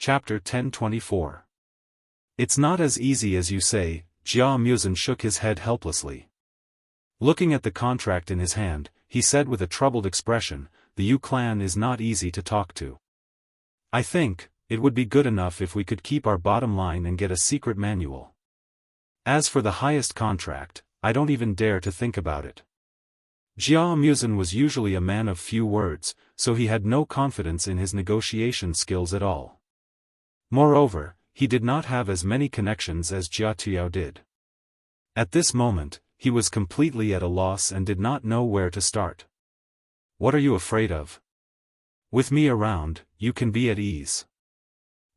Chapter 1024. It's not as easy as you say, Jia Muzin shook his head helplessly. Looking at the contract in his hand, he said with a troubled expression, the Yu clan is not easy to talk to. I think it would be good enough if we could keep our bottom line and get a secret manual. As for the highest contract, I don't even dare to think about it. Jia Muzin was usually a man of few words, so he had no confidence in his negotiation skills at all. Moreover, he did not have as many connections as Jia Tuyao did. At this moment, he was completely at a loss and did not know where to start. What are you afraid of? With me around, you can be at ease.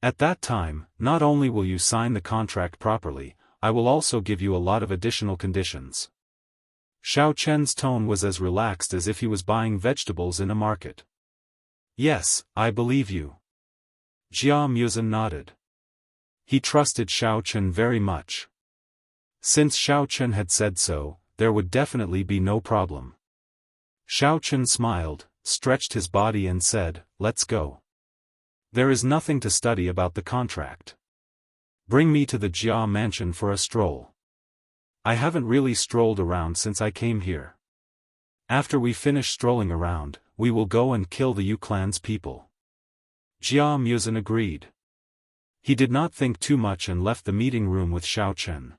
At that time, not only will you sign the contract properly, I will also give you a lot of additional conditions. Xiao Chen's tone was as relaxed as if he was buying vegetables in a market. Yes, I believe you. Jia Muzin nodded. He trusted Xiao Chen very much. Since Xiao Chen had said so, there would definitely be no problem. Xiao Chen smiled, stretched his body and said, let's go. There is nothing to study about the contract. Bring me to the Jia mansion for a stroll. I haven't really strolled around since I came here. After we finish strolling around, we will go and kill the Yu clan's people. Jia Muzin agreed. He did not think too much and left the meeting room with Xiao Chen.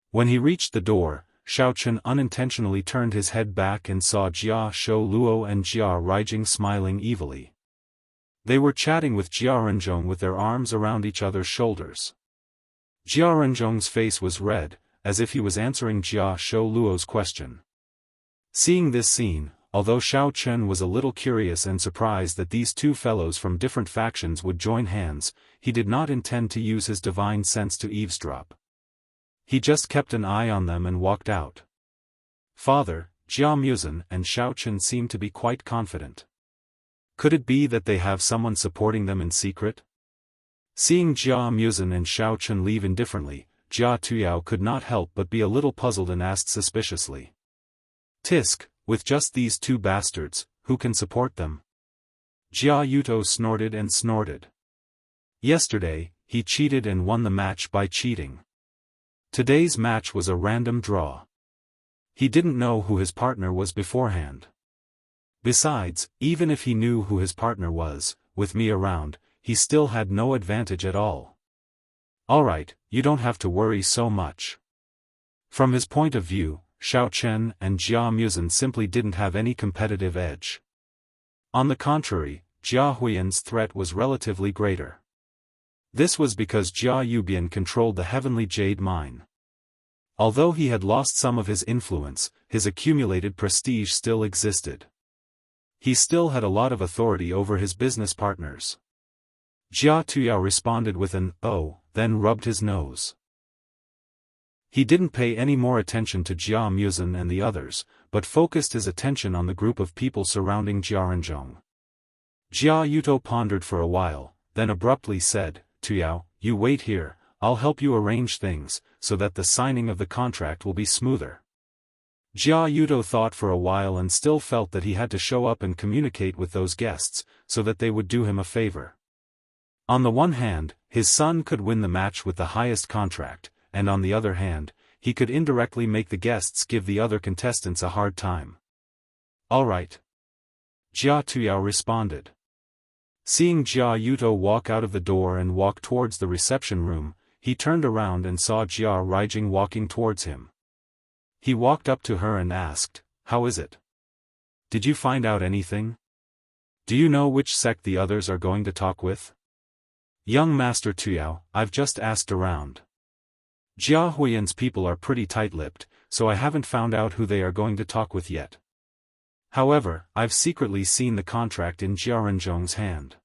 When he reached the door, Xiao Chen unintentionally turned his head back and saw Jia Shou Luo and Jia Ruijing smiling evilly. They were chatting with Jia Renzhong with their arms around each other's shoulders. Jia Renzhong's face was red, as if he was answering Jia Shou Luo's question. Seeing this scene, although Xiao Chen was a little curious and surprised that these two fellows from different factions would join hands, he did not intend to use his divine sense to eavesdrop. He just kept an eye on them and walked out. Father, Jia Muzin and Xiao Chen seemed to be quite confident. Could it be that they have someone supporting them in secret? Seeing Jia Muzin and Xiao Chen leave indifferently, Jia Tuyao could not help but be a little puzzled and asked suspiciously. Tisk, with just these two bastards, who can support them? Jia Yuto snorted and snorted. Yesterday, he cheated and won the match by cheating. Today's match was a random draw. He didn't know who his partner was beforehand. Besides, even if he knew who his partner was, with me around, he still had no advantage at all. Alright, you don't have to worry so much. From his point of view, Xiao Chen and Jia Muzin simply didn't have any competitive edge. On the contrary, Jia Huiyan's threat was relatively greater. This was because Jia Yubian controlled the heavenly jade mine. Although he had lost some of his influence, his accumulated prestige still existed. He still had a lot of authority over his business partners. Jia Tuyao responded with an "oh," then rubbed his nose. He didn't pay any more attention to Jia Muzin and the others, but focused his attention on the group of people surrounding Jia Renzhong. Jia Yuto pondered for a while, then abruptly said, Tuyao, you wait here, I'll help you arrange things, so that the signing of the contract will be smoother. Jia Yuto thought for a while and still felt that he had to show up and communicate with those guests, so that they would do him a favor. On the one hand, his son could win the match with the highest contract, and on the other hand, he could indirectly make the guests give the other contestants a hard time. Alright. Jia Tuyao responded. Seeing Jia Yuto walk out of the door and walk towards the reception room, he turned around and saw Jia Ruijing walking towards him. He walked up to her and asked, how is it? Did you find out anything? Do you know which sect the others are going to talk with? Young Master Tuyao, I've just asked around. Jia Huiyan's people are pretty tight-lipped, so I haven't found out who they are going to talk with yet. However, I've secretly seen the contract in Jia Renzhong's hand.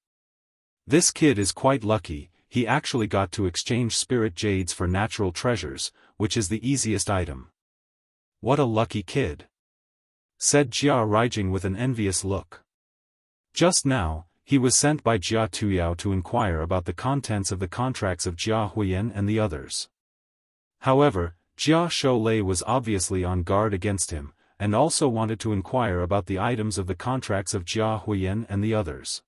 This kid is quite lucky, he actually got to exchange spirit jades for natural treasures, which is the easiest item. What a lucky kid! Said Jia Ruijing with an envious look. Just now, he was sent by Jia Tuyao to inquire about the contents of the contracts of Jia Huiyan and the others. However, Jia Shoulei was obviously on guard against him, and also wanted to inquire about the items of the contracts of Jia Huiyan and the others.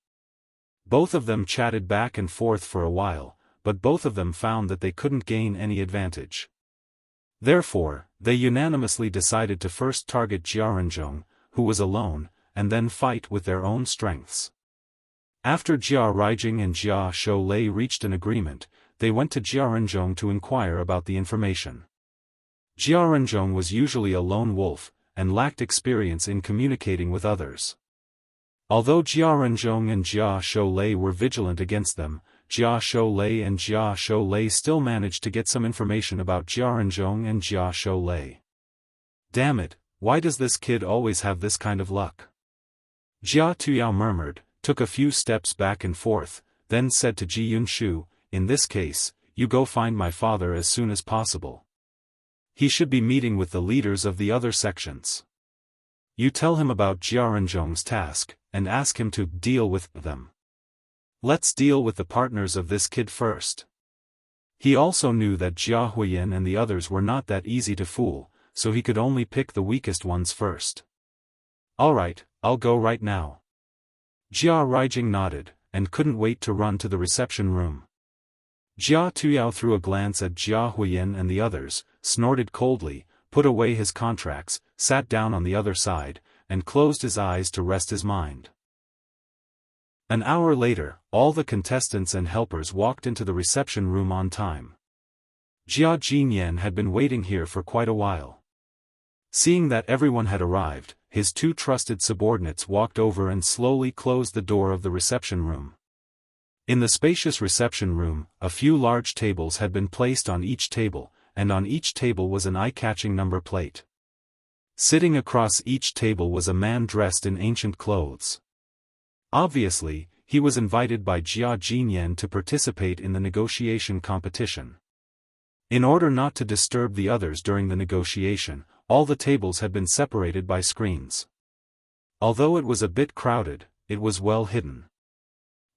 Both of them chatted back and forth for a while, but both of them found that they couldn't gain any advantage. Therefore, they unanimously decided to first target Jia Renzhong, who was alone, and then fight with their own strengths. After Jia Rijing and Jia Shoulei reached an agreement, they went to Jia Renzhong to inquire about the information. Jia Renzhong was usually a lone wolf, and lacked experience in communicating with others. Although Jia Renzhong and Jia Shoulei were vigilant against them, Jia Shoulei and Jia Shoulei still managed to get some information about Jia Renzhong and Jia Shoulei. Damn it, why does this kid always have this kind of luck? Jia Tuyao murmured, took a few steps back and forth, then said to Ji Yunshu, in this case, you go find my father as soon as possible. He should be meeting with the leaders of the other sections. You tell him about Jia Renzhong's task, and ask him to deal with them. Let's deal with the partners of this kid first. He also knew that Jia Huiyin and the others were not that easy to fool, so he could only pick the weakest ones first. Alright, I'll go right now. Jia Rijing nodded, and couldn't wait to run to the reception room. Jia Tuyao threw a glance at Jia Huiyin and the others, snorted coldly, put away his contracts, sat down on the other side, and closed his eyes to rest his mind. An hour later, all the contestants and helpers walked into the reception room on time. Jia Jinyan had been waiting here for quite a while. Seeing that everyone had arrived, his two trusted subordinates walked over and slowly closed the door of the reception room. In the spacious reception room, a few large tables had been placed on each table, and on each table was an eye-catching number plate. Sitting across each table was a man dressed in ancient clothes. Obviously, he was invited by Jia Jinyan to participate in the negotiation competition. In order not to disturb the others during the negotiation, all the tables had been separated by screens. Although it was a bit crowded, it was well hidden.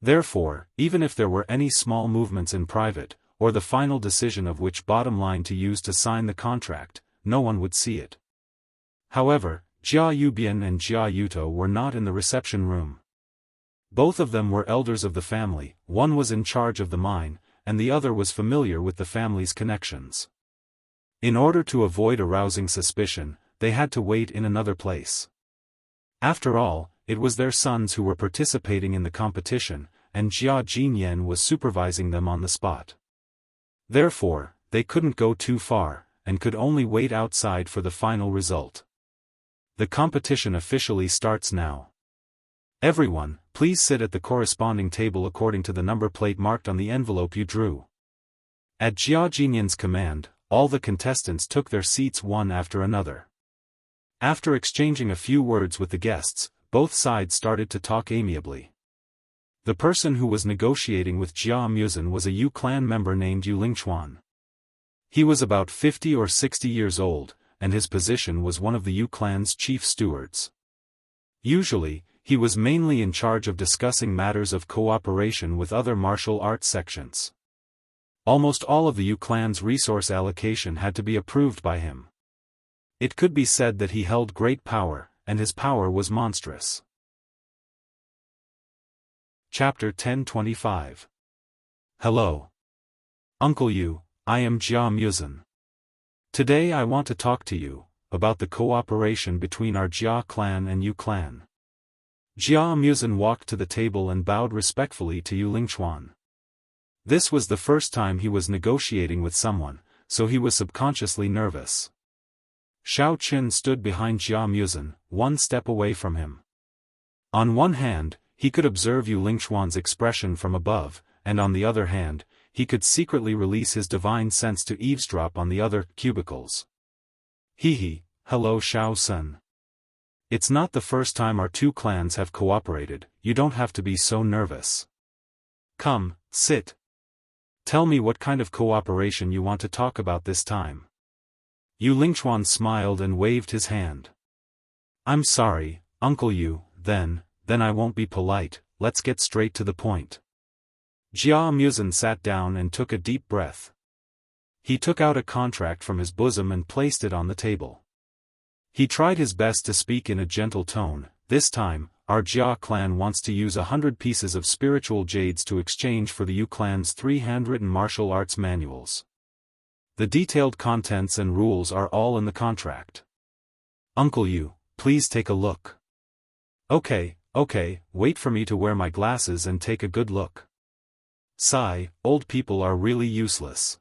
Therefore, even if there were any small movements in private, or the final decision of which bottom line to use to sign the contract, no one would see it. However, Jia Yubian and Jia Yuto were not in the reception room. Both of them were elders of the family, one was in charge of the mine, and the other was familiar with the family's connections. In order to avoid arousing suspicion, they had to wait in another place. After all, it was their sons who were participating in the competition, and Jia Jinyan was supervising them on the spot. Therefore, they couldn't go too far, and could only wait outside for the final result. The competition officially starts now. Everyone, please sit at the corresponding table according to the number plate marked on the envelope you drew. At Jia Jinyan's command, all the contestants took their seats one after another. After exchanging a few words with the guests, both sides started to talk amiably. The person who was negotiating with Jia Muzin was a Yu clan member named Yu Lingchuan. He was about 50 or 60 years old, and his position was one of the Yu clan's chief stewards. Usually, he was mainly in charge of discussing matters of cooperation with other martial arts sections. Almost all of the Yu clan's resource allocation had to be approved by him. It could be said that he held great power, and his power was monstrous. Chapter 1025. Hello. Uncle Yu, I am Jia Muzin. Today I want to talk to you about the cooperation between our Jia clan and Yu clan. Jia Muzin walked to the table and bowed respectfully to Yu Lingchuan. This was the first time he was negotiating with someone, so he was subconsciously nervous. Xiao Qin stood behind Jia Muzin, one step away from him. On one hand, he could observe Yu Lingchuan's expression from above, and on the other hand, he could secretly release his divine sense to eavesdrop on the other cubicles. Hehe, hello Xiao Sun. It's not the first time our two clans have cooperated, you don't have to be so nervous. Come, sit. Tell me what kind of cooperation you want to talk about this time. Yu Lingchuan smiled and waved his hand. I'm sorry, Uncle Yu, then I won't be polite, let's get straight to the point. Jia Muzin sat down and took a deep breath. He took out a contract from his bosom and placed it on the table. He tried his best to speak in a gentle tone, this time, our Jia clan wants to use 100 pieces of spiritual jades to exchange for the Yu clan's 3 handwritten martial arts manuals. The detailed contents and rules are all in the contract. Uncle Yu, please take a look. Okay, wait for me to wear my glasses and take a good look. Sigh, old people are really useless.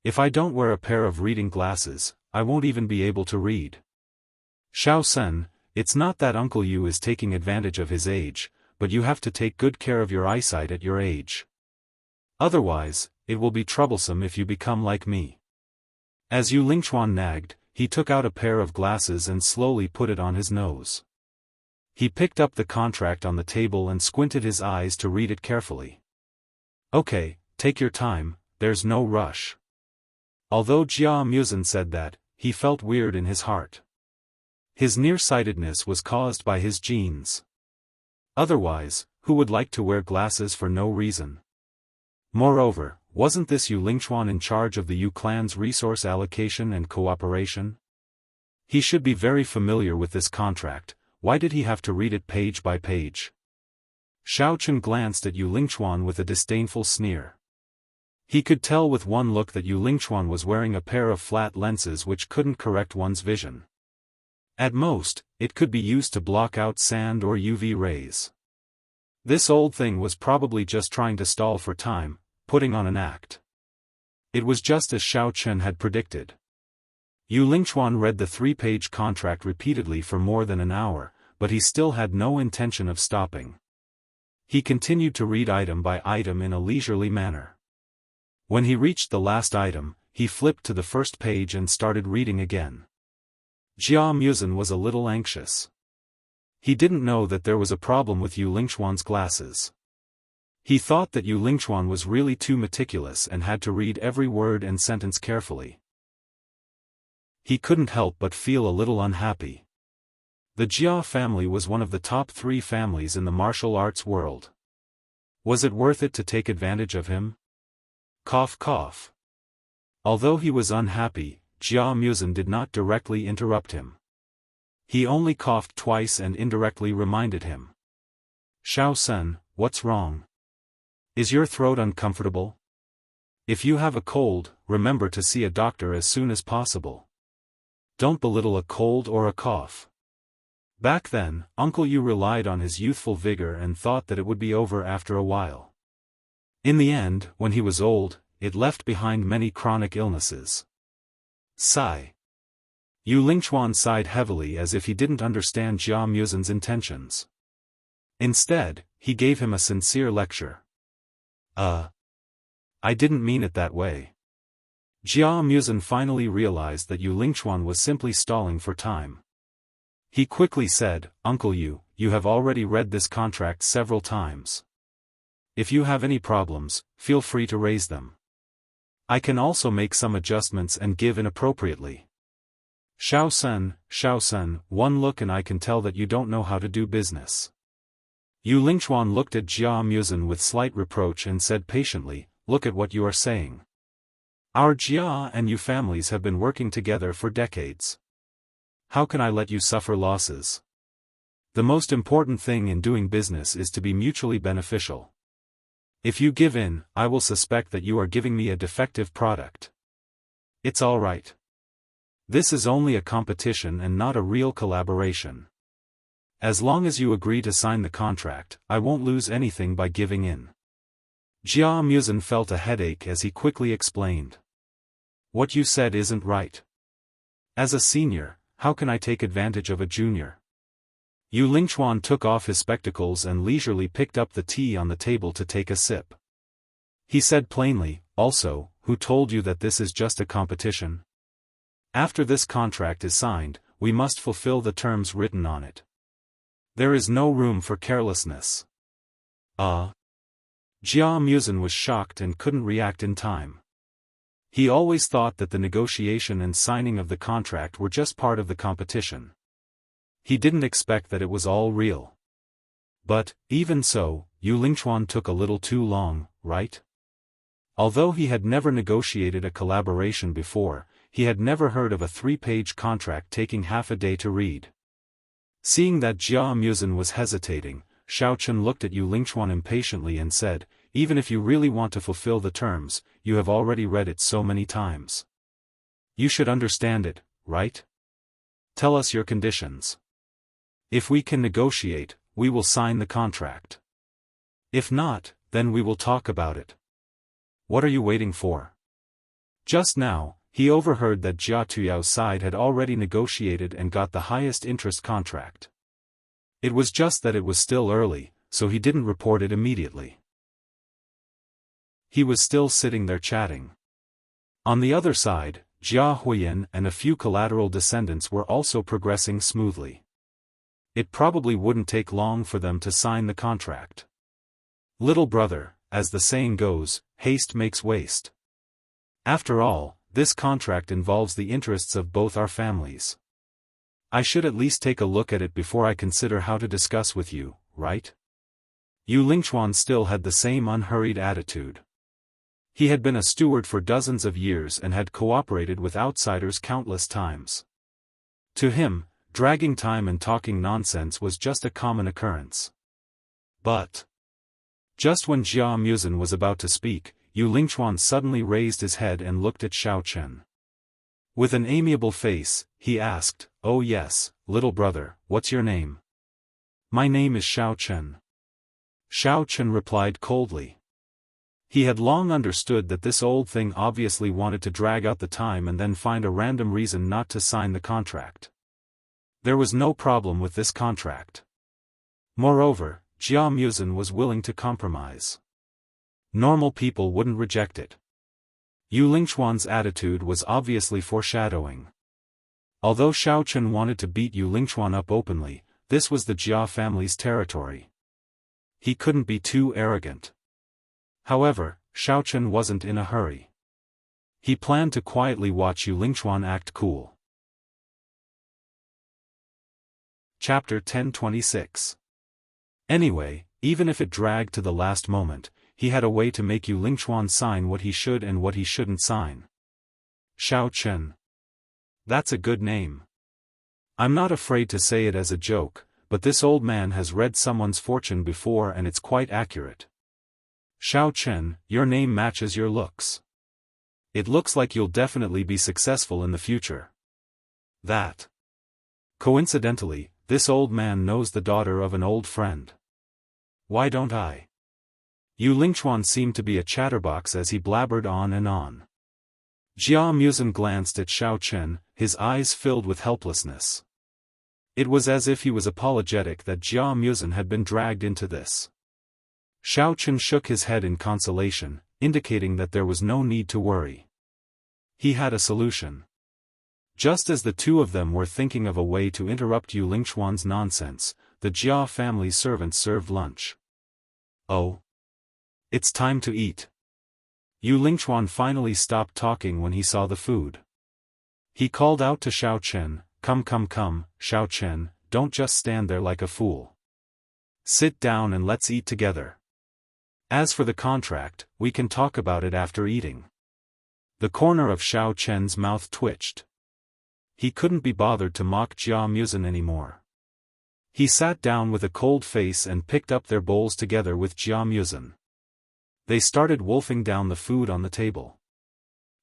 If I don't wear a pair of reading glasses, I won't even be able to read. Xiaofan, it's not that Uncle Yu is taking advantage of his age, but you have to take good care of your eyesight at your age. Otherwise, it will be troublesome if you become like me. As Yu Lingchuan nagged, he took out a pair of glasses and slowly put it on his nose. He picked up the contract on the table and squinted his eyes to read it carefully. Okay, take your time, there's no rush. Although Jia Muzin said that, he felt weird in his heart. His nearsightedness was caused by his genes. Otherwise, who would like to wear glasses for no reason? Moreover, wasn't this Yu Lingchuan in charge of the Yu clan's resource allocation and cooperation? He should be very familiar with this contract. Why did he have to read it page by page? Xiaochun glanced at Yu Lingchuan with a disdainful sneer. He could tell with one look that Yu Lingchuan was wearing a pair of flat lenses which couldn't correct one's vision. At most, it could be used to block out sand or UV rays. This old thing was probably just trying to stall for time, putting on an act. It was just as Xiaochun had predicted. Yu Lingchuan read the 3-page contract repeatedly for more than an hour, but he still had no intention of stopping. He continued to read item by item in a leisurely manner. When he reached the last item, he flipped to the first page and started reading again. Jia Muzin was a little anxious. He didn't know that there was a problem with Yu Lingchuan's glasses. He thought that Yu Lingchuan was really too meticulous and had to read every word and sentence carefully. He couldn't help but feel a little unhappy. The Jia family was one of the top 3 families in the martial arts world. Was it worth it to take advantage of him? Cough cough. Although he was unhappy, Jia Muzin did not directly interrupt him. He only coughed twice and indirectly reminded him. Xiaofan, what's wrong? Is your throat uncomfortable? If you have a cold, remember to see a doctor as soon as possible. Don't belittle a cold or a cough. Back then, Uncle Yu relied on his youthful vigor and thought that it would be over after a while. In the end, when he was old, it left behind many chronic illnesses. Sigh. Yu Lingchuan sighed heavily as if he didn't understand Jia Muzin's intentions. Instead, he gave him a sincere lecture. I didn't mean it that way. Jia Muzin finally realized that Yu Lingchuan was simply stalling for time. He quickly said, Uncle Yu, you have already read this contract several times. If you have any problems, feel free to raise them. I can also make some adjustments and give in appropriately. Xiaofan, one look and I can tell that you don't know how to do business. Yu Lingchuan looked at Jia Muzin with slight reproach and said patiently, look at what you are saying. Our Jia and Yu families have been working together for decades. How can I let you suffer losses? The most important thing in doing business is to be mutually beneficial. If you give in, I will suspect that you are giving me a defective product. It's all right. This is only a competition and not a real collaboration. As long as you agree to sign the contract, I won't lose anything by giving in. Jia Muzin felt a headache as he quickly explained. What you said isn't right. As a senior, how can I take advantage of a junior? Yu Lingchuan took off his spectacles and leisurely picked up the tea on the table to take a sip. He said plainly, also, who told you that this is just a competition? After this contract is signed, we must fulfill the terms written on it. There is no room for carelessness. Jia Muzin was shocked and couldn't react in time. He always thought that the negotiation and signing of the contract were just part of the competition. He didn't expect that it was all real. But, even so, Yu Lingchuan took a little too long, right? Although he had never negotiated a collaboration before, he had never heard of a 3-page contract taking half a day to read. Seeing that Jia Muzen was hesitating, Xiaochen looked at Yu Lingchuan impatiently and said, "Even if you really want to fulfill the terms, you have already read it so many times. You should understand it, right? Tell us your conditions. If we can negotiate, we will sign the contract. If not, then we will talk about it. What are you waiting for?" Just now, he overheard that Jia Tuyao's side had already negotiated and got the highest interest contract. It was just that it was still early, so he didn't report it immediately. He was still sitting there chatting. On the other side, Jia Huiyan and a few collateral descendants were also progressing smoothly. It probably wouldn't take long for them to sign the contract. Little brother, as the saying goes, haste makes waste. After all, this contract involves the interests of both our families. I should at least take a look at it before I consider how to discuss with you, right? Yu Lingchuan still had the same unhurried attitude. He had been a steward for dozens of years and had cooperated with outsiders countless times. To him, dragging time and talking nonsense was just a common occurrence. But just when Jia Muzen was about to speak, Yu Lingchuan suddenly raised his head and looked at Xiaochen. With an amiable face, he asked, "Oh yes, little brother, what's your name?" "My name is Xiaochen." Xiaochen replied coldly. He had long understood that this old thing obviously wanted to drag out the time and then find a random reason not to sign the contract. There was no problem with this contract. Moreover, Jia Muzen was willing to compromise. Normal people wouldn't reject it. Yu Lingchuan's attitude was obviously foreshadowing. Although Xiaochen wanted to beat Yu Lingchuan up openly, this was the Jia family's territory. He couldn't be too arrogant. However, Xiaochen wasn't in a hurry. He planned to quietly watch Yu Lingchuan act cool. Chapter 1026. Anyway, even if it dragged to the last moment, he had a way to make Yu Lingchuan sign what he should and what he shouldn't sign. Xiaochen. That's a good name. I'm not afraid to say it as a joke, but this old man has read someone's fortune before and it's quite accurate. Xiaochen, your name matches your looks. It looks like you'll definitely be successful in the future. That. Coincidentally, this old man knows the daughter of an old friend. Why don't I? Yu Lingchuan seemed to be a chatterbox as he blabbered on and on. Jia Muzen glanced at Xiaochen, his eyes filled with helplessness. It was as if he was apologetic that Jia Muzen had been dragged into this. Xiaochen shook his head in consolation, indicating that there was no need to worry. He had a solution. Just as the two of them were thinking of a way to interrupt Yu Lingchuan's nonsense, the Jia family servants served lunch. Oh. It's time to eat. Yu Lingchuan finally stopped talking when he saw the food. He called out to Xiaochen, "Come, Xiaochen, don't just stand there like a fool. Sit down and let's eat together. As for the contract, we can talk about it after eating." The corner of Xiaochen's mouth twitched. He couldn't be bothered to mock Jia Muzen anymore. He sat down with a cold face and picked up their bowls together with Jia Muzen. They started wolfing down the food on the table.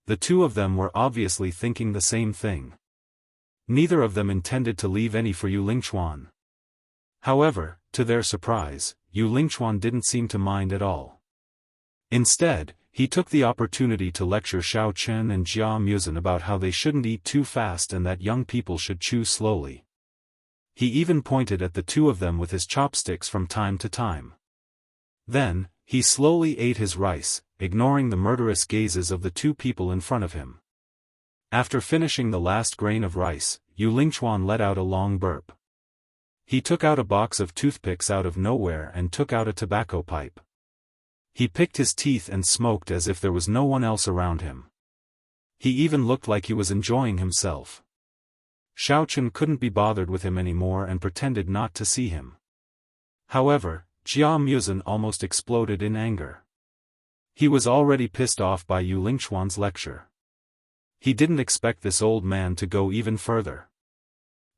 The two of them were obviously thinking the same thing. Neither of them intended to leave any for Yu Lingchuan. However, to their surprise, Yu Lingchuan didn't seem to mind at all. Instead, he took the opportunity to lecture Xiaochen and Jia Muzen about how they shouldn't eat too fast and that young people should chew slowly. He even pointed at the two of them with his chopsticks from time to time. Then, he slowly ate his rice, ignoring the murderous gazes of the two people in front of him. After finishing the last grain of rice, Yu Lingchuan let out a long burp. He took out a box of toothpicks out of nowhere and took out a tobacco pipe. He picked his teeth and smoked as if there was no one else around him. He even looked like he was enjoying himself. Xiaochen couldn't be bothered with him anymore and pretended not to see him. However, Jia Muzen almost exploded in anger. He was already pissed off by Yu Lingchuan's lecture. He didn't expect this old man to go even further.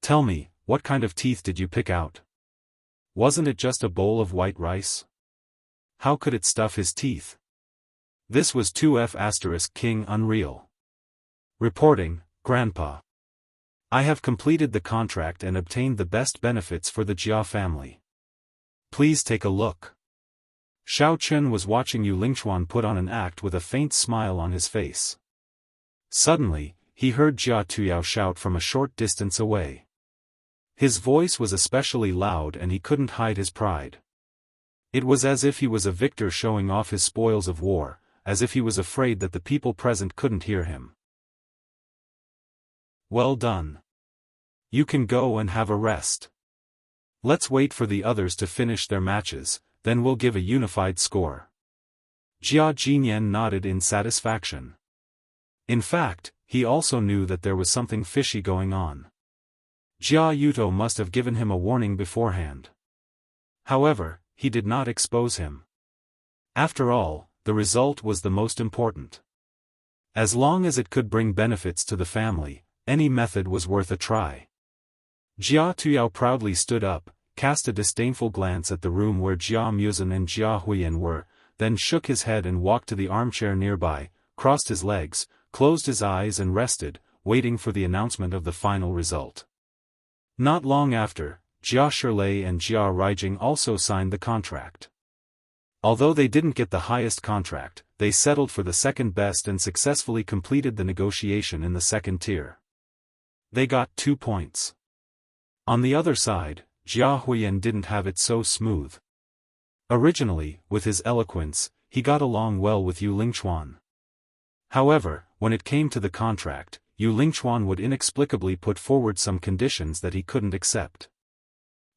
"Tell me, what kind of teeth did you pick out? Wasn't it just a bowl of white rice? How could it stuff his teeth? This was 2F** King Unreal. Reporting, Grandpa. I have completed the contract and obtained the best benefits for the Jia family. Please take a look. Xiao Chun was watching Yu Lingchuan put on an act with a faint smile on his face. Suddenly, he heard Jia Tuyao shout from a short distance away. His voice was especially loud and he couldn't hide his pride. It was as if he was a victor showing off his spoils of war, as if he was afraid that the people present couldn't hear him. Well done. You can go and have a rest. Let's wait for the others to finish their matches, then we'll give a unified score. Jia Jinyan nodded in satisfaction. In fact, he also knew that there was something fishy going on. Jia Yuto must have given him a warning beforehand. However, he did not expose him. After all, the result was the most important. As long as it could bring benefits to the family, any method was worth a try. Jia Tuyao proudly stood up, cast a disdainful glance at the room where Jia Muzhen and Jia Huiyan were, then shook his head and walked to the armchair nearby, crossed his legs, closed his eyes and rested, waiting for the announcement of the final result. Not long after, Jia Shirlei and Jia Ruijing also signed the contract. Although they didn't get the highest contract, they settled for the second best and successfully completed the negotiation in the second tier. They got 2 points. On the other side, Jia Huiyan didn't have it so smooth. Originally, with his eloquence, he got along well with Yu Lingchuan. However, when it came to the contract, Yu Lingchuan would inexplicably put forward some conditions that he couldn't accept.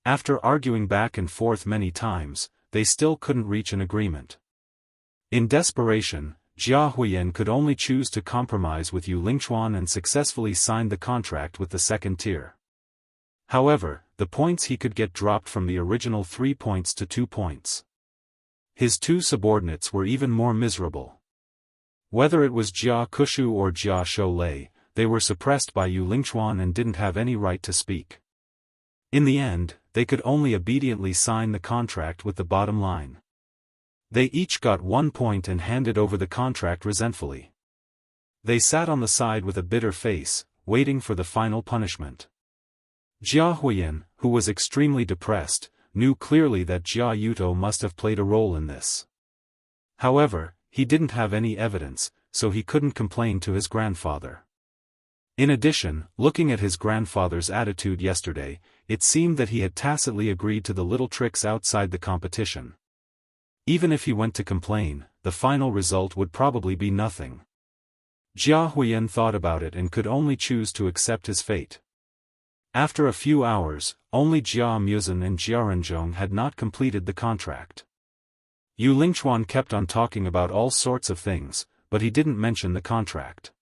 After arguing back and forth many times, they still couldn't reach an agreement. In desperation, Jia Huiyan could only choose to compromise with Yu Lingchuan and successfully signed the contract with the second tier. However, the points he could get dropped from the original 3 points to 2 points. His 2 subordinates were even more miserable. Whether it was Jia Kushu or Jia Shirlei, they were suppressed by Yu Lingchuan and didn't have any right to speak. In the end, they could only obediently sign the contract with the bottom line. They each got 1 point and handed over the contract resentfully. They sat on the side with a bitter face, waiting for the final punishment. Jia Huiyan, who was extremely depressed, knew clearly that Jia Yuto must have played a role in this. However, he didn't have any evidence, so he couldn't complain to his grandfather. In addition, looking at his grandfather's attitude yesterday, it seemed that he had tacitly agreed to the little tricks outside the competition. Even if he went to complain, the final result would probably be nothing. Jia Huiyan thought about it and could only choose to accept his fate. After a few hours, only Jia Muzhen and Jia Renzhong had not completed the contract. Yu Lingchuan kept on talking about all sorts of things, but he didn't mention the contract.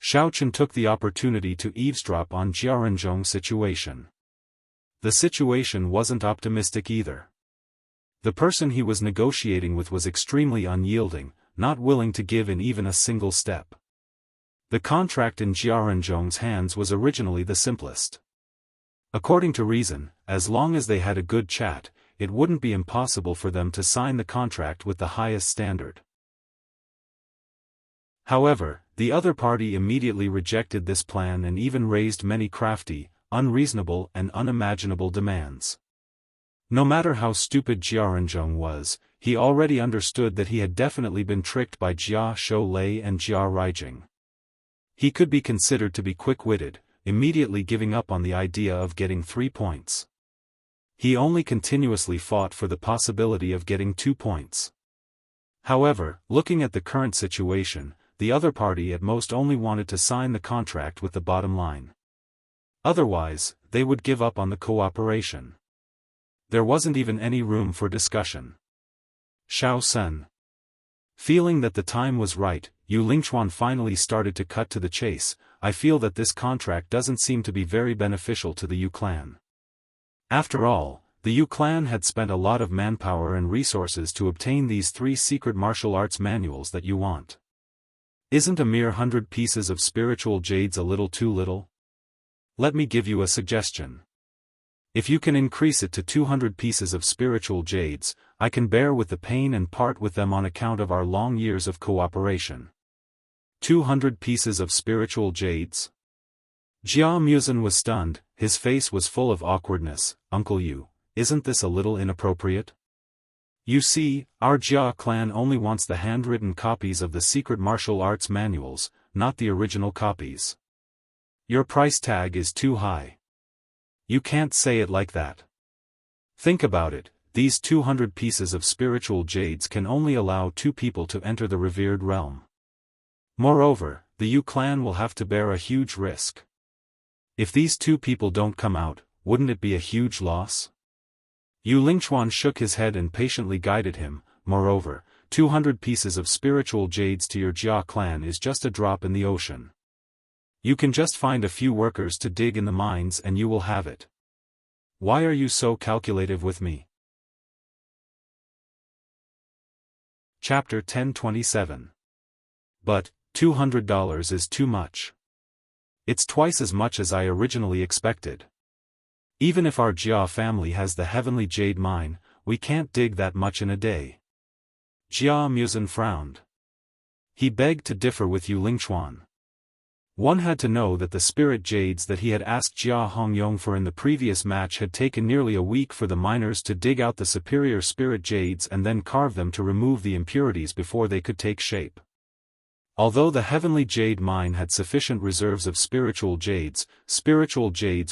Xiao Chun took the opportunity to eavesdrop on Jia Renzhong's situation. The situation wasn't optimistic either. The person he was negotiating with was extremely unyielding, not willing to give in even a single step. The contract in Jia Renzhong's hands was originally the simplest. According to reason, as long as they had a good chat, it wouldn't be impossible for them to sign the contract with the highest standard. However, the other party immediately rejected this plan and even raised many crafty, unreasonable and unimaginable demands. No matter how stupid Jia Renzhong was, he already understood that he had definitely been tricked by Jia Shirlei and Jia Ruijing. He could be considered to be quick-witted, immediately giving up on the idea of getting 3 points. He only continuously fought for the possibility of getting 2 points. However, looking at the current situation, the other party at most only wanted to sign the contract with the bottom line. Otherwise, they would give up on the cooperation. There wasn't even any room for discussion. Xiao Sen. Feeling that the time was right, Yu Lingchuan finally started to cut to the chase. I feel that this contract doesn't seem to be very beneficial to the Yu clan. After all, the Yu clan had spent a lot of manpower and resources to obtain these 3 secret martial arts manuals that you want. Isn't a mere 100 pieces of spiritual jades a little too little? Let me give you a suggestion. If you can increase it to 200 pieces of spiritual jades, I can bear with the pain and part with them on account of our long years of cooperation. 200 pieces of spiritual jades? Jia Muzin was stunned, his face was full of awkwardness. Uncle Yu, isn't this a little inappropriate? You see, our Jia clan only wants the handwritten copies of the secret martial arts manuals, not the original copies. Your price tag is too high. You can't say it like that. Think about it, these 200 pieces of spiritual jades can only allow 2 people to enter the revered realm. Moreover, the Yu clan will have to bear a huge risk. If these 2 people don't come out, wouldn't it be a huge loss? Yu Lingchuan shook his head and patiently guided him. Moreover, 200 pieces of spiritual jades to your Jia clan is just a drop in the ocean. You can just find a few workers to dig in the mines and you will have it. Why are you so calculative with me? Chapter 1027. But, $200 is too much. It's twice as much as I originally expected. Even if our Jia family has the heavenly jade mine, we can't dig that much in a day. Jia Muzin frowned. He begged to differ with Yu Lingchuan. One had to know that the spirit jades that he had asked Jia Hongyong for in the previous match had taken nearly a week for the miners to dig out the superior spirit jades and then carve them to remove the impurities before they could take shape. Although the heavenly jade mine had sufficient reserves of spiritual jades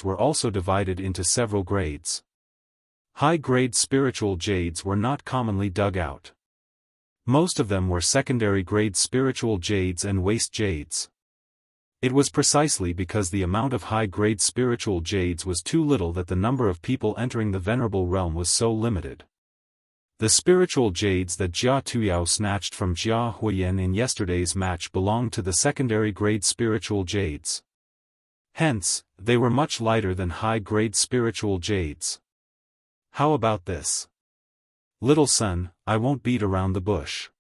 were also divided into several grades. High-grade spiritual jades were not commonly dug out. Most of them were secondary-grade spiritual jades and waste jades. It was precisely because the amount of high-grade spiritual jades was too little that the number of people entering the venerable realm was so limited. The spiritual jades that Jia Tuyao snatched from Jia Huiyan in yesterday's match belonged to the secondary-grade spiritual jades. Hence, they were much lighter than high-grade spiritual jades. How about this? Little son, I won't beat around the bush.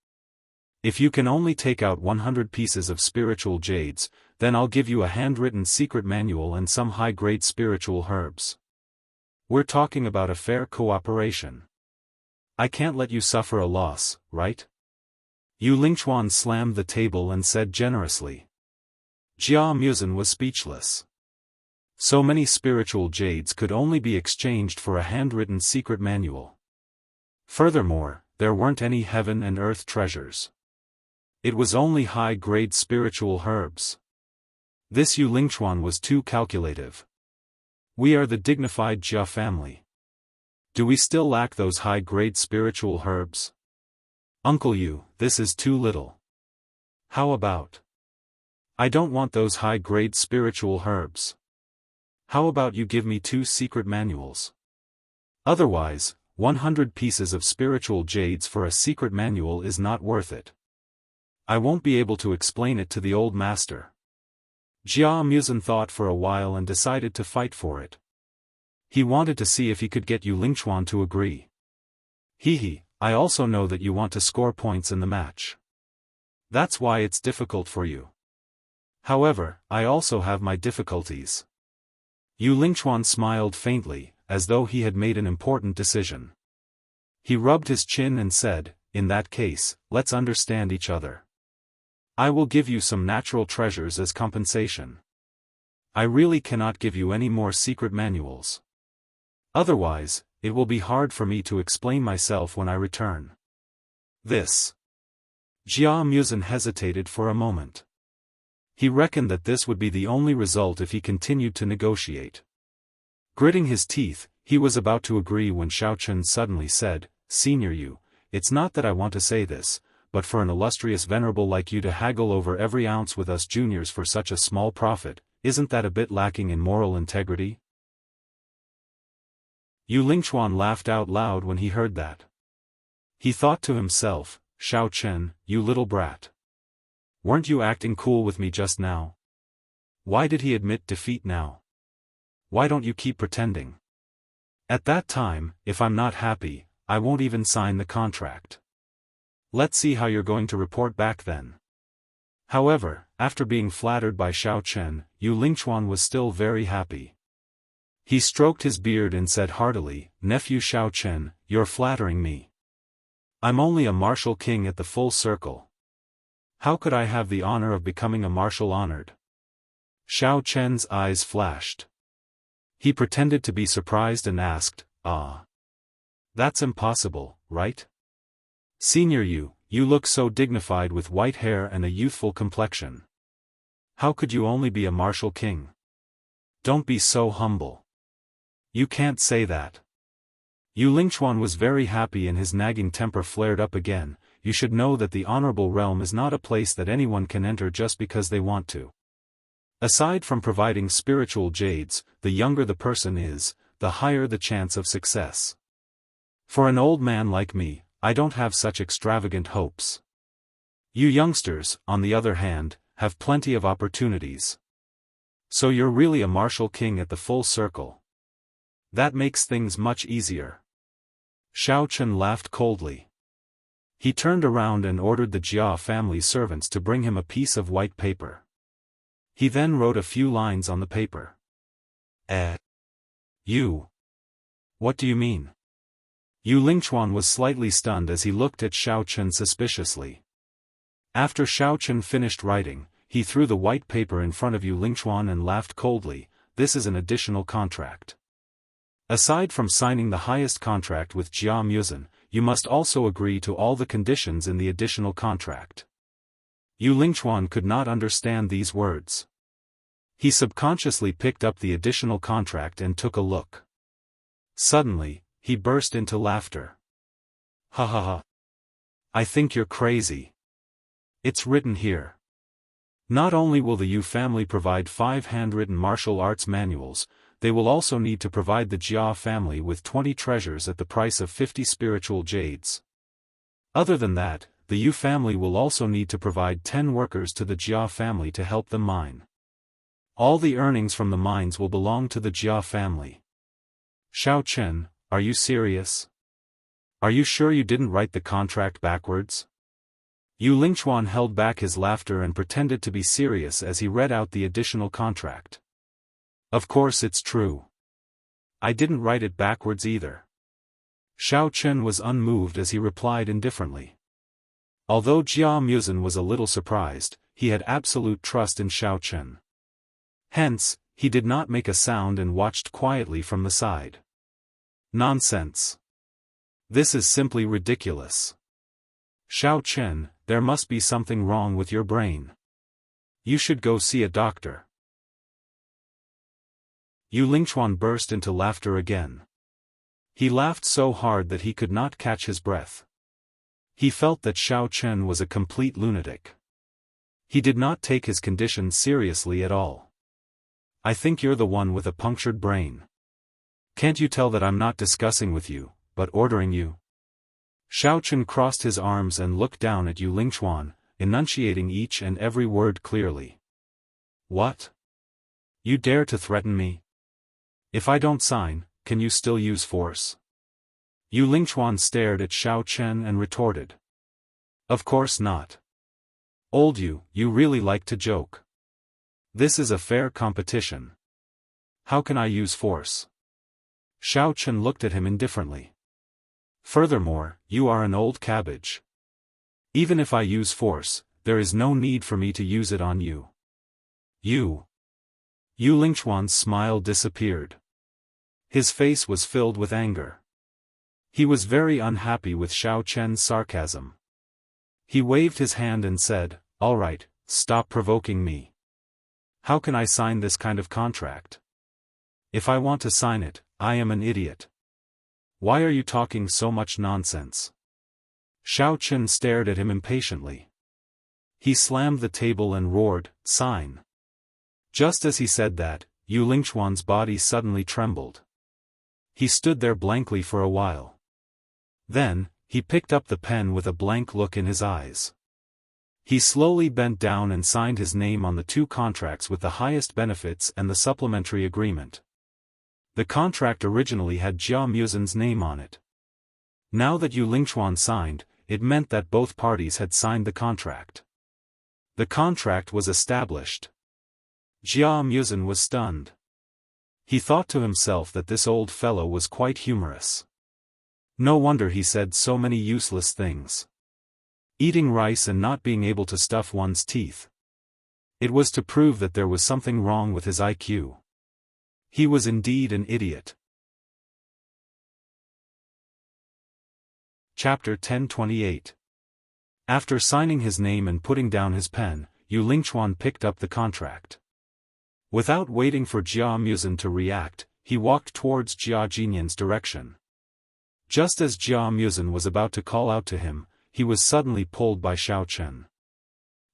If you can only take out 100 pieces of spiritual jades, then I'll give you a handwritten secret manual and some high-grade spiritual herbs. We're talking about a fair cooperation. I can't let you suffer a loss, right? Yu Lingchuan slammed the table and said generously. Jia Muzin was speechless. So many spiritual jades could only be exchanged for a handwritten secret manual. Furthermore, there weren't any heaven and earth treasures. It was only high-grade spiritual herbs. This Yu Lingchuan was too calculative. We are the dignified Jia family. Do we still lack those high-grade spiritual herbs? Uncle Yu, this is too little. How about? I don't want those high-grade spiritual herbs. How about you give me 2 secret manuals? Otherwise, 100 pieces of spiritual jades for a secret manual is not worth it. I won't be able to explain it to the old master. Jia Muzin thought for a while and decided to fight for it. He wanted to see if he could get Yu Lingchuan to agree. I also know that you want to score points in the match. That's why it's difficult for you. However, I also have my difficulties. Yu Lingchuan smiled faintly, as though he had made an important decision. He rubbed his chin and said, in that case, let's understand each other. I will give you some natural treasures as compensation. I really cannot give you any more secret manuals. Otherwise, it will be hard for me to explain myself when I return. This. Jia Muzin hesitated for a moment. He reckoned that this would be the only result if he continued to negotiate. Gritting his teeth, he was about to agree when Xiaofan suddenly said, Senior Yu, it's not that I want to say this, but for an illustrious venerable like you to haggle over every ounce with us juniors for such a small profit, isn't that a bit lacking in moral integrity? Yu Lingchuan laughed out loud when he heard that. He thought to himself, Xiaofan, you little brat. Weren't you acting cool with me just now? Why did he admit defeat now? Why don't you keep pretending? At that time, if I'm not happy, I won't even sign the contract. Let's see how you're going to report back then. However, after being flattered by Xiaofan, Yu Lingchuan was still very happy. He stroked his beard and said heartily, "Nephew Xiao Chen, you're flattering me. I'm only a martial king at the full circle. How could I have the honor of becoming a martial honored?" Xiao Chen's eyes flashed. He pretended to be surprised and asked, "Ah. That's impossible, right? Senior you look so dignified with white hair and a youthful complexion. How could you only be a martial king? Don't be so humble. You can't say that." Yu Lingchuan was very happy and his nagging temper flared up again. "You should know that the honorable realm is not a place that anyone can enter just because they want to. Aside from providing spiritual jades, the younger the person is, the higher the chance of success. For an old man like me, I don't have such extravagant hopes. You youngsters, on the other hand, have plenty of opportunities. So you're really a martial king at the full circle. That makes things much easier." Xiao Chen laughed coldly. He turned around and ordered the Jia family servants to bring him a piece of white paper. He then wrote a few lines on the paper. You? What do you mean?" Yu Lingchuan was slightly stunned as he looked at Xiao Chen suspiciously. After Xiao Chen finished writing, he threw the white paper in front of Yu Lingchuan and laughed coldly. "This is an additional contract. Aside from signing the highest contract with Jia Muzhen, you must also agree to all the conditions in the additional contract." Yu Lingchuan could not understand these words. He subconsciously picked up the additional contract and took a look. Suddenly, he burst into laughter. "Ha ha ha. I think you're crazy. It's written here. Not only will the Yu family provide 5 handwritten martial arts manuals, they will also need to provide the Jia family with 20 treasures at the price of 50 spiritual jades. Other than that, the Yu family will also need to provide 10 workers to the Jia family to help them mine. All the earnings from the mines will belong to the Jia family." "Xiao Chen, are you serious? Are you sure you didn't write the contract backwards?" Yu Lingchuan held back his laughter and pretended to be serious as he read out the additional contract. "Of course it's true. I didn't write it backwards either." Xiao Chen was unmoved as he replied indifferently. Although Jia Muzhen was a little surprised, he had absolute trust in Xiao Chen. Hence, he did not make a sound and watched quietly from the side. "Nonsense. This is simply ridiculous. Xiao Chen, there must be something wrong with your brain. You should go see a doctor." Yu Lingchuan burst into laughter again. He laughed so hard that he could not catch his breath. He felt that Xiao Chen was a complete lunatic. He did not take his condition seriously at all. "I think you're the one with a punctured brain. Can't you tell that I'm not discussing with you, but ordering you?" Xiao Chen crossed his arms and looked down at Yu Lingchuan, enunciating each and every word clearly. "What? You dare to threaten me? If I don't sign, can you still use force?" Yu Lingchuan stared at Xiao Chen and retorted. "Of course not. Old you really like to joke. This is a fair competition. How can I use force?" Xiao Chen looked at him indifferently. "Furthermore, you are an old cabbage. Even if I use force, there is no need for me to use it on you." Yu Lingchuan's smile disappeared. His face was filled with anger. He was very unhappy with Xiao Chen's sarcasm. He waved his hand and said, "All right, stop provoking me. How can I sign this kind of contract? If I want to sign it, I am an idiot. Why are you talking so much nonsense?" Xiao Chen stared at him impatiently. He slammed the table and roared, "Sign!" Just as he said that, Yu Lingchuan's body suddenly trembled. He stood there blankly for a while. Then, he picked up the pen with a blank look in his eyes. He slowly bent down and signed his name on the 2 contracts with the highest benefits and the supplementary agreement. The contract originally had Jia Muzhen's name on it. Now that Yu Lingchuan signed, it meant that both parties had signed the contract. The contract was established. Jia Muzhen was stunned. He thought to himself that this old fellow was quite humorous. No wonder he said so many useless things. Eating rice and not being able to stuff one's teeth. It was to prove that there was something wrong with his IQ. He was indeed an idiot. Chapter 1028. After signing his name and putting down his pen, Yu Lingchuan picked up the contract. Without waiting for Jia Muzhen to react, he walked towards Jia Jinyan's direction. Just as Jia Muzhen was about to call out to him, he was suddenly pulled by Xiao Chen.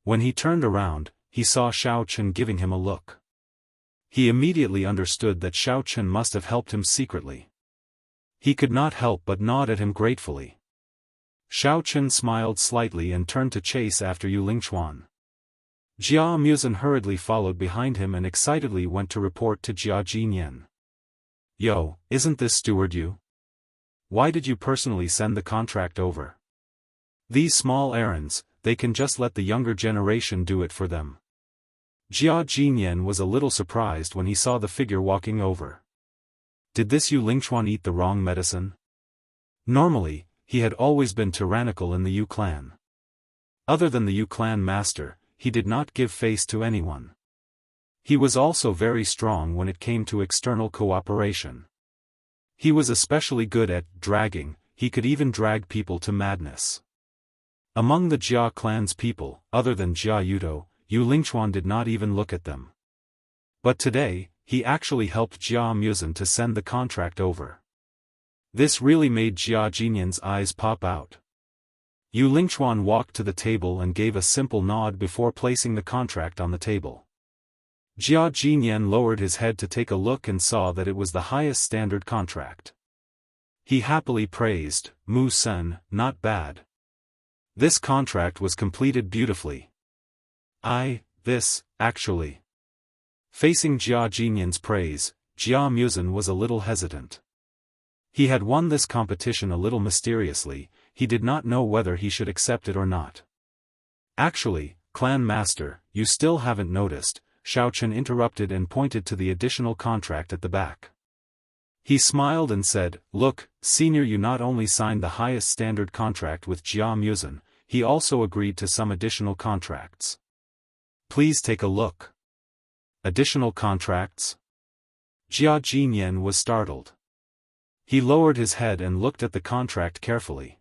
When he turned around, he saw Xiao Chen giving him a look. He immediately understood that Xiao Chen must have helped him secretly. He could not help but nod at him gratefully. Xiao Chen smiled slightly and turned to chase after Yu Lingchuan. Jia Muzhen hurriedly followed behind him and excitedly went to report to Jia Jinyan. "Yo, isn't this steward you? Why did you personally send the contract over? These small errands, they can just let the younger generation do it for them." Jia Jinyan was a little surprised when he saw the figure walking over. Did this Yu Lingchuan eat the wrong medicine? Normally, he had always been tyrannical in the Yu clan. Other than the Yu clan master, he did not give face to anyone. He was also very strong when it came to external cooperation. He was especially good at dragging, he could even drag people to madness. Among the Jia clan's people, other than Jia Yudo, Yu Lingchuan did not even look at them. But today, he actually helped Jia Muzhen to send the contract over. This really made Jia Jinyan's eyes pop out. Yu Lingchuan walked to the table and gave a simple nod before placing the contract on the table. Jia Jinyan lowered his head to take a look and saw that it was the highest standard contract. He happily praised, "Mu Sen, not bad. This contract was completed beautifully. Actually." Facing Jia Jinyan's praise, Jia Muzhen was a little hesitant. He had won this competition a little mysteriously, he did not know whether he should accept it or not. "Actually, clan master, you still haven't noticed," Xiao Chen interrupted and pointed to the additional contract at the back. He smiled and said, "Look, senior, you not only signed the highest standard contract with Jia Muzhen, he also agreed to some additional contracts. Please take a look." "Additional contracts?" Jia Jinyan was startled. He lowered his head and looked at the contract carefully.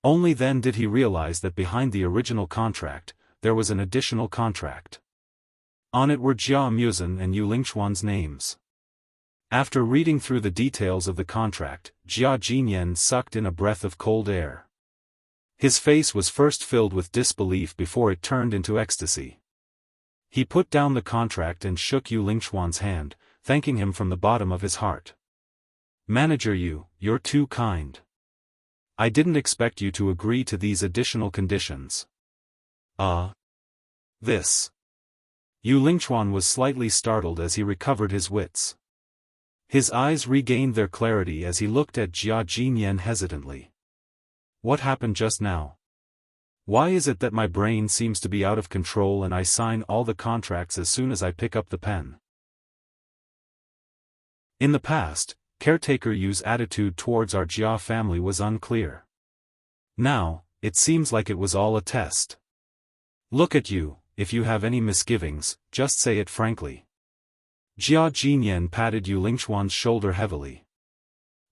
Only then did he realize that behind the original contract, there was an additional contract. On it were Jia Muzhen and Yu Lingchuan's names. After reading through the details of the contract, Jia Jinyan sucked in a breath of cold air. His face was first filled with disbelief before it turned into ecstasy. He put down the contract and shook Yu Lingchuan's hand, thanking him from the bottom of his heart. "Manager Yu, you're too kind. I didn't expect you to agree to these additional conditions." This. Yu Lingchuan was slightly startled as he recovered his wits. His eyes regained their clarity as he looked at Jia Jinyan hesitantly. "What happened just now? Why is it that my brain seems to be out of control and I sign all the contracts as soon as I pick up the pen?" In the past, Caretaker Yu's attitude towards our Jia family was unclear. Now, it seems like it was all a test. "Look at you, if you have any misgivings, just say it frankly." Jia Jinyan patted Yu Lingchuan's shoulder heavily.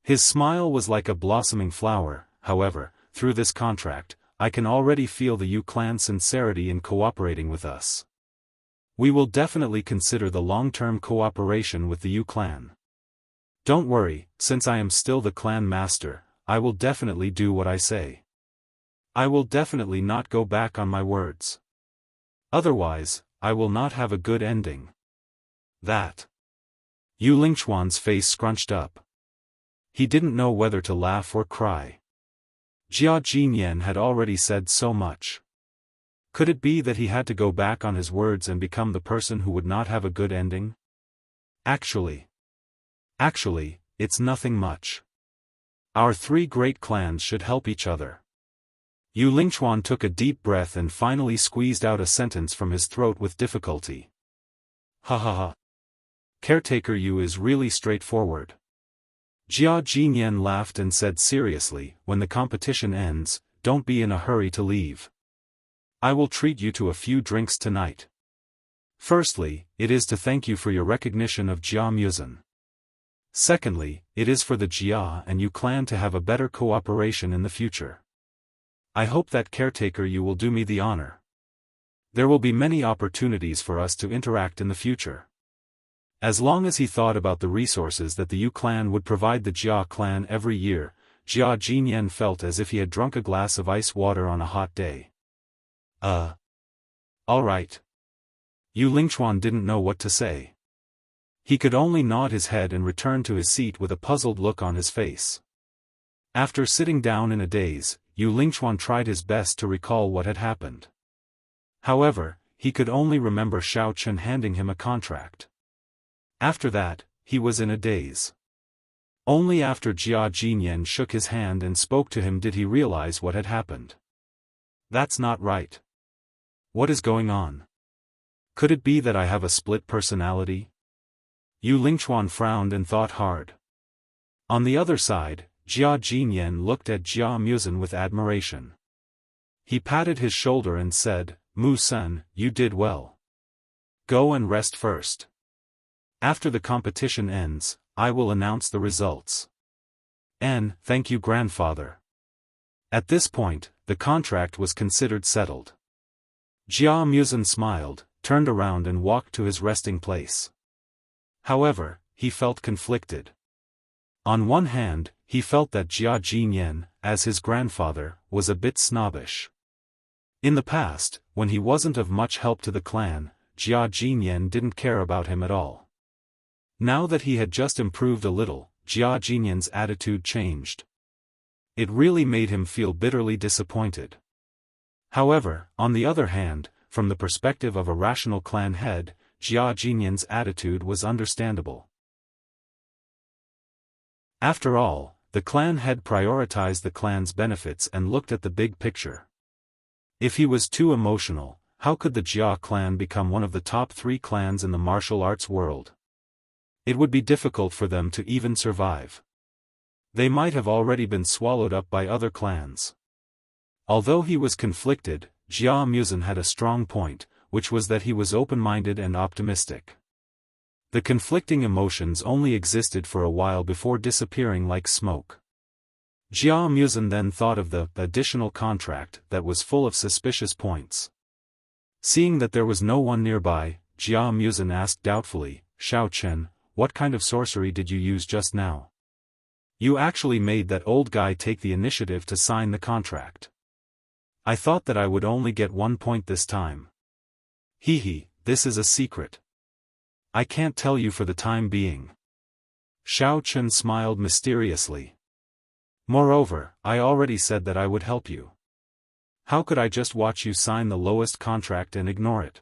His smile was like a blossoming flower. "However, through this contract, I can already feel the Yu clan's sincerity in cooperating with us. We will definitely consider the long-term cooperation with the Yu clan. Don't worry, since I am still the clan master, I will definitely do what I say. I will definitely not go back on my words. Otherwise, I will not have a good ending." That. Yu Lingchuan's face scrunched up. He didn't know whether to laugh or cry. Jia Jinyan had already said so much. Could it be that he had to go back on his words and become the person who would not have a good ending? Actually, it's nothing much. Our three great clans should help each other. Yu Lingchuan took a deep breath and finally squeezed out a sentence from his throat with difficulty. Ha ha ha. Caretaker Yu is really straightforward. Jia Jinyan laughed and said seriously, when the competition ends, don't be in a hurry to leave. I will treat you to a few drinks tonight. Firstly, it is to thank you for your recognition of Jia Muzan. Secondly, it is for the Jia and Yu clan to have a better cooperation in the future. I hope that Caretaker Yu will do me the honor. There will be many opportunities for us to interact in the future. As long as he thought about the resources that the Yu clan would provide the Jia clan every year, Jia Jinyan felt as if he had drunk a glass of ice water on a hot day. All right. Yu Lingchuan didn't know what to say. He could only nod his head and return to his seat with a puzzled look on his face. After sitting down in a daze, Yu Lingchuan tried his best to recall what had happened. However, he could only remember Xiao Chen handing him a contract. After that, he was in a daze. Only after Jia Jinyan shook his hand and spoke to him did he realize what had happened. That's not right. What is going on? Could it be that I have a split personality? Yu Lingchuan frowned and thought hard. On the other side, Jia Jinyan looked at Jia Muzan with admiration. He patted his shoulder and said, Mu-san, you did well. Go and rest first. After the competition ends, I will announce the results. Thank you, grandfather. At this point, the contract was considered settled. Jia Muzan smiled, turned around and walked to his resting place. However, he felt conflicted. On one hand, he felt that Jia Jinyan, as his grandfather, was a bit snobbish. In the past, when he wasn't of much help to the clan, Jia Jinyan didn't care about him at all. Now that he had just improved a little, Jia Jinyan's attitude changed. It really made him feel bitterly disappointed. However, on the other hand, from the perspective of a rational clan head, Jia Jinyan's attitude was understandable. After all, the clan head prioritized the clan's benefits and looked at the big picture. If he was too emotional, how could the Jia clan become one of the top 3 clans in the martial arts world? It would be difficult for them to even survive. They might have already been swallowed up by other clans. Although he was conflicted, Jia Muzan had a strong point, which was that he was open-minded and optimistic. The conflicting emotions only existed for a while before disappearing like smoke. Jia Muzan then thought of the additional contract that was full of suspicious points. Seeing that there was no one nearby, Jia Muzan asked doubtfully, Xiao Chen, what kind of sorcery did you use just now? You actually made that old guy take the initiative to sign the contract. I thought that I would only get 1 point this time. This is a secret. I can't tell you for the time being. Xiao Chen smiled mysteriously. Moreover, I already said that I would help you. How could I just watch you sign the lowest contract and ignore it?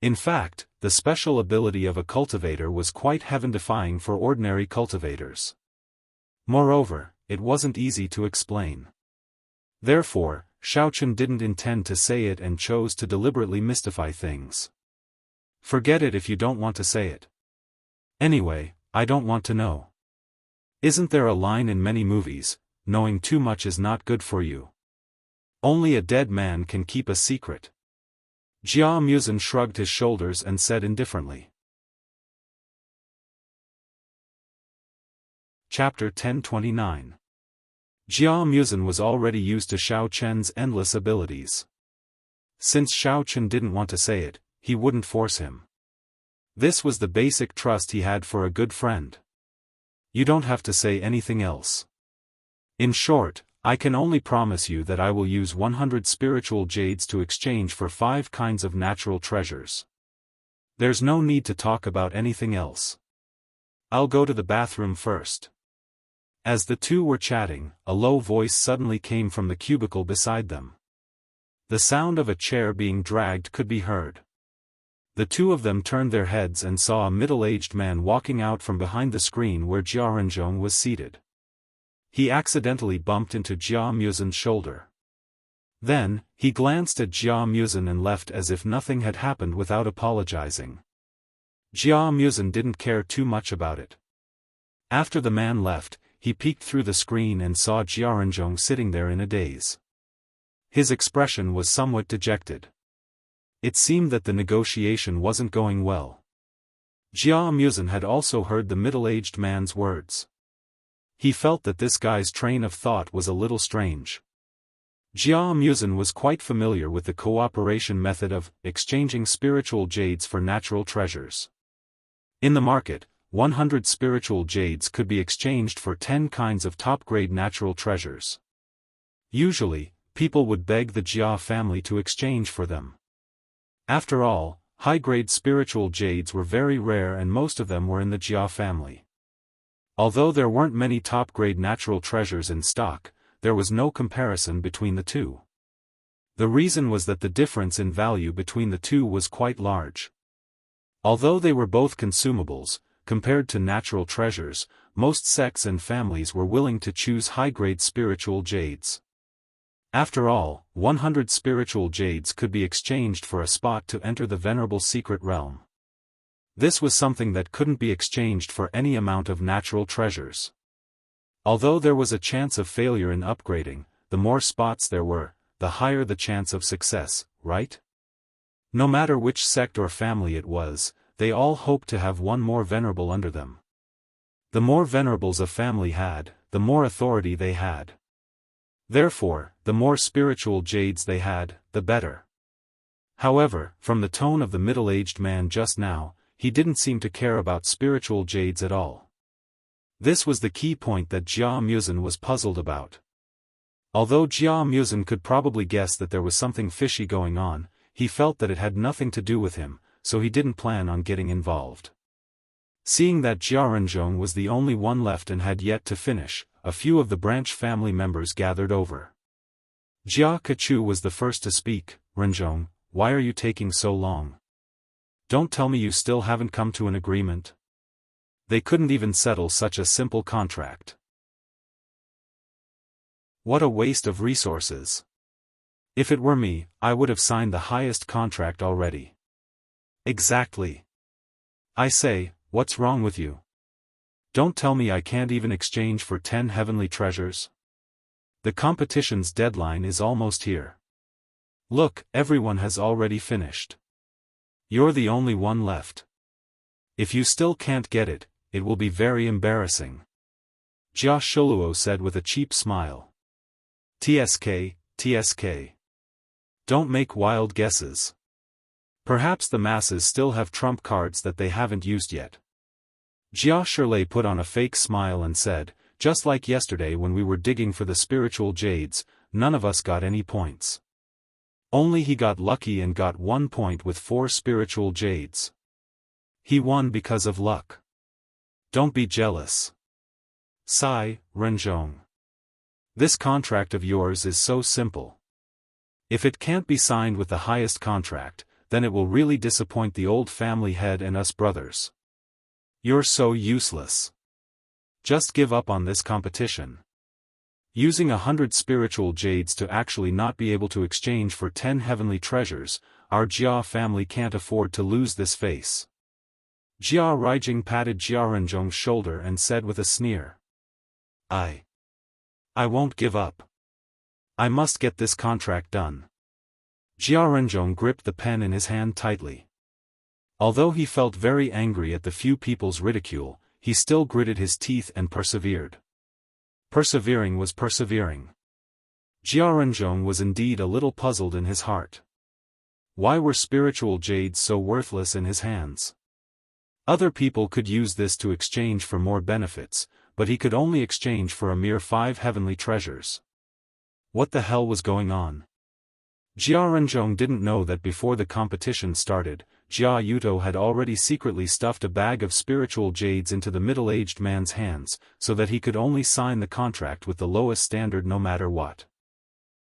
In fact, the special ability of a cultivator was quite heaven-defying for ordinary cultivators. Moreover, it wasn't easy to explain. Therefore, Xiao Chen didn't intend to say it and chose to deliberately mystify things. Forget it if you don't want to say it. Anyway, I don't want to know. Isn't there a line in many movies, knowing too much is not good for you? Only a dead man can keep a secret. Jia Muzan shrugged his shoulders and said indifferently. Chapter 1029. Jia Muzan was already used to Xiao Chen's endless abilities. Since Xiao Chen didn't want to say it, he wouldn't force him. This was the basic trust he had for a good friend. You don't have to say anything else. In short, I can only promise you that I will use 100 spiritual jades to exchange for 5 kinds of natural treasures. There's no need to talk about anything else. I'll go to the bathroom first. As the two were chatting, a low voice suddenly came from the cubicle beside them. The sound of a chair being dragged could be heard. The two of them turned their heads and saw a middle-aged man walking out from behind the screen where Jia Renzhong was seated. He accidentally bumped into Jia Muzan's shoulder. Then, he glanced at Jia Muzan and left as if nothing had happened without apologizing. Jia Muzin didn't care too much about it. After the man left, he peeked through the screen and saw Jia Renzhong sitting there in a daze. His expression was somewhat dejected. It seemed that the negotiation wasn't going well. Jia Muzin had also heard the middle-aged man's words. He felt that this guy's train of thought was a little strange. Jia Muzin was quite familiar with the cooperation method of exchanging spiritual jades for natural treasures. In the market, 100 spiritual jades could be exchanged for 10 kinds of top-grade natural treasures. Usually, people would beg the Jia family to exchange for them. After all, high-grade spiritual jades were very rare and most of them were in the Jia family. Although there weren't many top-grade natural treasures in stock, there was no comparison between the two. The reason was that the difference in value between the two was quite large. Although they were both consumables, compared to natural treasures, most sects and families were willing to choose high-grade spiritual jades. After all, 100 spiritual jades could be exchanged for a spot to enter the venerable secret realm. This was something that couldn't be exchanged for any amount of natural treasures. Although there was a chance of failure in upgrading, the more spots there were, the higher the chance of success, right? No matter which sect or family it was, they all hoped to have one more venerable under them. The more venerables a family had, the more authority they had. Therefore, the more spiritual jades they had, the better. However, from the tone of the middle-aged man just now, he didn't seem to care about spiritual jades at all. This was the key point that Jia Muzin was puzzled about. Although Jia Muzin could probably guess that there was something fishy going on, he felt that it had nothing to do with him, so he didn't plan on getting involved. Seeing that Jia Renzhong was the only one left and had yet to finish, a few of the branch family members gathered over. Jia Kechu was the first to speak. "Renzhong, why are you taking so long? Don't tell me you still haven't come to an agreement." They couldn't even settle such a simple contract. What a waste of resources. If it were me, I would have signed the highest contract already. Exactly. I say, what's wrong with you? Don't tell me I can't even exchange for 10 heavenly treasures. The competition's deadline is almost here. Look, everyone has already finished. You're the only one left. If you still can't get it, it will be very embarrassing. Jia Sholuo said with a cheap smile. TSK, TSK. Don't make wild guesses. Perhaps the masses still have trump cards that they haven't used yet. Jia Shirlei put on a fake smile and said, just like yesterday when we were digging for the spiritual jades, none of us got any points. Only he got lucky and got 1 point with 4 spiritual jades. He won because of luck. Don't be jealous. Sigh, Renzhong. This contract of yours is so simple. If it can't be signed with the highest contract, then it will really disappoint the old family head and us brothers. You're so useless. Just give up on this competition. Using 100 spiritual jades to actually not be able to exchange for 10 heavenly treasures, our Jia family can't afford to lose this face. Jia Raijing patted Jia Renzhong's shoulder and said with a sneer. I won't give up. I must get this contract done. Jia Renzhong gripped the pen in his hand tightly. Although he felt very angry at the few people's ridicule, he still gritted his teeth and persevered. Persevering was persevering. Jia Renzhong was indeed a little puzzled in his heart. Why were spiritual jades so worthless in his hands? Other people could use this to exchange for more benefits, but he could only exchange for a mere 5 heavenly treasures. What the hell was going on? Jia Renzhong didn't know that before the competition started, Jia Yuto had already secretly stuffed a bag of spiritual jades into the middle-aged man's hands, so that he could only sign the contract with the lowest standard no matter what.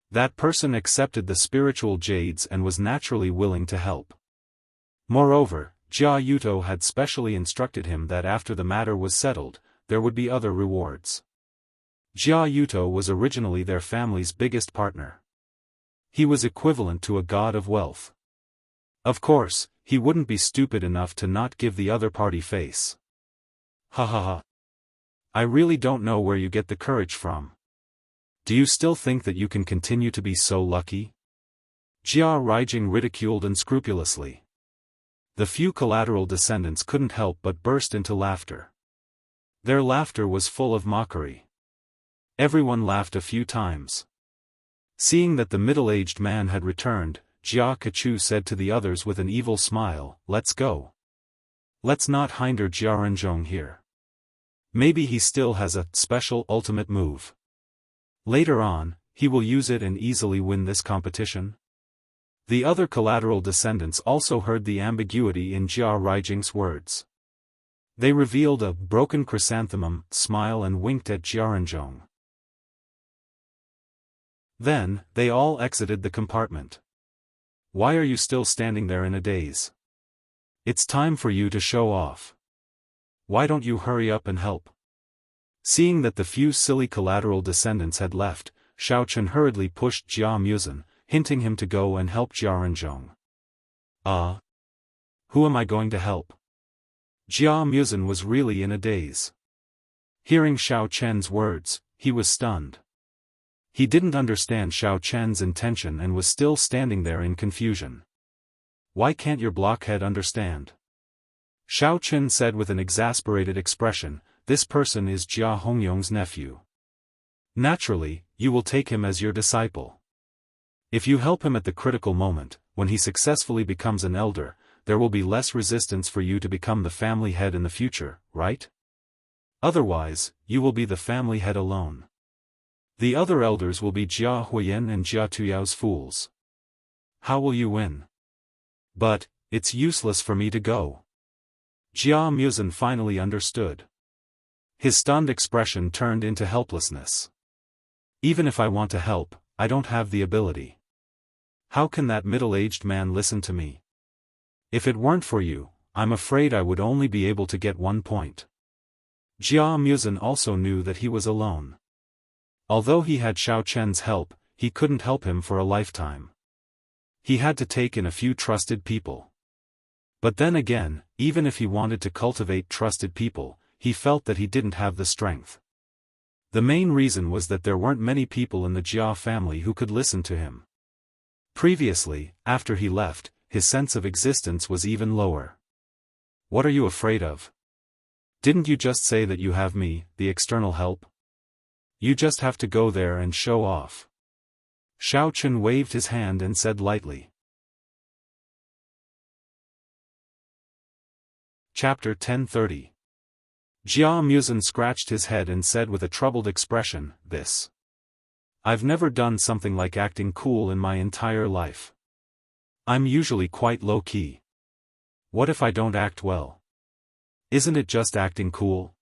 That person accepted the spiritual jades and was naturally willing to help. Moreover, Jia Yuto had specially instructed him that after the matter was settled, there would be other rewards. Jia Yuto was originally their family's biggest partner. He was equivalent to a god of wealth. Of course, he wouldn't be stupid enough to not give the other party face. Ha ha ha. I really don't know where you get the courage from. Do you still think that you can continue to be so lucky? Jia Rijing ridiculed unscrupulously. The few collateral descendants couldn't help but burst into laughter. Their laughter was full of mockery. Everyone laughed a few times. Seeing that the middle-aged man had returned, Jia Kechu said to the others with an evil smile, "Let's go. Let's not hinder Jiaranzhong here. Maybe he still has a special ultimate move. Later on, he will use it and easily win this competition." The other collateral descendants also heard the ambiguity in Jia Rijing's words. They revealed a broken chrysanthemum smile and winked at Jiaranzhong. Then, they all exited the compartment. "Why are you still standing there in a daze? It's time for you to show off. Why don't you hurry up and help?" Seeing that the few silly collateral descendants had left, Xiaochen hurriedly pushed Jia Muzin, hinting him to go and help Jiaranzhong. Who am I going to help?" Jia Muzin was really in a daze. Hearing Xiaochen's words, he was stunned. He didn't understand Xiaochen's intention and was still standing there in confusion. "Why can't your blockhead understand?" Xiaochen said with an exasperated expression, "This person is Jia Hongyong's nephew. Naturally, you will take him as your disciple. If you help him at the critical moment, when he successfully becomes an elder, there will be less resistance for you to become the family head in the future, right? Otherwise, you will be the family head alone. The other elders will be Jia Huiyan and Jia Tuyao's fools. How will you win?" "But, it's useless for me to go." Jia Muzin finally understood. His stunned expression turned into helplessness. "Even if I want to help, I don't have the ability. How can that middle-aged man listen to me? If it weren't for you, I'm afraid I would only be able to get 1 point." Jia Muzin also knew that he was alone. Although he had Xiaochen's help, he couldn't help him for a lifetime. He had to take in a few trusted people. But then again, even if he wanted to cultivate trusted people, he felt that he didn't have the strength. The main reason was that there weren't many people in the Jia family who could listen to him. Previously, after he left, his sense of existence was even lower. "What are you afraid of? Didn't you just say that you have me, the external help? You just have to go there and show off." Xiaochen waved his hand and said lightly. Chapter 1030. Jia Muzin scratched his head and said with a troubled expression, I've never done something like acting cool in my entire life. I'm usually quite low-key. What if I don't act well? Isn't it just acting cool?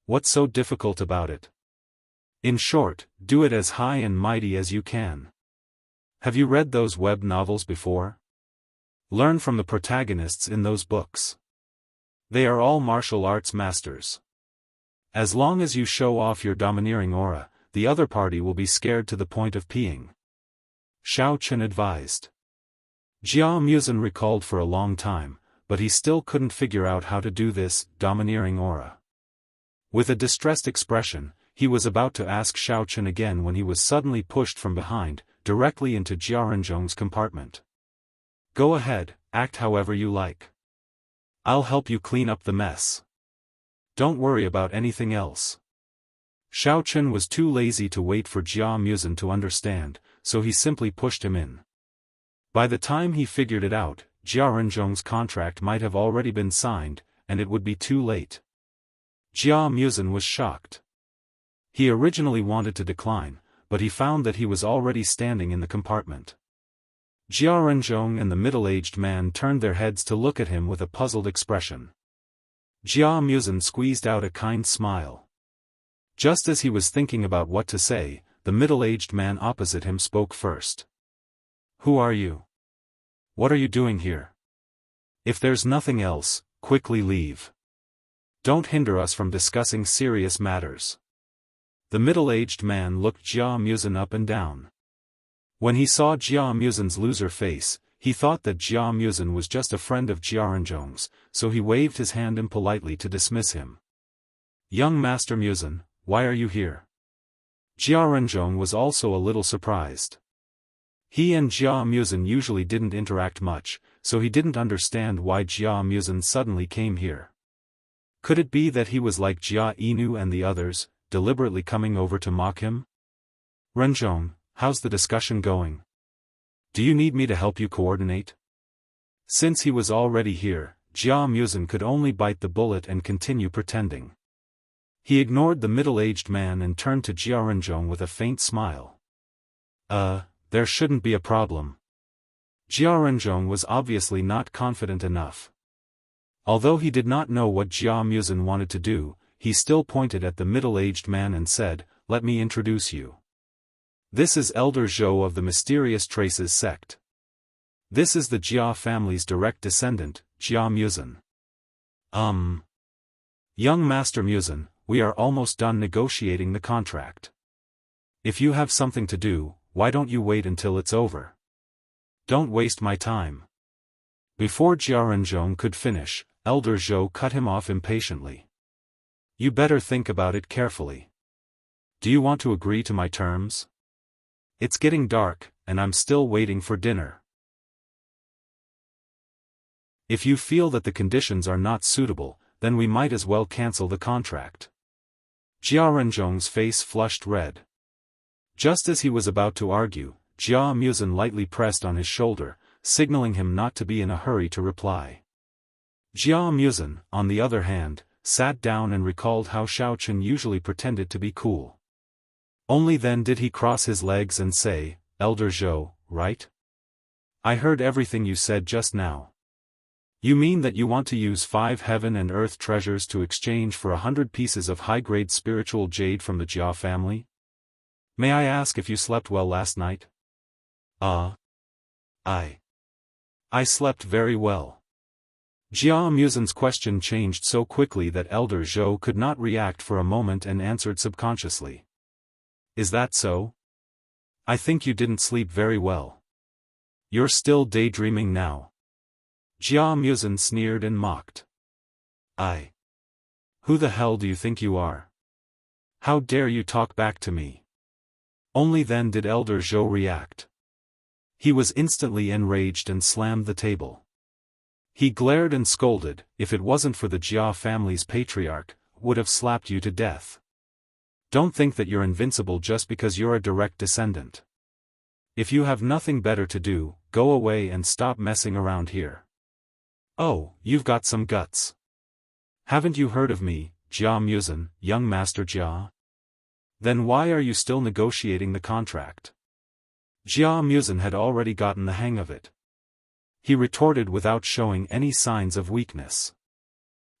What's so difficult about it? In short, do it as high and mighty as you can. Have you read those web novels before? Learn from the protagonists in those books. They are all martial arts masters. As long as you show off your domineering aura, the other party will be scared to the point of peeing. Xiaochen advised. Jia Muzin recalled for a long time, but he still couldn't figure out how to do this domineering aura. With a distressed expression, he was about to ask Xiaochen again when he was suddenly pushed from behind, directly into Jiaranzhong's compartment. Go ahead, act however you like. I'll help you clean up the mess. Don't worry about anything else. Xiaochen was too lazy to wait for Jia Muzin to understand, so he simply pushed him in. By the time he figured it out, Jiaranzhong's contract might have already been signed, and it would be too late. Jia Muzin was shocked. He originally wanted to decline, but he found that he was already standing in the compartment. Jiaranzhong and the middle-aged man turned their heads to look at him with a puzzled expression. Jia Muzin squeezed out a kind smile. Just as he was thinking about what to say, the middle-aged man opposite him spoke first. Who are you? What are you doing here? If there's nothing else, quickly leave. Don't hinder us from discussing serious matters. The middle-aged man looked Jia Muzin up and down. When he saw Jia Muzin's loser face, He thought that Jia Muzin was just a friend of Jia Renzhong's, so he waved his hand impolitely to dismiss him. "Young Master Muzin, why are you here?" Jia Renzhong was also a little surprised. He and Jia Muzin usually didn't interact much, so he didn't understand why Jia Muzin suddenly came here. Could it be that he was like Jia Inu and the others, deliberately coming over to mock him? "Renzhong, how's the discussion going? Do you need me to help you coordinate?" Since he was already here, Jia Muzin could only bite the bullet and continue pretending. He ignored the middle-aged man and turned to Jia Renzhong with a faint smile. There shouldn't be a problem." Jia Renzhong was obviously not confident enough. Although he did not know what Jia Muzin wanted to do, he still pointed at the middle-aged man and said, "Let me introduce you. This is Elder Zhou of the Mysterious Traces sect. This is the Jia family's direct descendant, Jia Muzin." "Young Master Muzin, we are almost done negotiating the contract. If you have something to do, why don't you wait until it's over? Don't waste my time." Before Jia Renzhong could finish, Elder Zhou cut him off impatiently. "You better think about it carefully. Do you want to agree to my terms? It's getting dark, and I'm still waiting for dinner. If you feel that the conditions are not suitable, then we might as well cancel the contract." Jia Renzhong's face flushed red. Just as he was about to argue, Jia Muzin lightly pressed on his shoulder, signaling him not to be in a hurry to reply. Jia Muzin, on the other hand, sat down and recalled how Xiaofan usually pretended to be cool. Only then did he cross his legs and say, "Elder Zhou, right? I heard everything you said just now. You mean that you want to use 5 heaven and earth treasures to exchange for 100 pieces of high-grade spiritual jade from the Jia family? May I ask if you slept well last night?" I slept very well." Jia Muzin's question changed so quickly that Elder Zhou could not react for a moment and answered subconsciously. "Is that so? I think you didn't sleep very well. You're still daydreaming now." Jia Muzin sneered and mocked. Who the hell do you think you are? How dare you talk back to me?" Only then did Elder Zhou react. He was instantly enraged and slammed the table. He glared and scolded, "If it wasn't for the Jia family's patriarch, would have slapped you to death. Don't think that you're invincible just because you're a direct descendant. If you have nothing better to do, go away and stop messing around here. Oh, you've got some guts. Haven't you heard of me, Jia Muzin, young Master Jia? Then why are you still negotiating the contract?" Jia Muzin had already gotten the hang of it. He retorted without showing any signs of weakness.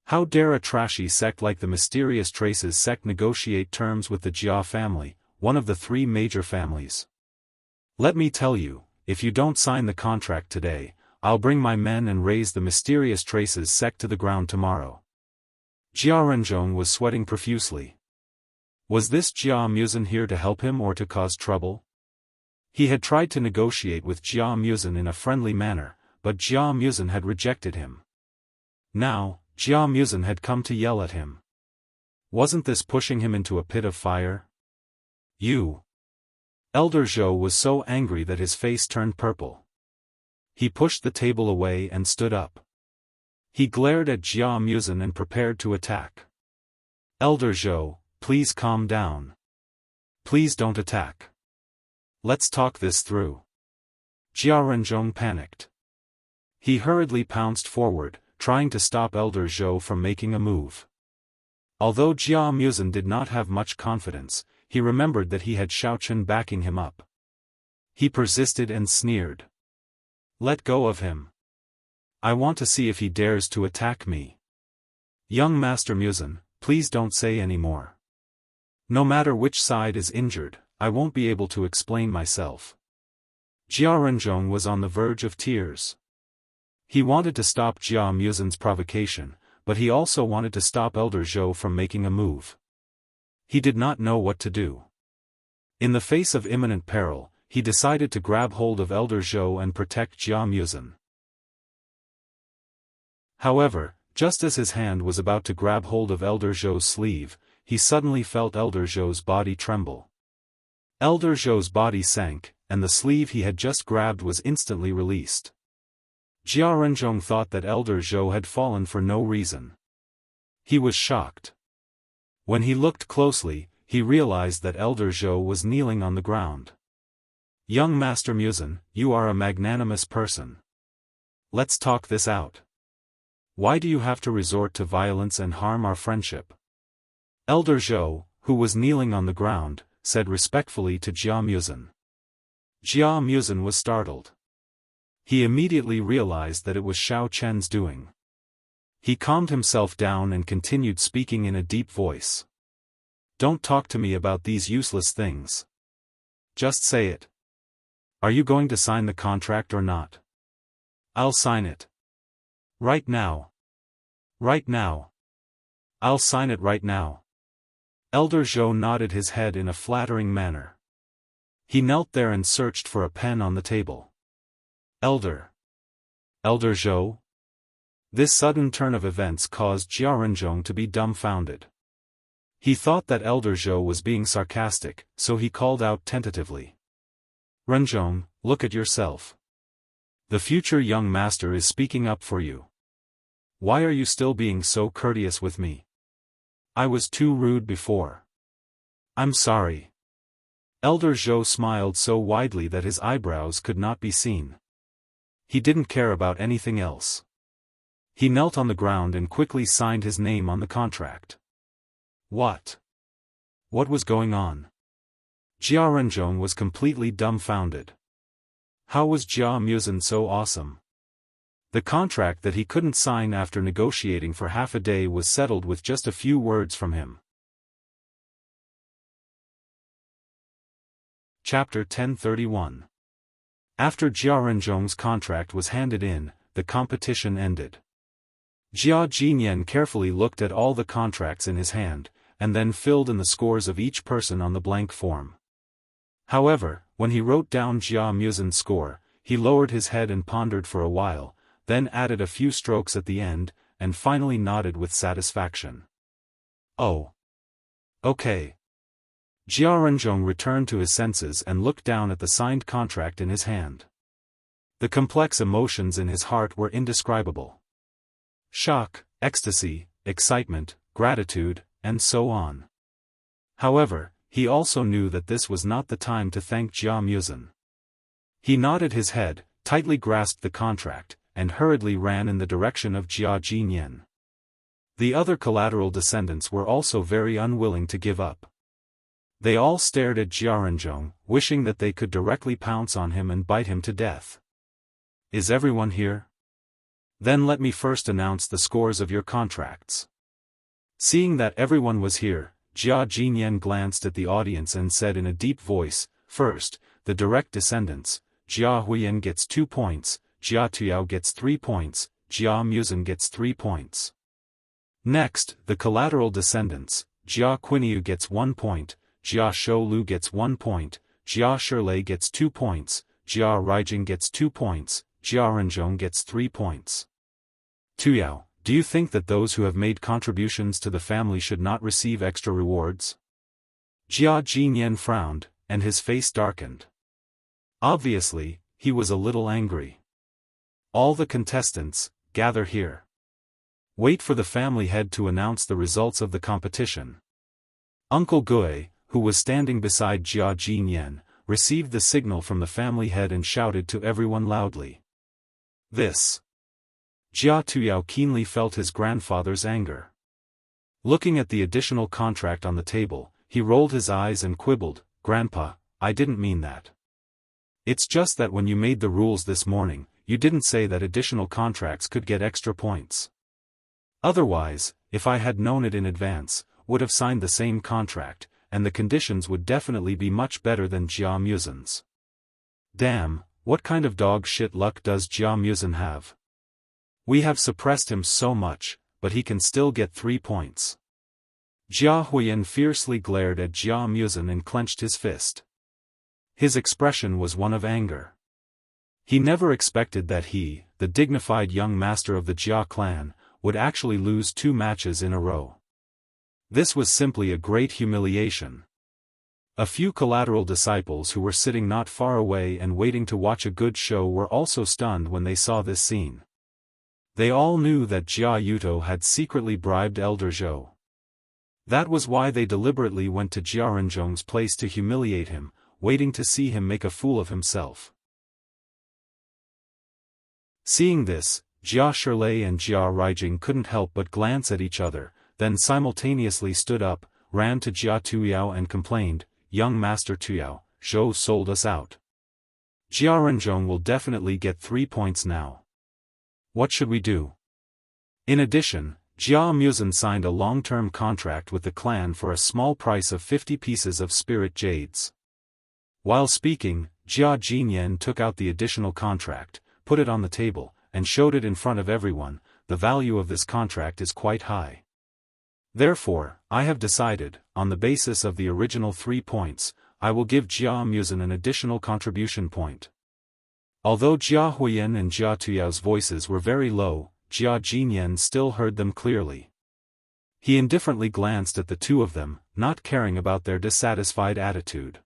How dare a trashy sect like the Mysterious Traces sect negotiate terms with the Jia family, one of the 3 major families? "Let me tell you, if you don't sign the contract today, I'll bring my men and raze the Mysterious Traces sect to the ground tomorrow." Jia Renzhong was sweating profusely. Was this Jia Muzin here to help him or to cause trouble? He had tried to negotiate with Jia Muzin in a friendly manner, but Jia Muzin had rejected him. Now, Jia Muzin had come to yell at him. Wasn't this pushing him into a pit of fire? "You!" Elder Zhou was so angry that his face turned purple. He pushed the table away and stood up. He glared at Jia Muzin and prepared to attack. "Elder Zhou, please calm down. Please don't attack. Let's talk this through." Jia Renzhong panicked. He hurriedly pounced forward, trying to stop Elder Zhou from making a move. Although Jia Muzin did not have much confidence, he remembered that he had Xiaofan backing him up. He persisted and sneered. "Let go of him. I want to see if he dares to attack me. Young Master Muzin, please don't say any more. No matter which side is injured, I won't be able to explain myself." Jia Renzhong was on the verge of tears. He wanted to stop Jia Muzin's provocation, but he also wanted to stop Elder Zhou from making a move. He did not know what to do. In the face of imminent peril, he decided to grab hold of Elder Zhou and protect Jia Muzhen. However, just as his hand was about to grab hold of Elder Zhou's sleeve, he suddenly felt Elder Zhou's body tremble. Elder Zhou's body sank, and the sleeve he had just grabbed was instantly released. Jia Renzhong thought that Elder Zhou had fallen for no reason. He was shocked. When he looked closely, he realized that Elder Zhou was kneeling on the ground. "Young Master Muzhen, you are a magnanimous person. Let's talk this out. Why do you have to resort to violence and harm our friendship?" Elder Zhou, who was kneeling on the ground, said respectfully to Jia Muzhen. Jia Muzhen was startled. He immediately realized that it was Xiao Chen's doing. He calmed himself down and continued speaking in a deep voice. "Don't talk to me about these useless things. Just say it. Are you going to sign the contract or not?" "I'll sign it. Right now. Right now. I'll sign it right now." Elder Zhou nodded his head in a flattering manner. He knelt there and searched for a pen on the table. Elder Zhou? This sudden turn of events caused Jia Renzhong to be dumbfounded. He thought that Elder Zhou was being sarcastic, so he called out tentatively. "Renzhong, look at yourself. The future young master is speaking up for you. Why are you still being so courteous with me? I was too rude before. I'm sorry." Elder Zhou smiled so widely that his eyebrows could not be seen. He didn't care about anything else. He knelt on the ground and quickly signed his name on the contract. What was going on? Jia Renzhong was completely dumbfounded. How was Jia Muzhen so awesome? The contract that he couldn't sign after negotiating for half a day was settled with just a few words from him. Chapter 1031. After Jia Renzhong's contract was handed in, the competition ended. Jia Jinyan carefully looked at all the contracts in his hand, and then filled in the scores of each person on the blank form. However, when he wrote down Jia Muzhen's score, he lowered his head and pondered for a while, then added a few strokes at the end, and finally nodded with satisfaction. "Oh. Okay." Jia Renzhong returned to his senses and looked down at the signed contract in his hand. The complex emotions in his heart were indescribable. Shock, ecstasy, excitement, gratitude, and so on. However, he also knew that this was not the time to thank Jia Muzhen. He nodded his head, tightly grasped the contract, and hurriedly ran in the direction of Jia Jinyan. The other collateral descendants were also very unwilling to give up. They all stared at Jia Renzhong, wishing that they could directly pounce on him and bite him to death. "Is everyone here? Then let me first announce the scores of your contracts." Seeing that everyone was here, Jia Jinyan glanced at the audience and said in a deep voice, "First, the direct descendants, Jia Huiyan gets 2 points, Jia Tuyao gets 3 points, Jia Muzhen gets 3 points. Next, the collateral descendants, Jia Quinyu gets 1 point, Jia Shoulu gets 1 point, Jia Shirlei gets 2 points, Jia Raijing gets 2 points, Jia Renzhong gets 3 points. Tuyao, do you think that those who have made contributions to the family should not receive extra rewards?" Jia Jinyan frowned, and his face darkened. Obviously, he was a little angry. "All the contestants, gather here. Wait for the family head to announce the results of the competition." Uncle Gui, who was standing beside Jia Jinyan, received the signal from the family head and shouted to everyone loudly. "This." Jia Tuyao keenly felt his grandfather's anger. Looking at the additional contract on the table, he rolled his eyes and quibbled, "Grandpa, I didn't mean that. It's just that when you made the rules this morning, you didn't say that additional contracts could get extra points. Otherwise, if I had known it in advance, would have signed the same contract, and the conditions would definitely be much better than Jia Muzhen's. Damn, what kind of dog shit luck does Jia Muzhen have? We have suppressed him so much, but he can still get 3 points." Jia Huiyan fiercely glared at Jia Muzhen and clenched his fist. His expression was one of anger. He never expected that he, the dignified young master of the Jia clan, would actually lose 2 matches in a row. This was simply a great humiliation. A few collateral disciples who were sitting not far away and waiting to watch a good show were also stunned when they saw this scene. They all knew that Jia Yuto had secretly bribed Elder Zhou. That was why they deliberately went to Jia Renzhong's place to humiliate him, waiting to see him make a fool of himself. Seeing this, Jia Shirlei and Jia Ruijing couldn't help but glance at each other, then simultaneously stood up, ran to Jia Tuyao and complained, "Young Master Tuyao, Zhou sold us out. Jia Renzhong will definitely get 3 points now. What should we do?" In addition, Jia Muzhen signed a long-term contract with the clan for a small price of 50 pieces of spirit jades. While speaking, Jia Jinyan took out the additional contract, put it on the table, and showed it in front of everyone. "The value of this contract is quite high. Therefore, I have decided, on the basis of the original 3 points, I will give Jia Muzhen an additional contribution point." Although Jia Huiyan and Jia Tuyao's voices were very low, Jia Jinyan still heard them clearly. He indifferently glanced at the 2 of them, not caring about their dissatisfied attitude.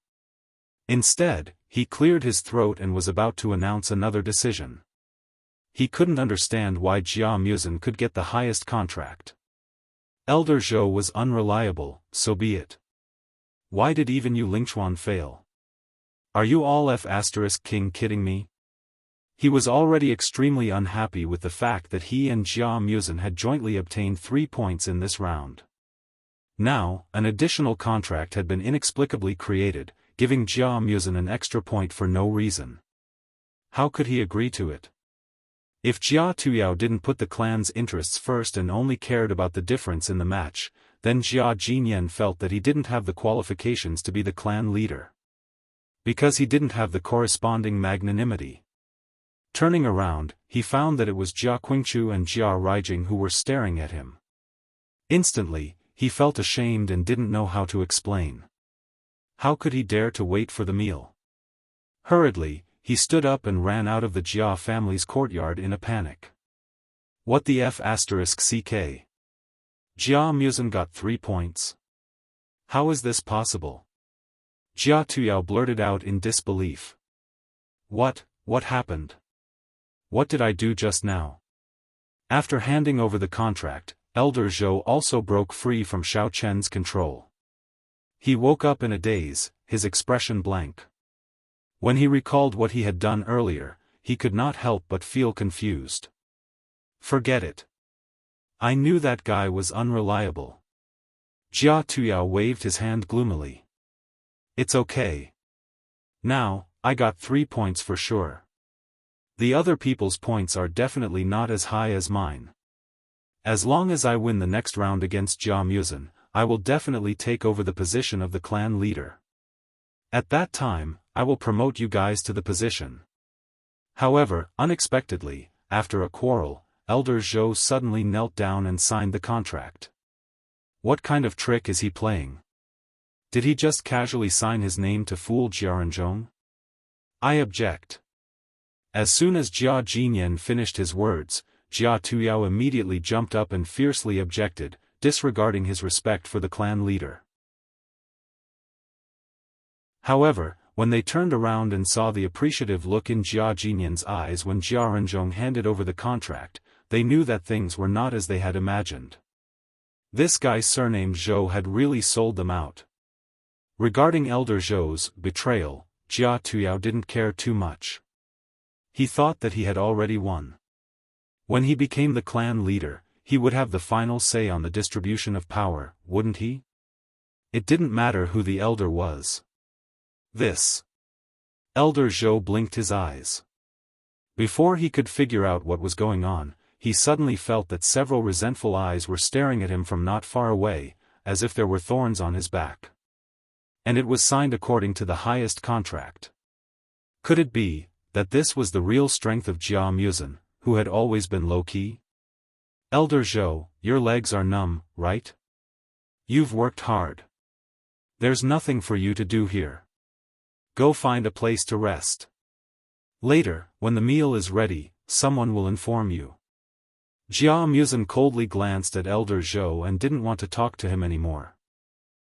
Instead, he cleared his throat and was about to announce another decision. He couldn't understand why Jia Muzhen could get the highest contract. Elder Zhou was unreliable, so be it. Why did even you Lingchuan fail? Are you all King kidding me? He was already extremely unhappy with the fact that he and Jia Muzhen had jointly obtained 3 points in this round. Now, an additional contract had been inexplicably created, giving Jia Muzhen an extra point for no reason. How could he agree to it? If Jia Tuyao didn't put the clan's interests first and only cared about the difference in the match, then Jia Jinyan felt that he didn't have the qualifications to be the clan leader. Because he didn't have the corresponding magnanimity. Turning around, he found that it was Jia Qingchu and Jia Ruijing who were staring at him. Instantly, he felt ashamed and didn't know how to explain. How could he dare to wait for the meal? Hurriedly, he stood up and ran out of the Jia family's courtyard in a panic. What the F***ck? Jia Muzhen got 3 points. How is this possible? Jia Tuyao blurted out in disbelief. What happened? What did I do just now? After handing over the contract, Elder Zhou also broke free from Xiao Chen's control. He woke up in a daze, his expression blank. When he recalled what he had done earlier, he could not help but feel confused. Forget it. I knew that guy was unreliable. Jia Tuyao waved his hand gloomily. It's okay. Now, I got 3 points for sure. The other people's points are definitely not as high as mine. As long as I win the next round against Jia Muzhen, I will definitely take over the position of the clan leader. At that time, I will promote you guys to the position. However, unexpectedly, after a quarrel, Elder Zhou suddenly knelt down and signed the contract. What kind of trick is he playing? Did he just casually sign his name to fool Jia Renzhong? I object. As soon as Jia Jinyan finished his words, Jia Tuyao immediately jumped up and fiercely objected, disregarding his respect for the clan leader. However, when they turned around and saw the appreciative look in Jia Jinyan's eyes when Jia Renzhong handed over the contract, they knew that things were not as they had imagined. This guy surnamed Zhou had really sold them out. Regarding Elder Zhou's betrayal, Jia Tuyao didn't care too much. He thought that he had already won. When he became the clan leader, he would have the final say on the distribution of power, wouldn't he? It didn't matter who the elder was. This. Elder Zhou blinked his eyes. Before he could figure out what was going on, he suddenly felt that several resentful eyes were staring at him from not far away, as if there were thorns on his back. And it was signed according to the highest contract. Could it be that this was the real strength of Jia Muzhen, who had always been low-key? Elder Zhou, your legs are numb, right? You've worked hard. There's nothing for you to do here. Go find a place to rest. Later, when the meal is ready, someone will inform you. Jia Muzhen coldly glanced at Elder Zhou and didn't want to talk to him anymore.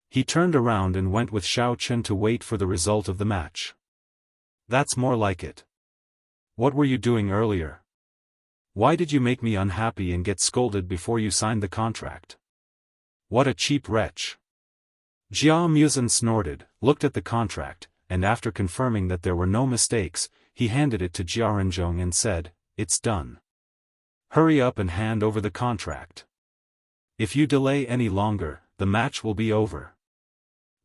He turned around and went with Xiao Chen to wait for the result of the match. That's more like it. What were you doing earlier? Why did you make me unhappy and get scolded before you signed the contract? What a cheap wretch. Jia Muzhen snorted, looked at the contract, and after confirming that there were no mistakes, he handed it to Jia Renzhong and said, "It's done. Hurry up and hand over the contract. If you delay any longer, the match will be over."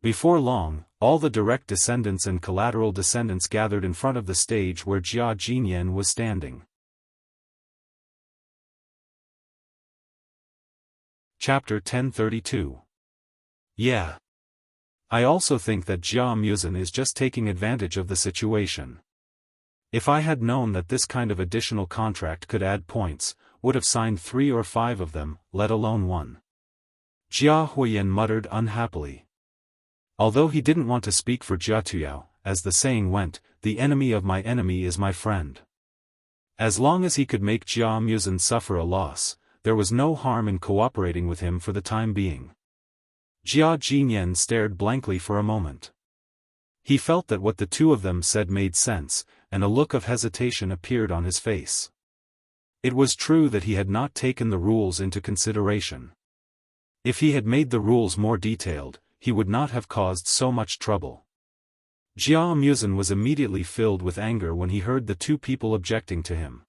Before long, all the direct descendants and collateral descendants gathered in front of the stage where Jia Jinyan was standing. Chapter 1032. Yeah. I also think that Jia Muzhen is just taking advantage of the situation. If I had known that this kind of additional contract could add points, would have signed 3 or 5 of them, let alone 1. Jia Huiyan muttered unhappily. Although he didn't want to speak for Jia Tuyao, as the saying went, the enemy of my enemy is my friend. As long as he could make Jia Muzhen suffer a loss, there was no harm in cooperating with him for the time being. Jia Jinyan stared blankly for a moment. He felt that what the two of them said made sense, and a look of hesitation appeared on his face. It was true that he had not taken the rules into consideration. If he had made the rules more detailed, he would not have caused so much trouble. Jia Muzhen was immediately filled with anger when he heard the two people objecting to him.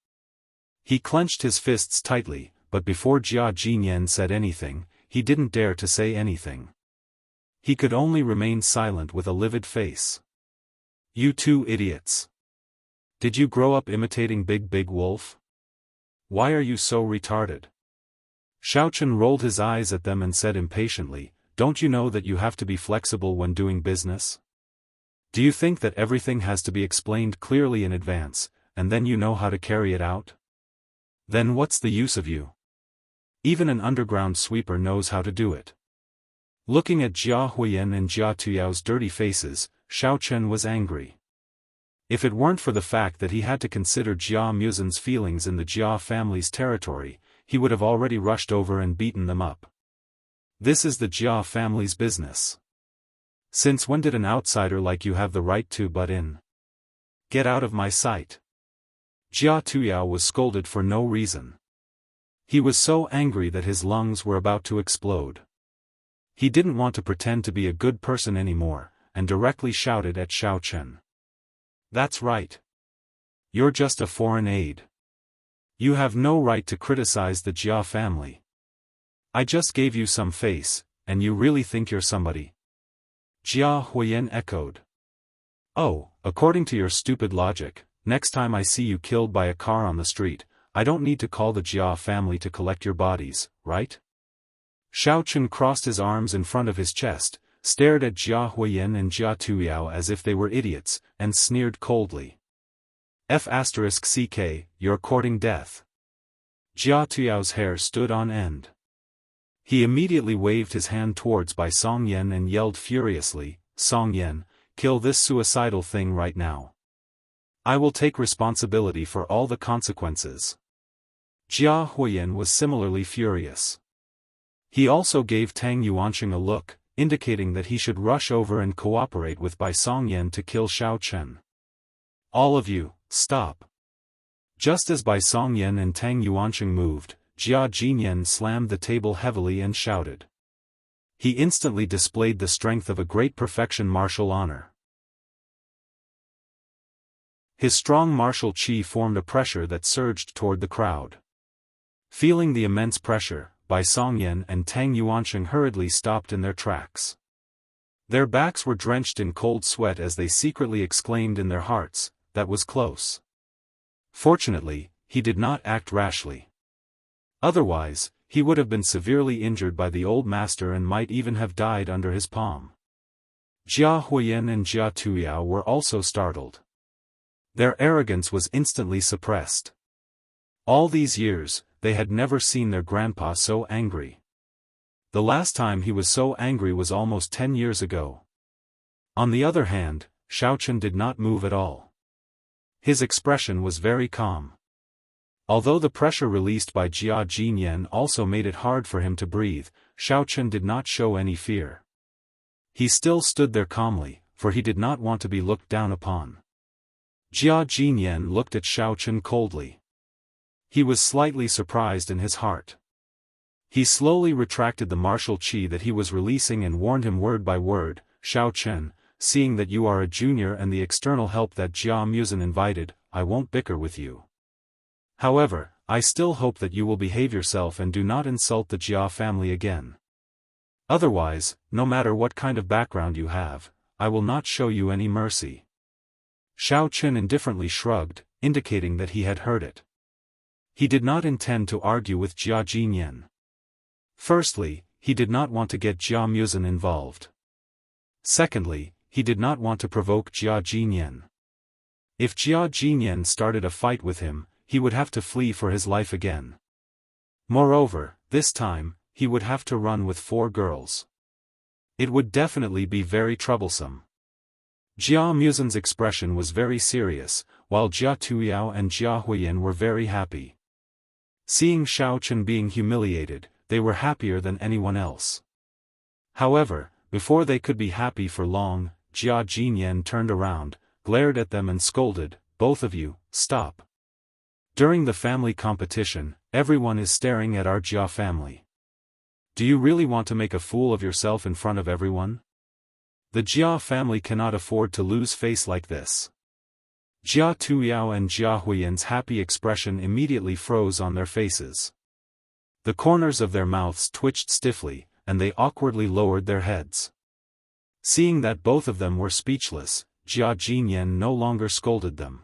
He clenched his fists tightly, but before Jia Jinyan said anything, he didn't dare to say anything. He could only remain silent with a livid face. You two idiots. Did you grow up imitating Big Wolf? Why are you so retarded? Xiao Chen rolled his eyes at them and said impatiently, "Don't you know that you have to be flexible when doing business? Do you think that everything has to be explained clearly in advance, and then you know how to carry it out? Then what's the use of you? Even an underground sweeper knows how to do it." Looking at Jia Huiyan and Jia Tuyao's dirty faces, Xiao Chen was angry. If it weren't for the fact that he had to consider Jia Muzhen's feelings in the Jia family's territory, he would have already rushed over and beaten them up. This is the Jia family's business. Since when did an outsider like you have the right to butt in? Get out of my sight. Jia Tuyao was scolded for no reason. He was so angry that his lungs were about to explode. He didn't want to pretend to be a good person anymore, and directly shouted at Xiao Chen. That's right. You're just a foreign aide. You have no right to criticize the Jia family. I just gave you some face, and you really think you're somebody? Jia Huiyan echoed. Oh, according to your stupid logic, next time I see you killed by a car on the street, I don't need to call the Jia family to collect your bodies, right? Xiao Chen crossed his arms in front of his chest, stared at Jia Huiyan and Jia Tuyao as if they were idiots, and sneered coldly. F***ck, you're courting death. Jia Tuyao's hair stood on end. He immediately waved his hand towards Bai Songyan and yelled furiously, "Songyan, kill this suicidal thing right now. I will take responsibility for all the consequences." Jia Huiyan was similarly furious. He also gave Tang Yuanqing a look, indicating that he should rush over and cooperate with Bai Songyan to kill Xiao Chen. All of you, stop. Just as Bai Songyan and Tang Yuanqing moved, Jia Jinyan slammed the table heavily and shouted. He instantly displayed the strength of a great perfection martial honor. His strong martial chi formed a pressure that surged toward the crowd. Feeling the immense pressure, Bai Songyan and Tang Yuanqing hurriedly stopped in their tracks. Their backs were drenched in cold sweat as they secretly exclaimed in their hearts, "That was close." Fortunately, he did not act rashly. Otherwise, he would have been severely injured by the old master and might even have died under his palm. Jia Huiyan and Jia Tuyao were also startled. Their arrogance was instantly suppressed. All these years, they had never seen their grandpa so angry. The last time he was so angry was almost 10 years ago. On the other hand, Xiaofan did not move at all. His expression was very calm. Although the pressure released by Jia Jinyan also made it hard for him to breathe, Xiaofan did not show any fear. He still stood there calmly, for he did not want to be looked down upon. Jia Jinyan looked at Xiaofan coldly. He was slightly surprised in his heart. He slowly retracted the martial qi that he was releasing and warned him word by word, "Xiaofan, seeing that you are a junior and the external help that Jia Musan invited, I won't bicker with you. However, I still hope that you will behave yourself and do not insult the Jia family again. Otherwise, no matter what kind of background you have, I will not show you any mercy." Xiaofan indifferently shrugged, indicating that he had heard it. He did not intend to argue with Jia Jinyan. Firstly, he did not want to get Jia Musan involved. Secondly, he did not want to provoke Jia Jinyan. If Jia Jinyan started a fight with him, he would have to flee for his life again. Moreover, this time, he would have to run with 4 girls. It would definitely be very troublesome. Jia Musan's expression was very serious, while Jia Tuyao and Jia Huiyan were very happy. Seeing Xiaofan being humiliated, they were happier than anyone else. However, before they could be happy for long, Jia Jinyan turned around, glared at them and scolded, "Both of you, stop. During the family competition, everyone is staring at our Jia family. Do you really want to make a fool of yourself in front of everyone? The Jia family cannot afford to lose face like this." Jia Tuyao and Jia Huiyan's happy expression immediately froze on their faces. The corners of their mouths twitched stiffly, and they awkwardly lowered their heads. Seeing that both of them were speechless, Jia Jinyan no longer scolded them.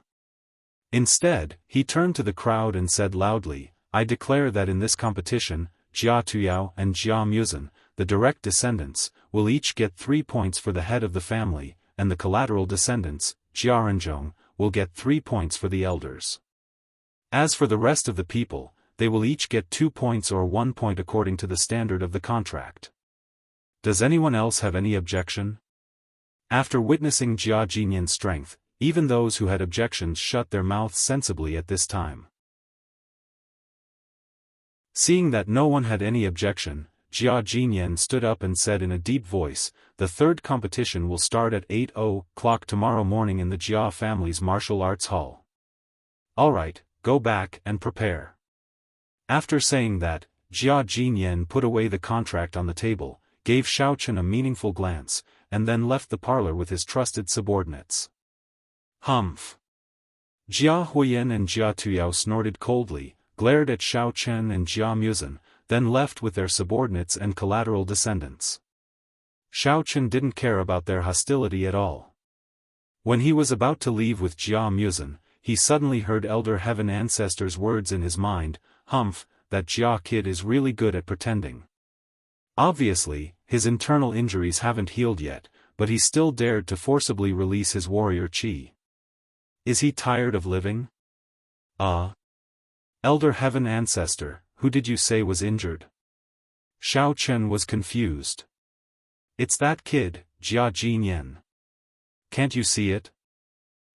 Instead, he turned to the crowd and said loudly, "I declare that in this competition, Jia Tuyao and Jia Musan, the direct descendants, will each get 3 points for the head of the family, and the collateral descendants, Jia Renzhong, will get 3 points for the elders. As for the rest of the people, they will each get 2 points or 1 point according to the standard of the contract. Does anyone else have any objection?" After witnessing Jia Jinyan's strength, even those who had objections shut their mouths sensibly at this time. Seeing that no one had any objection, Jia Jinyan stood up and said in a deep voice, "The third competition will start at 8:00 tomorrow morning in the Jia family's martial arts hall. Alright, go back and prepare." After saying that, Jia Jinyan put away the contract on the table, gave Xiaofan a meaningful glance, and then left the parlor with his trusted subordinates. Humph! Jia Huiyan and Jia Tuyao snorted coldly, glared at Xiaofan and Jia Musan, then left with their subordinates and collateral descendants. Xiaofan didn't care about their hostility at all. When he was about to leave with Jia Musan, he suddenly heard Elder Heaven Ancestor's words in his mind, "Humph, that Jia kid is really good at pretending." Obviously, his internal injuries haven't healed yet, but he still dared to forcibly release his warrior qi. Is he tired of living? Elder Heaven Ancestor, who did you say was injured? Xiaofan was confused. It's that kid, Jia Jinyan. Can't you see it?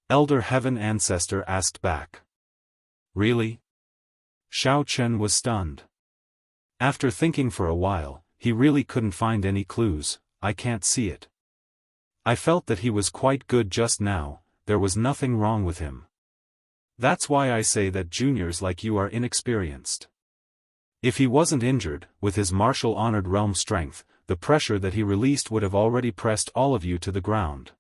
Elder Heaven Ancestor asked back. Really? Xiaofan was stunned. After thinking for a while, he really couldn't find any clues. "I can't see it. I felt that he was quite good just now, there was nothing wrong with him. That's why I say that juniors like you are inexperienced. If he wasn't injured, with his martial-honored realm strength, the pressure that he released would have already pressed all of you to the ground."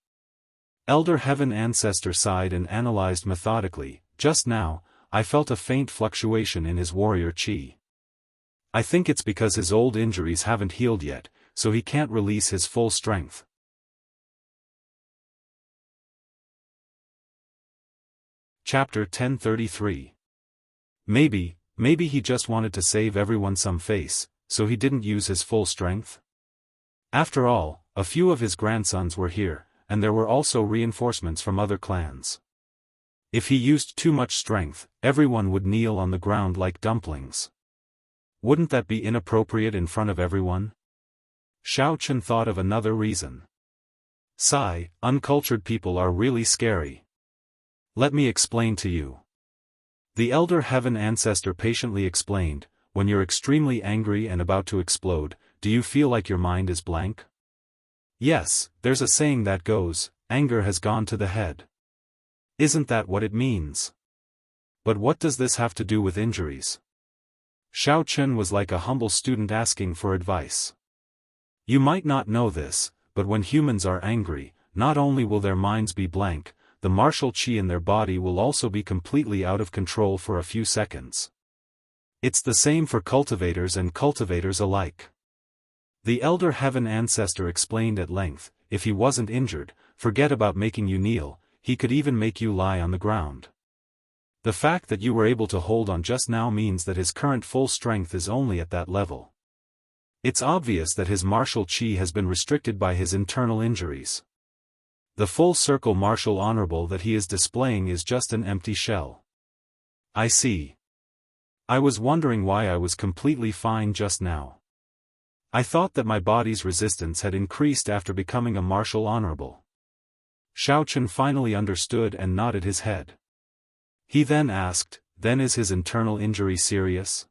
Elder Heaven Ancestor sighed and analyzed methodically, "Just now, I felt a faint fluctuation in his warrior qi. I think it's because his old injuries haven't healed yet, so he can't release his full strength." Chapter 1033. Maybe he just wanted to save everyone some face, so he didn't use his full strength? After all, a few of his grandsons were here, and there were also reinforcements from other clans. If he used too much strength, everyone would kneel on the ground like dumplings. Wouldn't that be inappropriate in front of everyone? Xiaofan thought of another reason. Sigh, uncultured people are really scary. Let me explain to you. The elder heaven ancestor patiently explained, when you're extremely angry and about to explode, do you feel like your mind is blank? Yes, there's a saying that goes, anger has gone to the head. Isn't that what it means? But what does this have to do with injuries? Xiao Chen was like a humble student asking for advice. You might not know this, but when humans are angry, not only will their minds be blank, the martial qi in their body will also be completely out of control for a few seconds. It's the same for cultivators and cultivators alike. The elder heaven ancestor explained at length, if he wasn't injured, forget about making you kneel, he could even make you lie on the ground. The fact that you were able to hold on just now means that his current full strength is only at that level. It's obvious that his martial qi has been restricted by his internal injuries. The full circle martial honorable that he is displaying is just an empty shell. I see. I was wondering why I was completely fine just now. I thought that my body's resistance had increased after becoming a martial honorable. Xiao Chen finally understood and nodded his head. He then asked, then is his internal injury serious?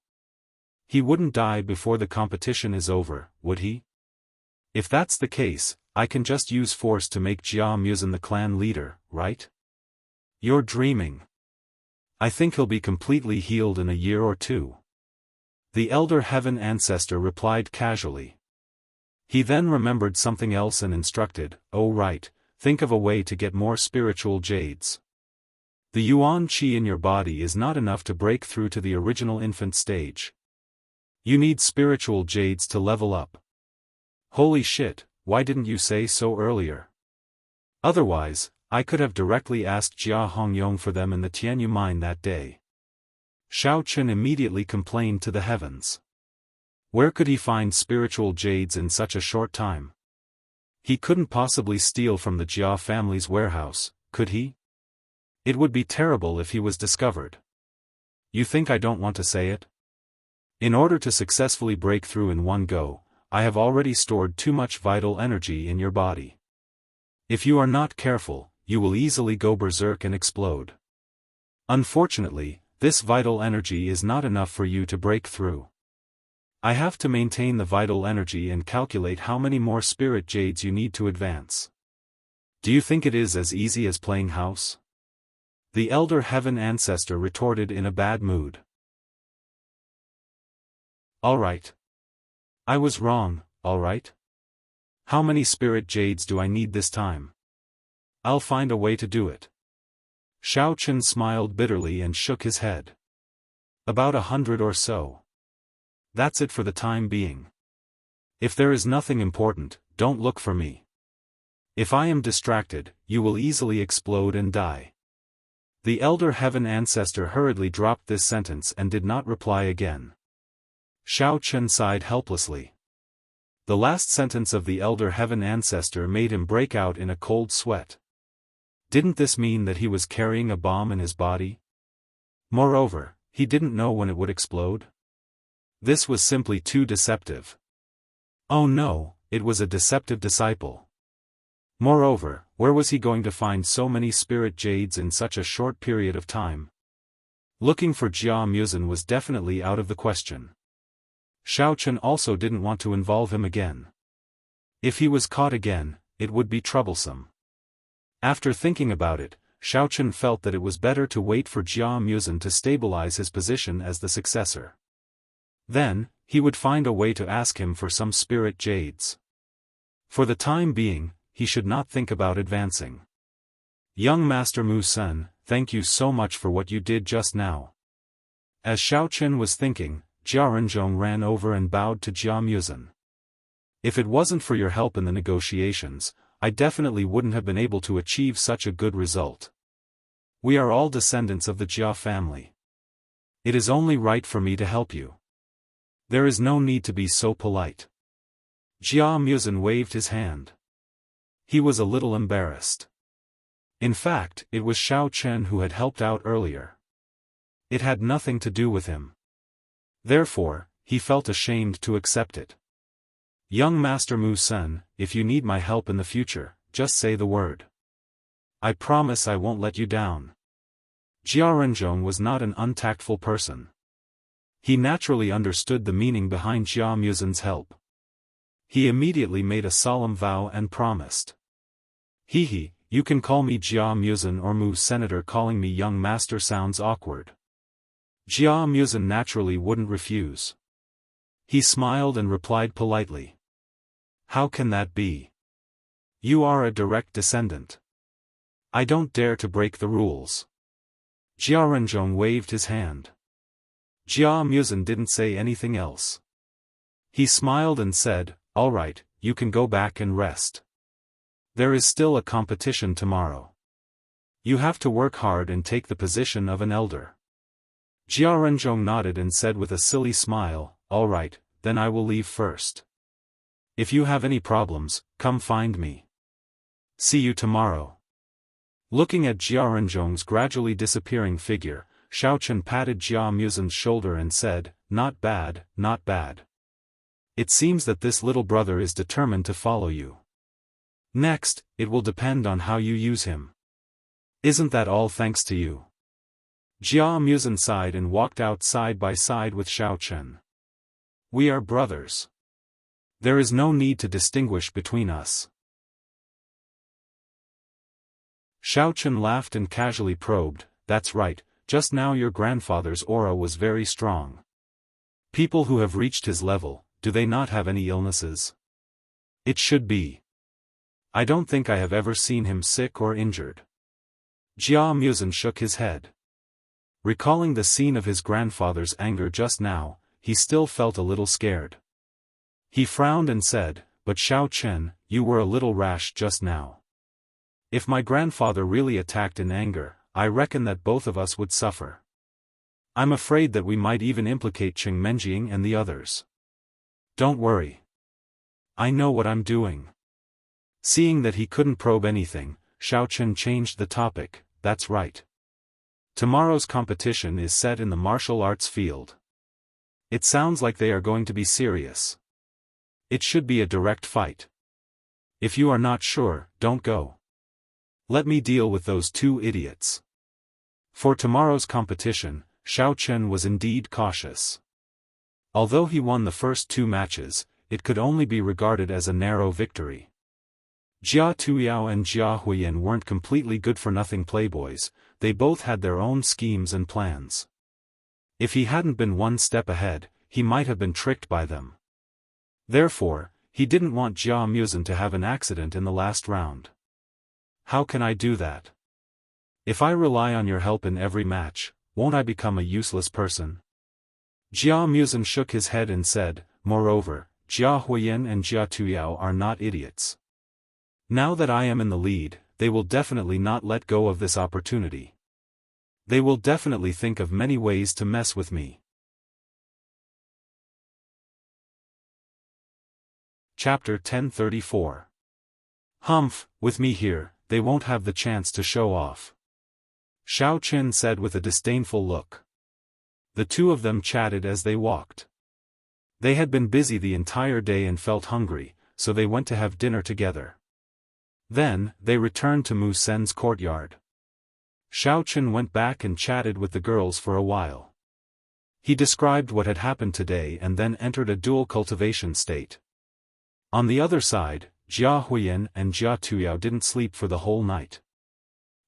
He wouldn't die before the competition is over, would he? If that's the case, I can just use force to make Jia Muzhen the clan leader, right? You're dreaming. I think he'll be completely healed in a year or two. The elder heaven ancestor replied casually. He then remembered something else and instructed, oh right, think of a way to get more spiritual jades. The yuan qi in your body is not enough to break through to the original infant stage. You need spiritual jades to level up. Holy shit, why didn't you say so earlier? Otherwise, I could have directly asked Jia Hongyong for them in the Tianyu mine that day. Xiao Chen immediately complained to the heavens. Where could he find spiritual jades in such a short time? He couldn't possibly steal from the Jia family's warehouse, could he? It would be terrible if he was discovered. You think I don't want to say it? In order to successfully break through in one go, I have already stored too much vital energy in your body. If you are not careful, you will easily go berserk and explode. Unfortunately, this vital energy is not enough for you to break through. I have to maintain the vital energy and calculate how many more spirit jades you need to advance. Do you think it is as easy as playing house? The elder heaven ancestor retorted in a bad mood. Alright. I was wrong, alright? How many spirit jades do I need this time? I'll find a way to do it. Xiao Chen smiled bitterly and shook his head. About 100 or so. That's it for the time being. If there is nothing important, don't look for me. If I am distracted, you will easily explode and die. The elder heaven ancestor hurriedly dropped this sentence and did not reply again. Xiao Chen sighed helplessly. The last sentence of the elder heaven ancestor made him break out in a cold sweat. Didn't this mean that he was carrying a bomb in his body? Moreover, he didn't know when it would explode? This was simply too deceptive. Oh no, it was a deceptive disciple. Moreover, where was he going to find so many spirit jades in such a short period of time? Looking for Jia Muzhen was definitely out of the question. Xiao Chen also didn't want to involve him again. If he was caught again, it would be troublesome. After thinking about it, Xiao Chen felt that it was better to wait for Jia Muzhen to stabilize his position as the successor. Then, he would find a way to ask him for some spirit jades. For the time being, he should not think about advancing. Young Master Mu Sen, thank you so much for what you did just now. As Xiao Chen was thinking, Jia Renzhong ran over and bowed to Jia Muzhen. If it wasn't for your help in the negotiations, I definitely wouldn't have been able to achieve such a good result. We are all descendants of the Jia family. It is only right for me to help you. There is no need to be so polite. Jia Muzhen waved his hand. He was a little embarrassed. In fact, it was Xiao Chen who had helped out earlier. It had nothing to do with him. Therefore, he felt ashamed to accept it. Young Master Mu Sen, if you need my help in the future, just say the word. I promise I won't let you down. Jia Renzhong was not an untactful person. He naturally understood the meaning behind Jia Muzin's help. He immediately made a solemn vow and promised. He, you can call me Jia Muzin or Mu. Senator calling me young master sounds awkward. Jia Muzin naturally wouldn't refuse. He smiled and replied politely. How can that be? You are a direct descendant. I don't dare to break the rules. Jia Renzhong waved his hand. Jia Muzin didn't say anything else. He smiled and said, all right, you can go back and rest. There is still a competition tomorrow. You have to work hard and take the position of an elder. Jia Renzhong nodded and said with a silly smile, all right, then I will leave first. If you have any problems, come find me. See you tomorrow. Looking at Jia Renzhong's gradually disappearing figure, Xiaofan patted Jia Muzin's shoulder and said, not bad, not bad. It seems that this little brother is determined to follow you. Next, it will depend on how you use him. Isn't that all thanks to you? Jia Muzin sighed and walked out side by side with Xiaofan. We are brothers. There is no need to distinguish between us. Xiaofan laughed and casually probed, that's right, just now your grandfather's aura was very strong. People who have reached his level, do they not have any illnesses? It should be. I don't think I have ever seen him sick or injured. Jia Muzin shook his head. Recalling the scene of his grandfather's anger just now, he still felt a little scared. He frowned and said, but Xiaofan, you were a little rash just now. If my grandfather really attacked in anger, I reckon that both of us would suffer. I'm afraid that we might even implicate Qing Menjing and the others. Don't worry. I know what I'm doing. Seeing that he couldn't probe anything, Xiaofan changed the topic, that's right. Tomorrow's competition is set in the martial arts field. It sounds like they are going to be serious. It should be a direct fight. If you are not sure, don't go. Let me deal with those two idiots. For tomorrow's competition, Xiaofan was indeed cautious. Although he won the first two matches, it could only be regarded as a narrow victory. Jia Tuyao and Jia Huiyan weren't completely good-for-nothing playboys, they both had their own schemes and plans. If he hadn't been one step ahead, he might have been tricked by them. Therefore, he didn't want Jia Muzin to have an accident in the last round. How can I do that? If I rely on your help in every match, won't I become a useless person? Jia Muzin shook his head and said, moreover, Jia Huiyan and Jia Tuyao are not idiots. Now that I am in the lead, they will definitely not let go of this opportunity. They will definitely think of many ways to mess with me. Chapter 1034. Humph, with me here, they won't have the chance to show off. Xiaofan said with a disdainful look. The two of them chatted as they walked. They had been busy the entire day and felt hungry, so they went to have dinner together. Then, they returned to Mu Sen's courtyard. Xiaofan went back and chatted with the girls for a while. He described what had happened today and then entered a dual cultivation state. On the other side, Jia Huiyan and Jia Tuyao didn't sleep for the whole night.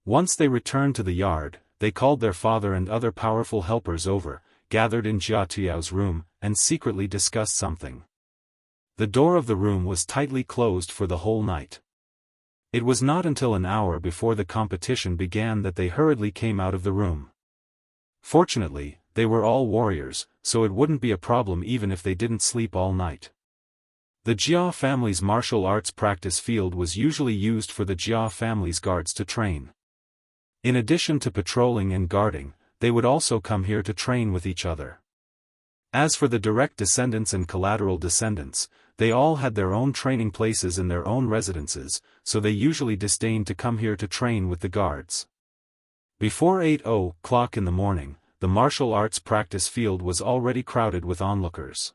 Once they returned to the yard, they called their father and other powerful helpers over, gathered in Jia Tuyao's room, and secretly discussed something. The door of the room was tightly closed for the whole night. It was not until an hour before the competition began that they hurriedly came out of the room. Fortunately, they were all warriors, so it wouldn't be a problem even if they didn't sleep all night. The Jia family's martial arts practice field was usually used for the Jia family's guards to train. In addition to patrolling and guarding, they would also come here to train with each other. As for the direct descendants and collateral descendants, they all had their own training places in their own residences, so they usually disdained to come here to train with the guards. Before 8:00 in the morning, the martial arts practice field was already crowded with onlookers.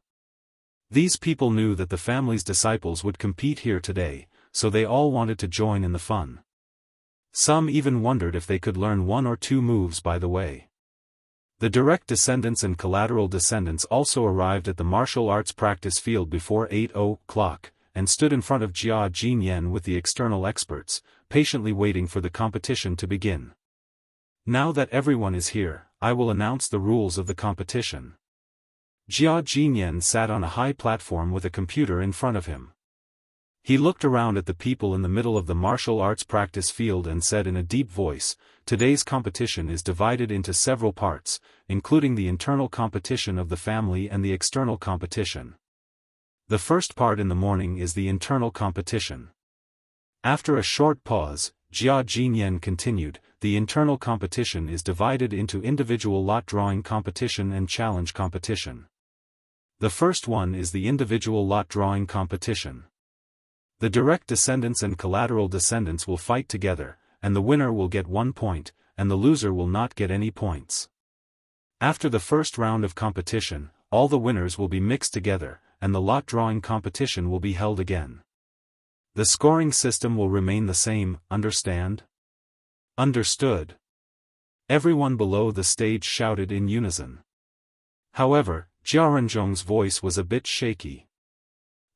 These people knew that the family's disciples would compete here today, so they all wanted to join in the fun. Some even wondered if they could learn one or two moves by the way. The direct descendants and collateral descendants also arrived at the martial arts practice field before 8:00, and stood in front of Jia Jinyan with the external experts, patiently waiting for the competition to begin. Now that everyone is here, I will announce the rules of the competition. Jia Jinyan sat on a high platform with a computer in front of him. He looked around at the people in the middle of the martial arts practice field and said in a deep voice, "Today's competition is divided into several parts, including the internal competition of the family and the external competition. The first part in the morning is the internal competition." After a short pause, Jia Jinyan continued, "The internal competition is divided into individual lot drawing competition and challenge competition. The first one is the individual lot drawing competition. The direct descendants and collateral descendants will fight together, and the winner will get 1 point, and the loser will not get any points. After the first round of competition, all the winners will be mixed together, and the lot drawing competition will be held again. The scoring system will remain the same, understand?" "Understood." Everyone below the stage shouted in unison. However, Jia Renzhong's voice was a bit shaky.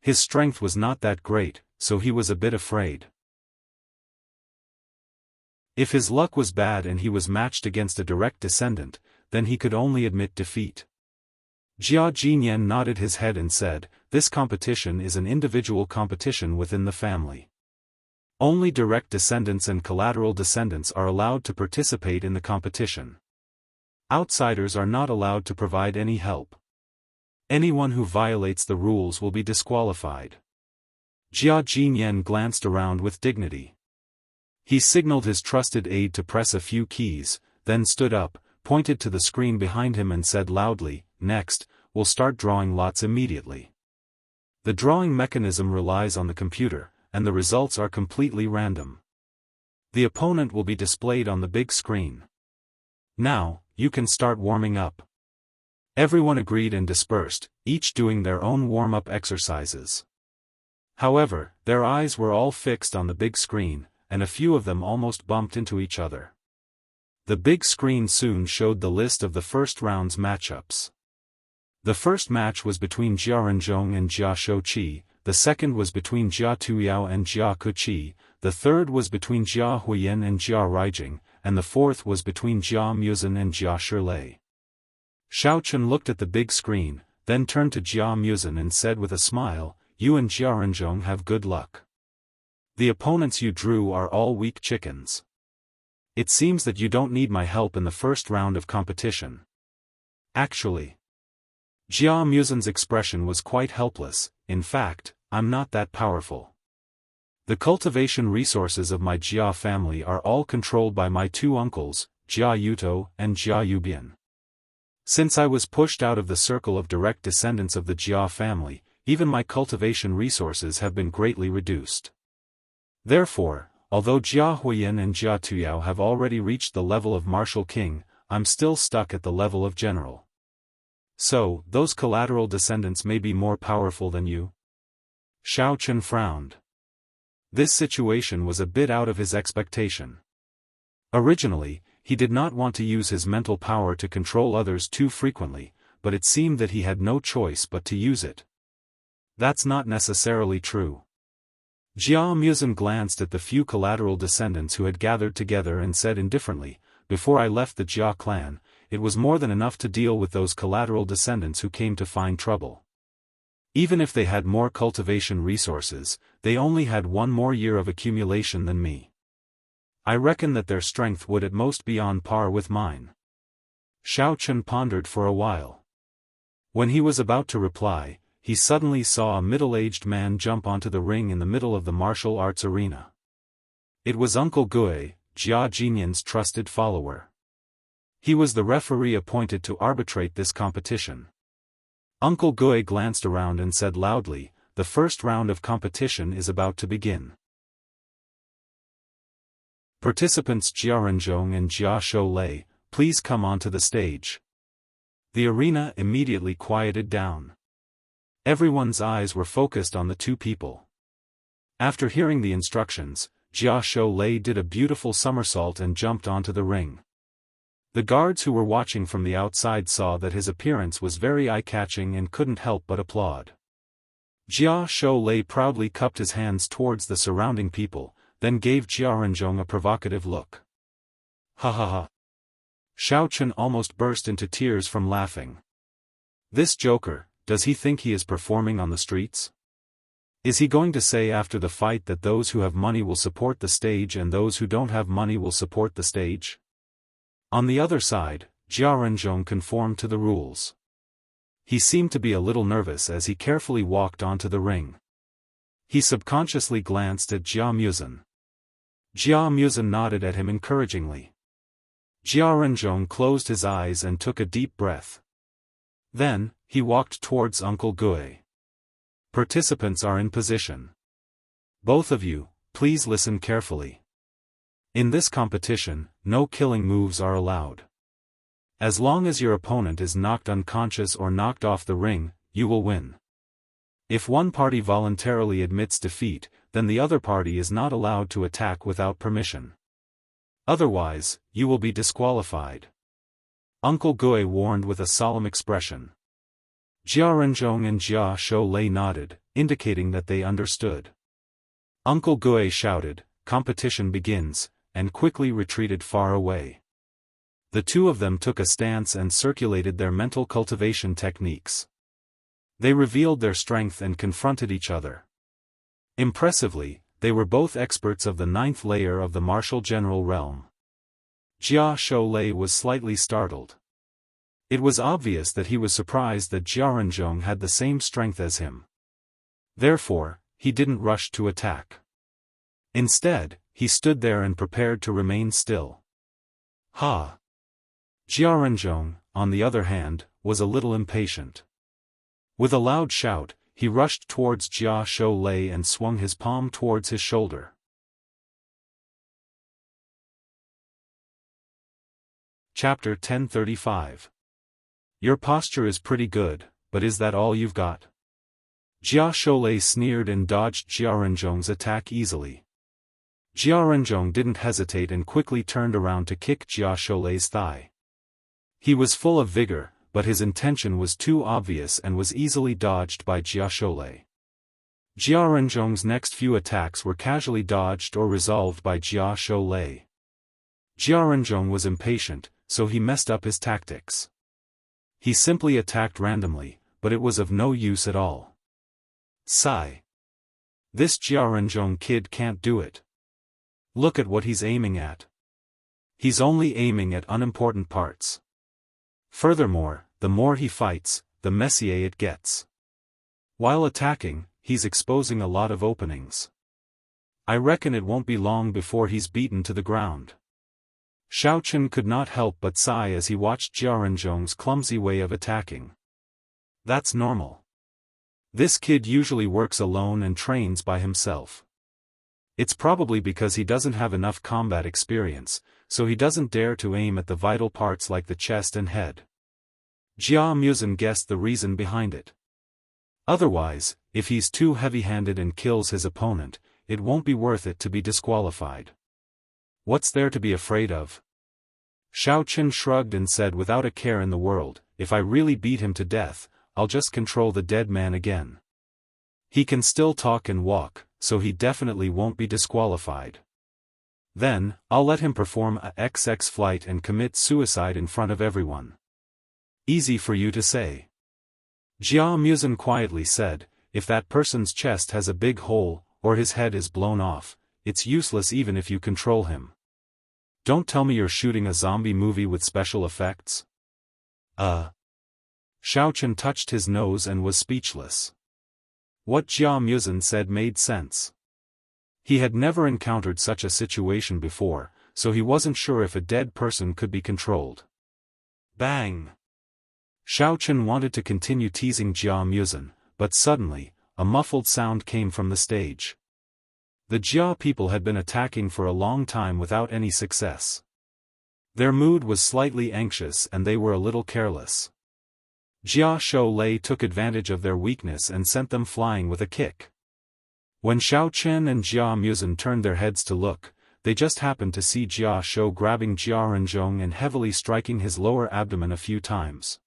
His strength was not that great, so he was a bit afraid. If his luck was bad and he was matched against a direct descendant, then he could only admit defeat. Jia Jinyan nodded his head and said, "This competition is an individual competition within the family. Only direct descendants and collateral descendants are allowed to participate in the competition. Outsiders are not allowed to provide any help. Anyone who violates the rules will be disqualified." Jia Jinyan glanced around with dignity. He signaled his trusted aide to press a few keys, then stood up, pointed to the screen behind him and said loudly, "Next, we'll start drawing lots immediately. The drawing mechanism relies on the computer, and the results are completely random. The opponent will be displayed on the big screen. Now, you can start warming up." Everyone agreed and dispersed, each doing their own warm-up exercises. However, their eyes were all fixed on the big screen, and a few of them almost bumped into each other. The big screen soon showed the list of the first round's matchups. The first match was between Jia Renzhong and Jia Shouqi, the second was between Jia Tuyao and Jia Kuqi, the third was between Jia Huiyan and Jia Ruijing, and the fourth was between Jia Muzhen and Jia Shilei. Xiaofan looked at the big screen, then turned to Jia Muzhen and said with a smile, "You and Jia Renzhong have good luck. The opponents you drew are all weak chickens. It seems that you don't need my help in the first round of competition." Actually, Jia Muzhen's expression was quite helpless. "In fact, I'm not that powerful. The cultivation resources of my Jia family are all controlled by my two uncles, Jia Yuto and Jia Yubian. Since I was pushed out of the circle of direct descendants of the Jia family, even my cultivation resources have been greatly reduced. Therefore, although Jia Huiyan and Jia Tuyao have already reached the level of martial king, I'm still stuck at the level of general. So, those collateral descendants may be more powerful than you?" Xiaofan frowned. This situation was a bit out of his expectation. Originally, he did not want to use his mental power to control others too frequently, but it seemed that he had no choice but to use it. That's not necessarily true. Jia Muzhen glanced at the few collateral descendants who had gathered together and said indifferently, "Before I left the Jia clan, it was more than enough to deal with those collateral descendants who came to find trouble. Even if they had more cultivation resources, they only had 1 more year of accumulation than me. I reckon that their strength would at most be on par with mine." Xiaofan pondered for a while. When he was about to reply, he suddenly saw a middle-aged man jump onto the ring in the middle of the martial arts arena. It was Uncle Gui, Jia Jinyan's trusted follower. He was the referee appointed to arbitrate this competition. Uncle Gui glanced around and said loudly, "The first round of competition is about to begin. Participants Jia Renzhong and Jia Shilei, please come onto the stage." The arena immediately quieted down. Everyone's eyes were focused on the two people. After hearing the instructions, Xiaofan did a beautiful somersault and jumped onto the ring. The guards who were watching from the outside saw that his appearance was very eye-catching and couldn't help but applaud. Xiaofan proudly cupped his hands towards the surrounding people, then gave Jiaorongzhong a provocative look. Ha ha ha. Xiaochen almost burst into tears from laughing. This joker, does he think he is performing on the streets? Is he going to say after the fight that those who have money will support the stage and those who don't have money will support the stage? On the other side, Jiaorongzhong conformed to the rules. He seemed to be a little nervous as he carefully walked onto the ring. He subconsciously glanced at Jia Muzhen. Jia Muzhen nodded at him encouragingly. Jiaorongzhong closed his eyes and took a deep breath. Then, he walked towards Uncle Gui. Participants are in position. Both of you, please listen carefully. In this competition, no killing moves are allowed. As long as your opponent is knocked unconscious or knocked off the ring, you will win. If one party voluntarily admits defeat, then the other party is not allowed to attack without permission. Otherwise, you will be disqualified. Uncle Gui warned with a solemn expression. Jiaorongzhong and Xiaofan nodded, indicating that they understood. Uncle Gui shouted, "Competition begins," and quickly retreated far away. The two of them took a stance and circulated their mental cultivation techniques. They revealed their strength and confronted each other. Impressively, they were both experts of the 9th layer of the martial general realm. Xiaofan was slightly startled. It was obvious that he was surprised that Jiaorongzhong had the same strength as him. Therefore, he didn't rush to attack. Instead, he stood there and prepared to remain still. Ha! Jiaorongzhong, on the other hand, was a little impatient. With a loud shout, he rushed towards Xiaofan and swung his palm towards his shoulder. Chapter 1035. Your posture is pretty good, but is that all you've got? Xiaofan sneered and dodged Jiaorongzhong's attack easily. Jiaorongzhong didn't hesitate and quickly turned around to kick Xiaofan's thigh. He was full of vigor, but his intention was too obvious and was easily dodged by Xiaofan. Jiaorongzhong's next few attacks were casually dodged or resolved by Xiaofan. Jiaorongzhong was impatient, so he messed up his tactics. He simply attacked randomly, but it was of no use at all. Sigh. This Jiaorongzhong kid can't do it. Look at what he's aiming at. He's only aiming at unimportant parts. Furthermore, the more he fights, the messier it gets. While attacking, he's exposing a lot of openings. I reckon it won't be long before he's beaten to the ground. Xiaochen could not help but sigh as he watched Jiaorongzhong's clumsy way of attacking. That's normal. This kid usually works alone and trains by himself. It's probably because he doesn't have enough combat experience, so he doesn't dare to aim at the vital parts like the chest and head. Jia Muzhen guessed the reason behind it. Otherwise, if he's too heavy-handed and kills his opponent, it won't be worth it to be disqualified. What's there to be afraid of? Xiaochen shrugged and said without a care in the world, if I really beat him to death, I'll just control the dead man again. He can still talk and walk, so he definitely won't be disqualified. Then, I'll let him perform a XX flight and commit suicide in front of everyone. Easy for you to say. Jia Muzhen quietly said, if that person's chest has a big hole, or his head is blown off, it's useless even if you control him. Don't tell me you're shooting a zombie movie with special effects. Xiaochen touched his nose and was speechless. What Jia Muzhen said made sense. He had never encountered such a situation before, so he wasn't sure if a dead person could be controlled. Bang! Xiaochen wanted to continue teasing Jia Muzhen, but suddenly, a muffled sound came from the stage. The Jia people had been attacking for a long time without any success. Their mood was slightly anxious and they were a little careless. Xiaofan took advantage of their weakness and sent them flying with a kick. When Xiao Chen and Jia Muzhen turned their heads to look, they just happened to see Jia Shou grabbing Jia Renzhong and heavily striking his lower abdomen a few times.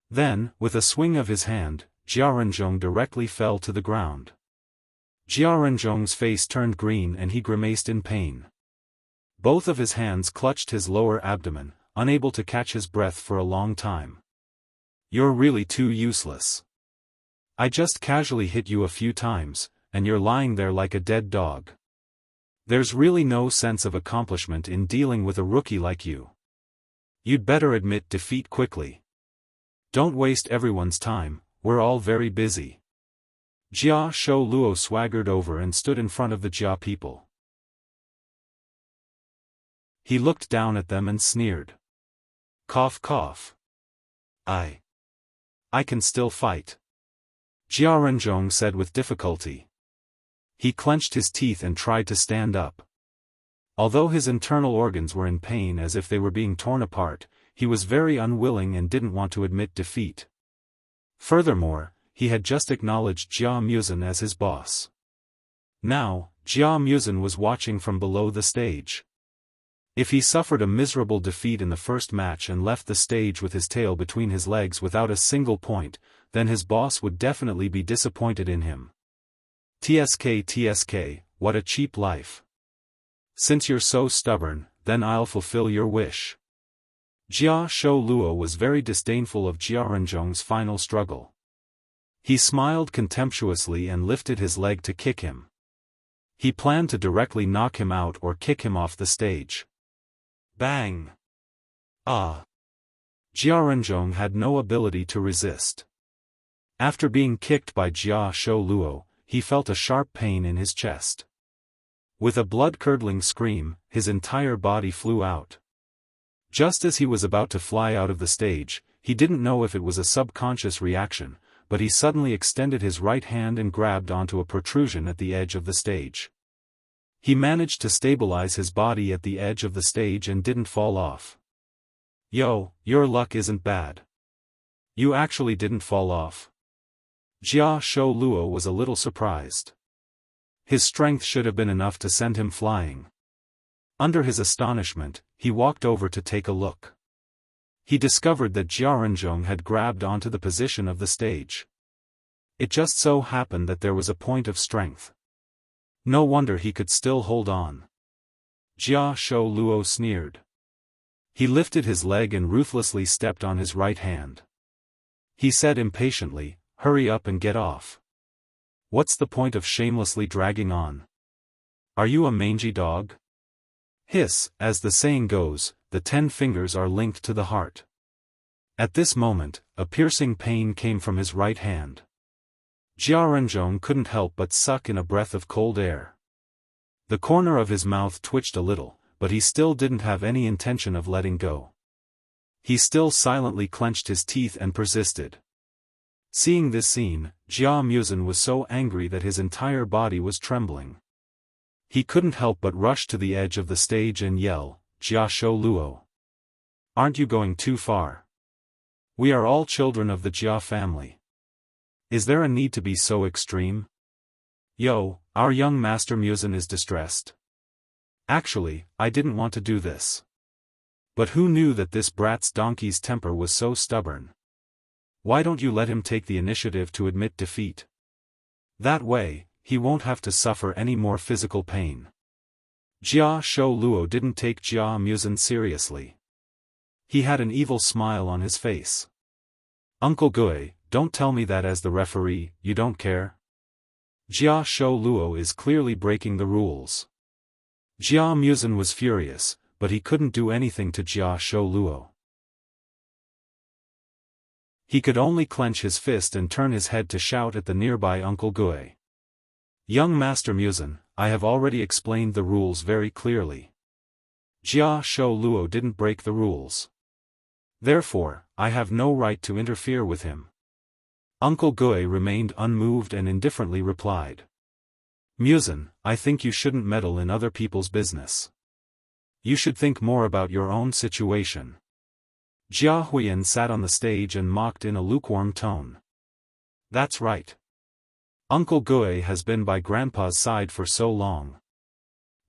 Then, with a swing of his hand, Jia Renzhong directly fell to the ground. Jia Renzhong's face turned green and he grimaced in pain. Both of his hands clutched his lower abdomen, unable to catch his breath for a long time. "You're really too useless. I just casually hit you a few times, and you're lying there like a dead dog. There's really no sense of accomplishment in dealing with a rookie like you. You'd better admit defeat quickly. Don't waste everyone's time, we're all very busy." Jia Shou Luo swaggered over and stood in front of the Jia people. He looked down at them and sneered. Cough cough. I can still fight. Jia Renzhong said with difficulty. He clenched his teeth and tried to stand up. Although his internal organs were in pain as if they were being torn apart, he was very unwilling and didn't want to admit defeat. Furthermore, he had just acknowledged Jia Muzhen as his boss. Now, Jia Muzhen was watching from below the stage. If he suffered a miserable defeat in the first match and left the stage with his tail between his legs without a single point, then his boss would definitely be disappointed in him. TSK, what a cheap life. Since you're so stubborn, then I'll fulfill your wish. Jia Shou Luo was very disdainful of Jia Renzhong's final struggle. He smiled contemptuously and lifted his leg to kick him. He planned to directly knock him out or kick him off the stage. Bang! Ah! Jia Renzhong had no ability to resist. After being kicked by Jia Shou Luo, he felt a sharp pain in his chest. With a blood-curdling scream, his entire body flew out. Just as he was about to fly out of the stage, he didn't know if it was a subconscious reaction, but he suddenly extended his right hand and grabbed onto a protrusion at the edge of the stage. He managed to stabilize his body at the edge of the stage and didn't fall off. Yo, your luck isn't bad. You actually didn't fall off. Jia Shou Luo was a little surprised. His strength should have been enough to send him flying. Under his astonishment, he walked over to take a look. He discovered that Jia Renzhong had grabbed onto the position of the stage. It just so happened that there was a point of strength. No wonder he could still hold on. Jia Shou Luo sneered. He lifted his leg and ruthlessly stepped on his right hand. He said impatiently, "Hurry up and get off. What's the point of shamelessly dragging on? Are you a mangy dog?" Hiss, as the saying goes, the 10 fingers are linked to the heart. At this moment, a piercing pain came from his right hand. Jia Renzhong couldn't help but suck in a breath of cold air. The corner of his mouth twitched a little, but he still didn't have any intention of letting go. He still silently clenched his teeth and persisted. Seeing this scene, Jia Muzhen was so angry that his entire body was trembling. He couldn't help but rush to the edge of the stage and yell, "Jia Shou Luo! Aren't you going too far? We are all children of the Jia family. Is there a need to be so extreme? Yo, our young master Muzhen is distressed. Actually, I didn't want to do this. But who knew that this brat's donkey's temper was so stubborn? Why don't you let him take the initiative to admit defeat? That way, he won't have to suffer any more physical pain." Jia Shou Luo didn't take Jia Muzhen seriously. He had an evil smile on his face. "Uncle Gui, don't tell me that as the referee, you don't care? Jia Shou Luo is clearly breaking the rules." Jia Muzhen was furious, but he couldn't do anything to Jia Shou Luo. He could only clench his fist and turn his head to shout at the nearby Uncle Gui. "Young Master Muzhen, I have already explained the rules very clearly. Jia Shou Luo didn't break the rules. Therefore, I have no right to interfere with him." Uncle Gui remained unmoved and indifferently replied. "Muzhen, I think you shouldn't meddle in other people's business. You should think more about your own situation." Jia Huiyan sat on the sage and mocked in a lukewarm tone. "That's right. Uncle Gue has been by Grandpa's side for so long.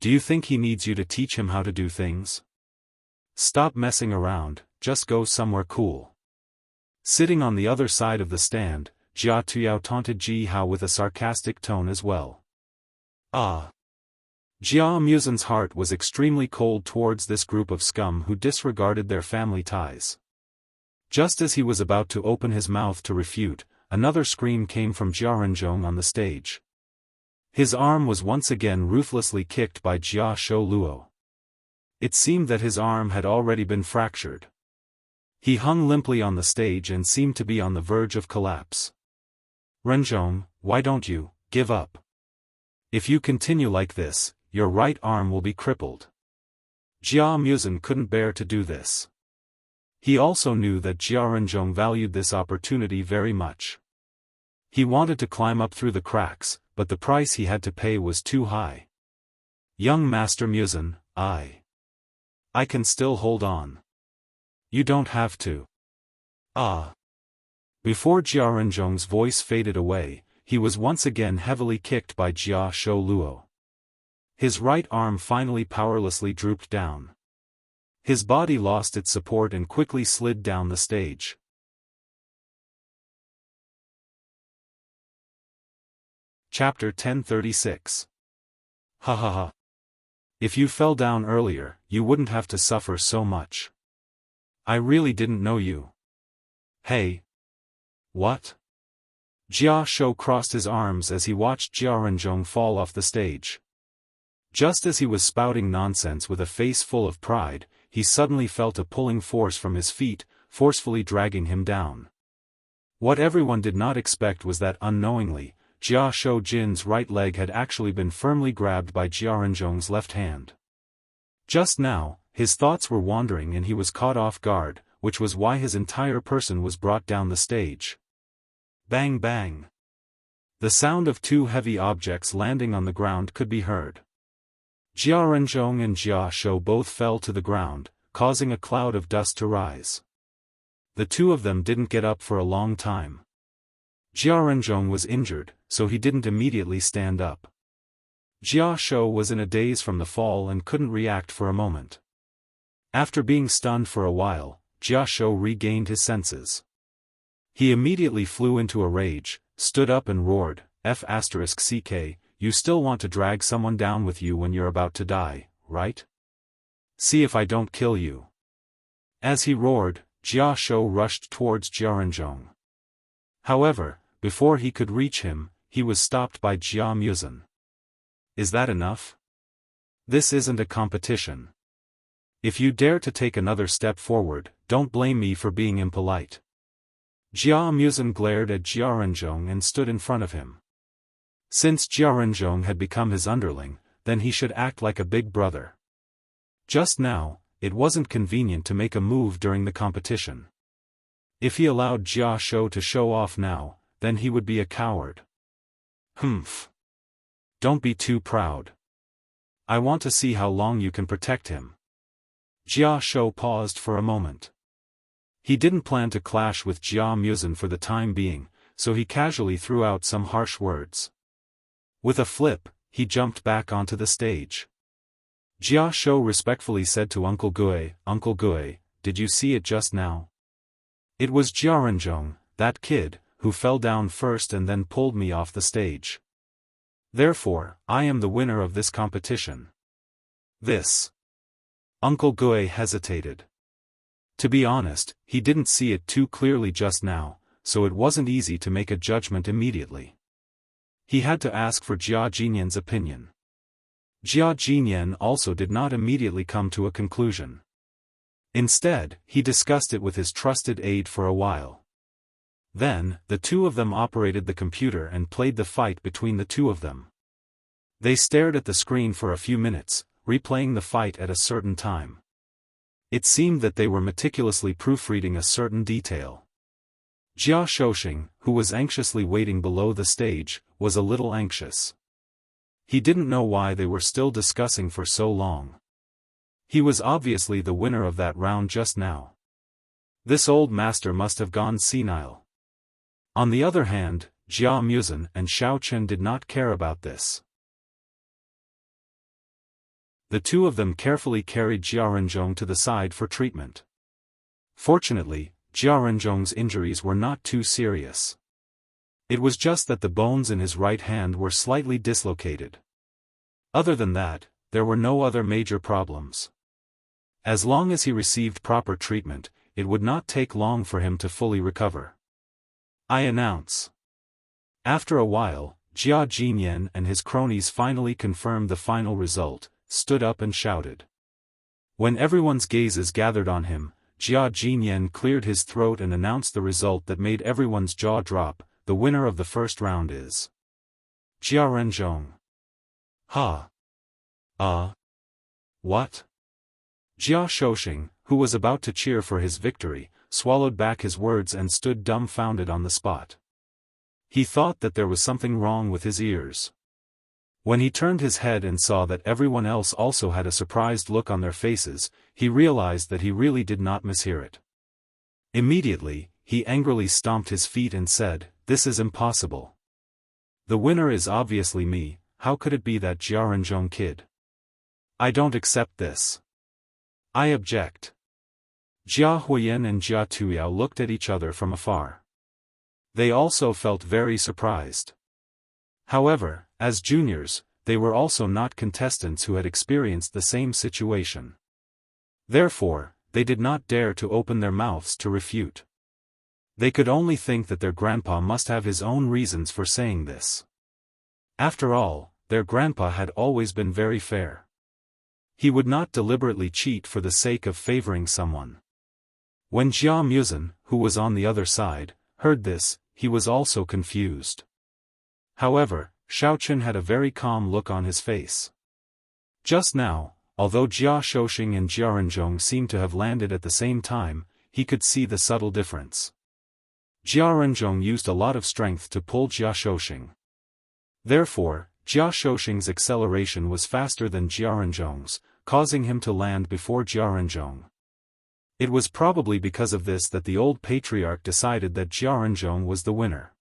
Do you think he needs you to teach him how to do things? Stop messing around, just go somewhere cool. Sitting on the other side of the stand, Jia Tuyao taunted Ji Hao with a sarcastic tone as well. Ah! Jia Muzin's heart was extremely cold towards this group of scum who disregarded their family ties. Just as he was about to open his mouth to refute, another scream came from Jia Renzhong on the stage. His arm was once again ruthlessly kicked by Jia Shou Luo. It seemed that his arm had already been fractured. He hung limply on the stage and seemed to be on the verge of collapse. Renzhong, why don't you give up? If you continue like this, your right arm will be crippled. Jia Muzin couldn't bear to do this. He also knew that Jia Renzhong valued this opportunity very much. He wanted to climb up through the cracks, but the price he had to pay was too high. Young Master Muzin, I can still hold on. You don't have to. Ah. Before Jia Renzhong's voice faded away, he was once again heavily kicked by Jia Shou Luo. His right arm finally powerlessly drooped down. His body lost its support and quickly slid down the stage. Chapter 1036. Ha ha ha. If you fell down earlier, you wouldn't have to suffer so much. I really didn't know you. Hey. What? Jia Shou crossed his arms as he watched Jia Renzhong fall off the stage. Just as he was spouting nonsense with a face full of pride, he suddenly felt a pulling force from his feet, forcefully dragging him down. What everyone did not expect was that unknowingly, Jia Shou Jin's right leg had actually been firmly grabbed by Jia Renzhong's left hand. Just now, his thoughts were wandering and he was caught off guard, which was why his entire person was brought down the stage. Bang bang. The sound of two heavy objects landing on the ground could be heard. Jia Renzhong and Jia Shou both fell to the ground, causing a cloud of dust to rise. The two of them didn't get up for a long time. Jia Renzhong was injured, so he didn't immediately stand up. Jia Shou was in a daze from the fall and couldn't react for a moment. After being stunned for a while, Jia Shou regained his senses. He immediately flew into a rage, stood up and roared, F***ck, you still want to drag someone down with you when you're about to die, right? See if I don't kill you. As he roared, Jia Shou rushed towards Jia Renzhong. However, before he could reach him, he was stopped by Jia Muzin. Is that enough? This isn't a competition. If you dare to take another step forward, don't blame me for being impolite. Jia Muzin glared at Jia Renzhong and stood in front of him. Since Jia Renzhong had become his underling, then he should act like a big brother. Just now, it wasn't convenient to make a move during the competition. If he allowed Jia Shou to show off now, then he would be a coward. Humph. Don't be too proud. I want to see how long you can protect him. Jia Shou paused for a moment. He didn't plan to clash with Jia Muzin for the time being, so he casually threw out some harsh words. With a flip, he jumped back onto the stage. Jia Shou respectfully said to Uncle Gue, Uncle Gue, did you see it just now? It was Jia Renzhong, that kid, who fell down first and then pulled me off the stage. Therefore, I am the winner of this competition. This. Uncle Gue hesitated. To be honest, he didn't see it too clearly just now, so it wasn't easy to make a judgment immediately. He had to ask for Jia Jinyan's opinion. Jia Jinyan also did not immediately come to a conclusion. Instead, he discussed it with his trusted aide for a while. Then, the two of them operated the computer and played the fight between the two of them. They stared at the screen for a few minutes, replaying the fight at a certain time. It seemed that they were meticulously proofreading a certain detail. Jia Shouxing, who was anxiously waiting below the stage, was a little anxious. He didn't know why they were still discussing for so long. He was obviously the winner of that round just now. This old master must have gone senile. On the other hand, Jia Muzhen and Xiaofan did not care about this. The two of them carefully carried Jia Renzhong to the side for treatment. Fortunately, Jia Renzhong's injuries were not too serious. It was just that the bones in his right hand were slightly dislocated. Other than that, there were no other major problems. As long as he received proper treatment, it would not take long for him to fully recover. I announce. After a while, Jia Jinyan and his cronies finally confirmed the final result, stood up and shouted. When everyone's gazes gathered on him, Jia Jinyan cleared his throat and announced the result that made everyone's jaw drop. The winner of the first round is Jia Renzhong. Ha! What? Jia Shouxing, who was about to cheer for his victory, swallowed back his words and stood dumbfounded on the spot. He thought that there was something wrong with his ears. When he turned his head and saw that everyone else also had a surprised look on their faces, he realized that he really did not mishear it. Immediately, he angrily stomped his feet and said, "This is impossible. The winner is obviously me. How could it be that Jia Renzhong kid? I don't accept this. I object." Jia Huiyan and Jia Tuyao looked at each other from afar. They also felt very surprised. However, as juniors, they were also not contestants who had experienced the same situation. Therefore, they did not dare to open their mouths to refute. They could only think that their grandpa must have his own reasons for saying this. After all, their grandpa had always been very fair. He would not deliberately cheat for the sake of favoring someone. When Jia Muzhen, who was on the other side, heard this, he was also confused. However, Xiaofan had a very calm look on his face. Just now, although Jia Shouxing and Jia Renzhong seemed to have landed at the same time, he could see the subtle difference. Jia Renzhong used a lot of strength to pull Jia Shouxing. Therefore, Jia Shouxing's acceleration was faster than Jia Renzhong's, causing him to land before Jia Renzhong. It was probably because of this that the old patriarch decided that Jia Renzhong was the winner.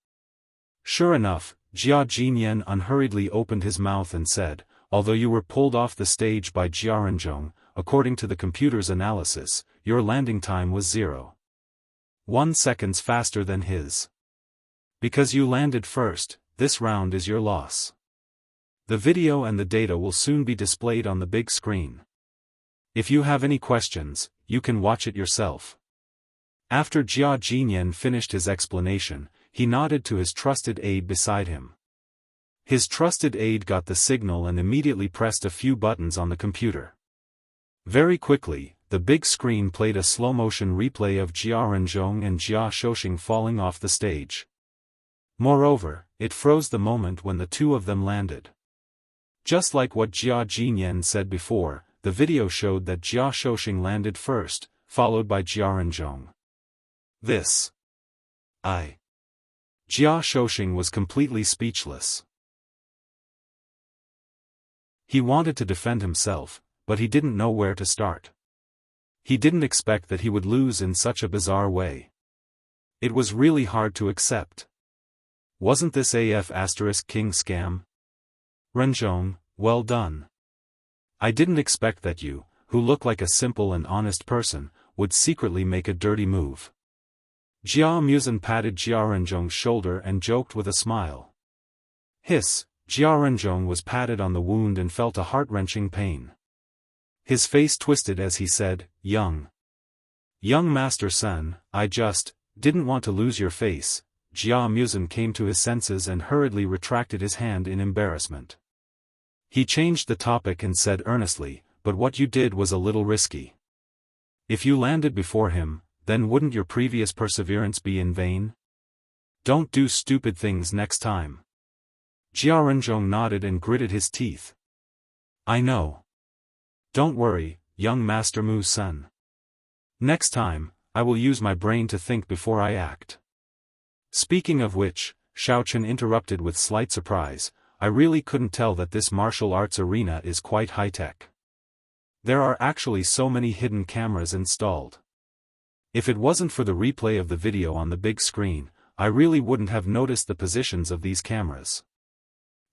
Sure enough, Jia Jinyan unhurriedly opened his mouth and said, "Although you were pulled off the stage by Jia Renzhong, according to the computer's analysis, your landing time was 0.1 seconds faster than his. Because you landed first, this round is your loss. The video and the data will soon be displayed on the big screen. If you have any questions, you can watch it yourself." After Jia Jinyan finished his explanation, he nodded to his trusted aide beside him. His trusted aide got the signal and immediately pressed a few buttons on the computer. Very quickly, the big screen played a slow-motion replay of Jia Renzhong and Jia Shouxing falling off the stage. Moreover, it froze the moment when the two of them landed. Just like what Jia Jinyan said before, the video showed that Jia Shouxing landed first, followed by Jia Renzhong. Jia Shouxing was completely speechless. He wanted to defend himself, but he didn't know where to start. He didn't expect that he would lose in such a bizarre way. It was really hard to accept. Wasn't this King scam? Renzhong, well done. I didn't expect that you, who look like a simple and honest person, would secretly make a dirty move. Jia Muzhen patted Jia Renzhong's shoulder and joked with a smile. Hiss, Jia Renzhong was patted on the wound and felt a heart-wrenching pain. His face twisted as he said, Young Master Sun, I just didn't want to lose your face." Jia Muzhen came to his senses and hurriedly retracted his hand in embarrassment. He changed the topic and said earnestly, "But what you did was a little risky. If you landed before him, then wouldn't your previous perseverance be in vain? Don't do stupid things next time." Jia Renzhong nodded and gritted his teeth. "I know. Don't worry, young Master Mu's son. Next time, I will use my brain to think before I act." Speaking of which, Xiaofan interrupted with slight surprise, "I really couldn't tell that this martial arts arena is quite high-tech. There are actually so many hidden cameras installed. If it wasn't for the replay of the video on the big screen, I really wouldn't have noticed the positions of these cameras.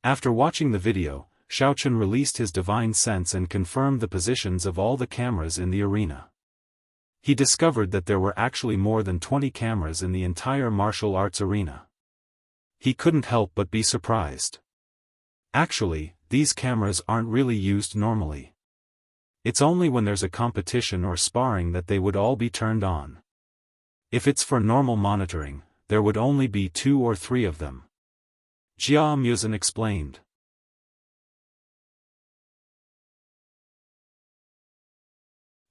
After watching the video, Xiaofan released his divine sense and confirmed the positions of all the cameras in the arena. He discovered that there were actually more than 20 cameras in the entire martial arts arena. He couldn't help but be surprised. Actually, these cameras aren't really used normally. It's only when there's a competition or sparring that they would all be turned on. If it's for normal monitoring, there would only be 2 or 3 of them. Xiaofan explained.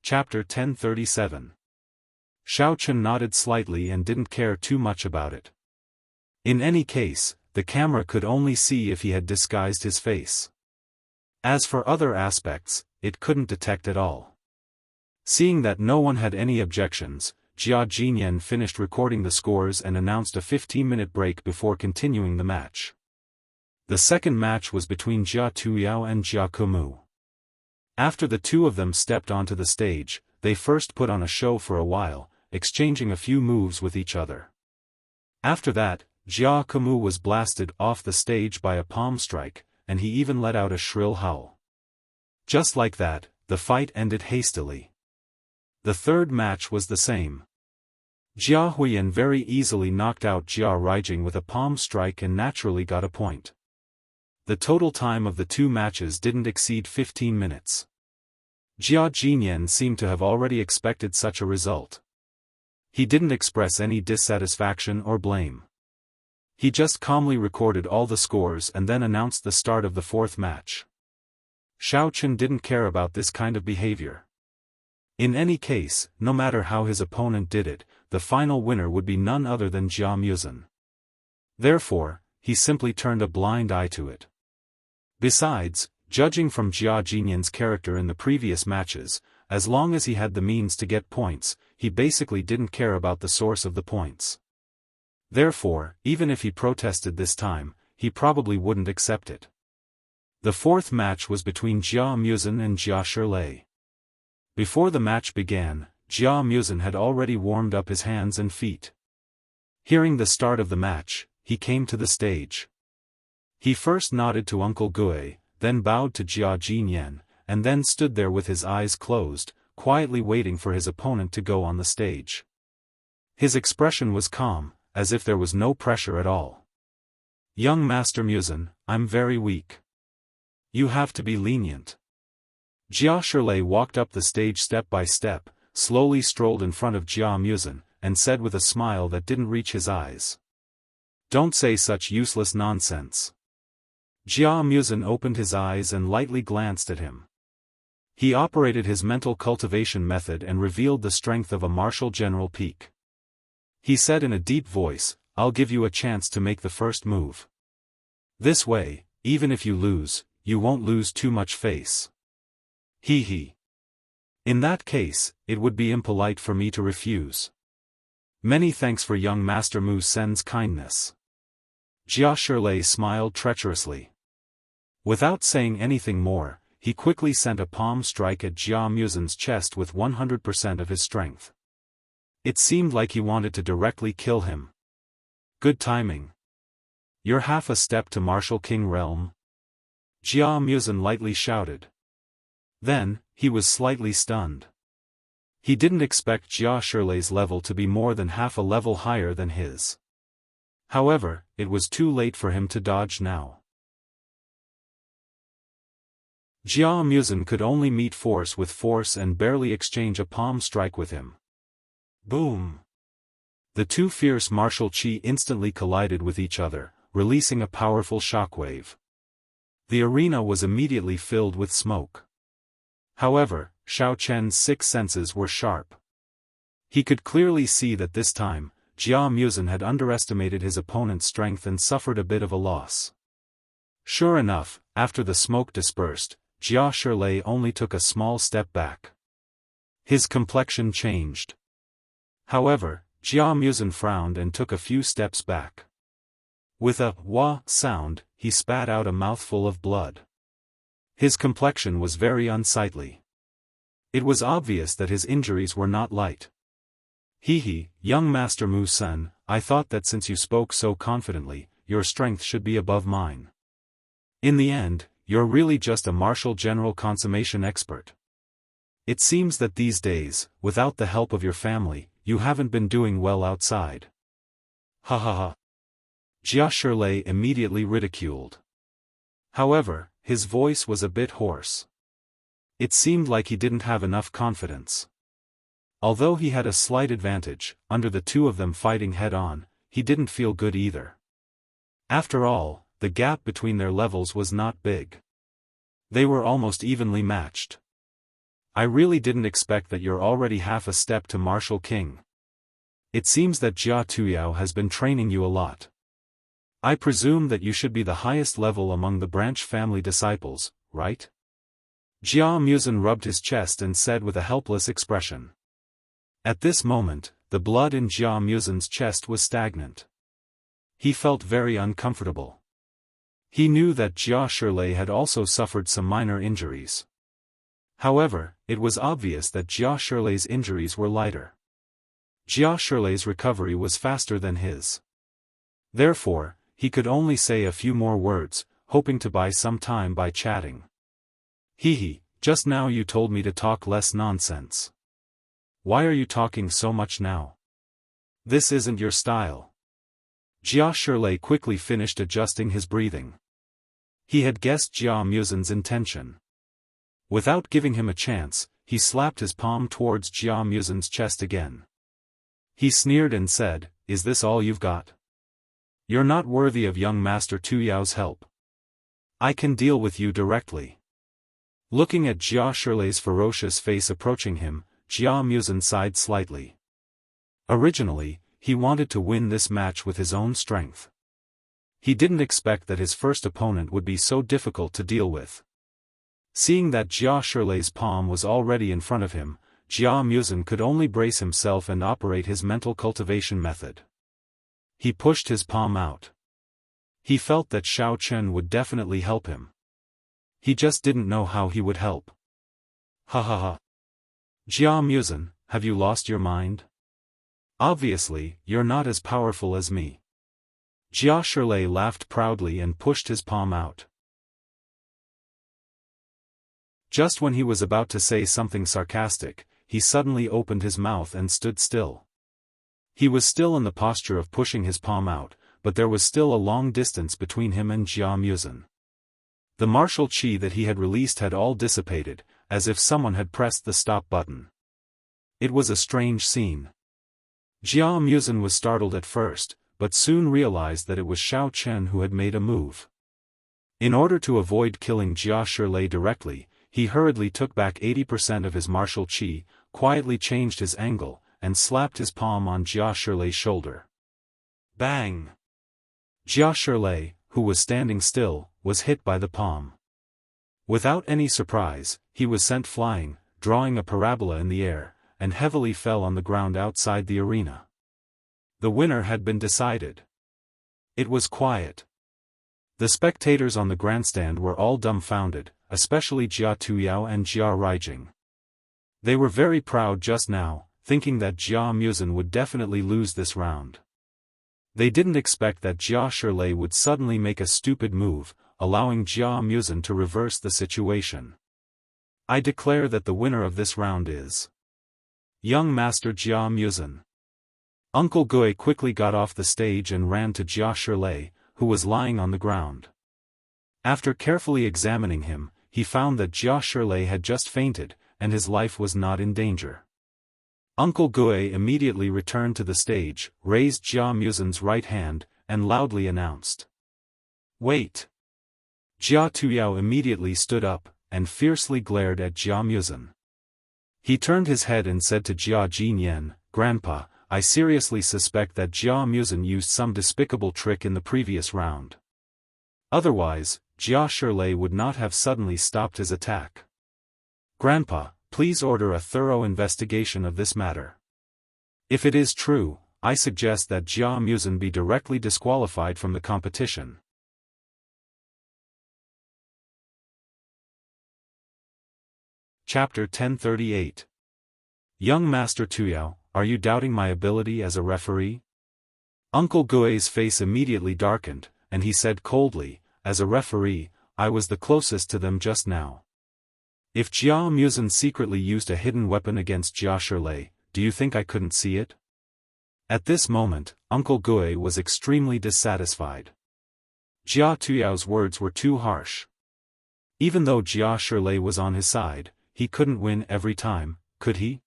Chapter 1037. Xiaofan nodded slightly and didn't care too much about it. In any case, the camera could only see if he had disguised his face. As for other aspects, it couldn't detect at all. Seeing that no one had any objections, Jia Jinyan finished recording the scores and announced a 15-minute break before continuing the match. The second match was between Jia Tuyao and Jia Kumu. After the two of them stepped onto the stage, they first put on a show for a while, exchanging a few moves with each other. After that, Jia Kumu was blasted off the stage by a palm strike, and he even let out a shrill howl. Just like that, the fight ended hastily. The third match was the same. Jia Huiyan very easily knocked out Jia Ruijing with a palm strike and naturally got a point. The total time of the two matches didn't exceed 15 minutes. Jia Jinyan seemed to have already expected such a result. He didn't express any dissatisfaction or blame. He just calmly recorded all the scores and then announced the start of the fourth match. Xiaofan didn't care about this kind of behavior. In any case, no matter how his opponent did it, the final winner would be none other than Jia Muzan. Therefore, he simply turned a blind eye to it. Besides, judging from Jia Jinyan's character in the previous matches, as long as he had the means to get points, he basically didn't care about the source of the points. Therefore, even if he protested this time, he probably wouldn't accept it. The fourth match was between Jia Muzan and Jia Shirlei. Before the match began, Jia Muzan had already warmed up his hands and feet. Hearing the start of the match, he came to the stage. He first nodded to Uncle Gue, then bowed to Jia Jinyan, and then stood there with his eyes closed, quietly waiting for his opponent to go on the stage. His expression was calm, as if there was no pressure at all. "Young Master Muzan, I'm very weak. You have to be lenient." Jia Shirlei walked up the stage step by step, slowly strolled in front of Jia Muzan, and said with a smile that didn't reach his eyes, "Don't say such useless nonsense." Jia Muzan opened his eyes and lightly glanced at him. He operated his mental cultivation method and revealed the strength of a martial general peak. He said in a deep voice, "I'll give you a chance to make the first move. This way, even if you lose, you won't lose too much face. He. In that case, it would be impolite for me to refuse. Many thanks for young Master Mu Sen's kindness." Jia Shirlei smiled treacherously. Without saying anything more, he quickly sent a palm strike at Jia Muzan's chest with 100% of his strength. It seemed like he wanted to directly kill him. "Good timing. You're half a step to Martial King realm." Jia Muzan lightly shouted. Then, he was slightly stunned. He didn't expect Jia Shirlei's level to be more than half a level higher than his. However, it was too late for him to dodge now. Jia Muzan could only meet force with force and barely exchange a palm strike with him. Boom! The two fierce martial chi instantly collided with each other, releasing a powerful shockwave. The arena was immediately filled with smoke. However, Xiaofan's six senses were sharp. He could clearly see that this time, Jia Muzan had underestimated his opponent's strength and suffered a bit of a loss. Sure enough, after the smoke dispersed, Jia Shirlei only took a small step back. His complexion changed. However, Jia Muzan frowned and took a few steps back. With a wah sound, he spat out a mouthful of blood. His complexion was very unsightly. It was obvious that his injuries were not light. Young Master Mu Sen, I thought that since you spoke so confidently, your strength should be above mine. In the end, you're really just a martial general consummation expert. It seems that these days, without the help of your family, you haven't been doing well outside. Ha ha ha. Jia Shirlei immediately ridiculed. However, his voice was a bit hoarse. It seemed like he didn't have enough confidence. Although he had a slight advantage, under the two of them fighting head-on, he didn't feel good either. After all, the gap between their levels was not big. They were almost evenly matched. I really didn't expect that you're already half a step to Martial King. It seems that Jia Tuyao has been training you a lot. I presume that you should be the highest level among the branch family disciples, right? Jia Muzhen rubbed his chest and said with a helpless expression. At this moment, the blood in Jia Muzhen's chest was stagnant. He felt very uncomfortable. He knew that Jia Shirlei had also suffered some minor injuries. However, it was obvious that Jia Shirlei's injuries were lighter. Jia Shirlei's recovery was faster than his. Therefore, he could only say a few more words, hoping to buy some time by chatting. Hehe, just now you told me to talk less nonsense. Why are you talking so much now? This isn't your style. Jia Shirlei quickly finished adjusting his breathing. He had guessed Jia Muzhen's intention. Without giving him a chance, he slapped his palm towards Jia Muzhen's chest again. He sneered and said, "Is this all you've got? You're not worthy of young Master Tuyao's help. I can deal with you directly." Looking at Jia Shirlei's ferocious face approaching him, Jia Muzhen sighed slightly. Originally, he wanted to win this match with his own strength. He didn't expect that his first opponent would be so difficult to deal with. Seeing that Jia Shirlei's palm was already in front of him, Jia Muzhen could only brace himself and operate his mental cultivation method. He pushed his palm out. He felt that Xiao Chen would definitely help him. He just didn't know how he would help. Ha ha ha. Jia Muzhen, have you lost your mind? Obviously, you're not as powerful as me. Jia Shirlei laughed proudly and pushed his palm out. Just when he was about to say something sarcastic, he suddenly opened his mouth and stood still. He was still in the posture of pushing his palm out, but there was still a long distance between him and Jia Muzhen. The martial qi that he had released had all dissipated, as if someone had pressed the stop button. It was a strange scene. Jia Muzhen was startled at first, but soon realized that it was Xiao Chen who had made a move. In order to avoid killing Jia Shirlei directly, he hurriedly took back 80% of his martial qi, quietly changed his angle, and slapped his palm on Jia Shirlei's shoulder. Bang! Jia Shirlei, who was standing still, was hit by the palm. Without any surprise, he was sent flying, drawing a parabola in the air, and heavily fell on the ground outside the arena. The winner had been decided. It was quiet. The spectators on the grandstand were all dumbfounded, especially Jia Tuyao and Jia Raijing. They were very proud just now, thinking that Jia Muzhen would definitely lose this round. They didn't expect that Jia Shirlei would suddenly make a stupid move, allowing Jia Muzhen to reverse the situation. I declare that the winner of this round is young Master Jia Muzhen. Uncle Gui quickly got off the stage and ran to Jia Shirlei, who was lying on the ground. After carefully examining him, he found that Jia Shirlei had just fainted, and his life was not in danger. Uncle Gui immediately returned to the stage, raised Jia Muzhen's right hand, and loudly announced, "Wait!" Jia Tuyao immediately stood up, and fiercely glared at Jia Muzhen. He turned his head and said to Jia Jinyan, "Grandpa, I seriously suspect that Jia Muzhen used some despicable trick in the previous round. Otherwise, Jia Shirlei would not have suddenly stopped his attack. Grandpa, please order a thorough investigation of this matter. If it is true, I suggest that Jia Muzhen be directly disqualified from the competition." Chapter 1038. Young Master Tuyao, are you doubting my ability as a referee? Uncle Gui's face immediately darkened, and he said coldly, as a referee, I was the closest to them just now. If Jia Muzin secretly used a hidden weapon against Jia Shirlei, do you think I couldn't see it? At this moment, Uncle Gui was extremely dissatisfied. Jia Tuyao's words were too harsh. Even though Jia Shirlei was on his side, he couldn't win every time, could he?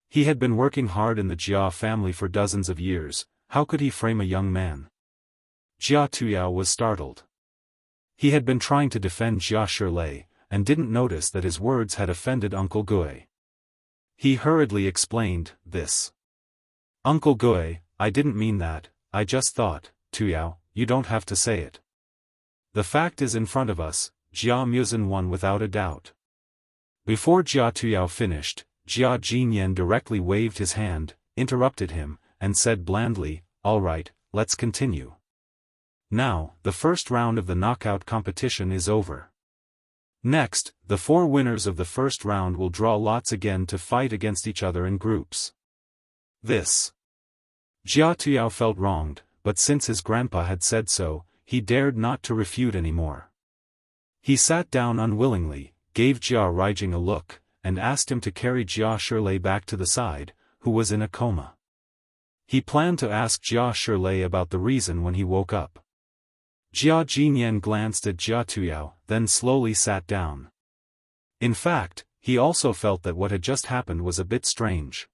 He had been working hard in the Jia family for dozens of years, how could he frame a young man? Jia Tuyao was startled. He had been trying to defend Jia Shirlei, and didn't notice that his words had offended Uncle Gui. He hurriedly explained, this. Uncle Gui, I didn't mean that, I just thought, Tuyao, you don't have to say it. The fact is in front of us, Jia Muzin won without a doubt. Before Jia Tuyao finished, Jia Jinyan directly waved his hand, interrupted him, and said blandly, all right, let's continue. Now, the first round of the knockout competition is over. Next, the 4 winners of the first round will draw lots again to fight against each other in groups. This. Jia Tuyao felt wronged, but since his grandpa had said so, he dared not to refute anymore. He sat down unwillingly, gave Jia Rijing a look, and asked him to carry Jia Shirlei back to the side, who was in a coma. He planned to ask Jia Shirlei about the reason when he woke up. Jia Jinyan glanced at Jia Tuyao, then slowly sat down. In fact, he also felt that what had just happened was a bit strange.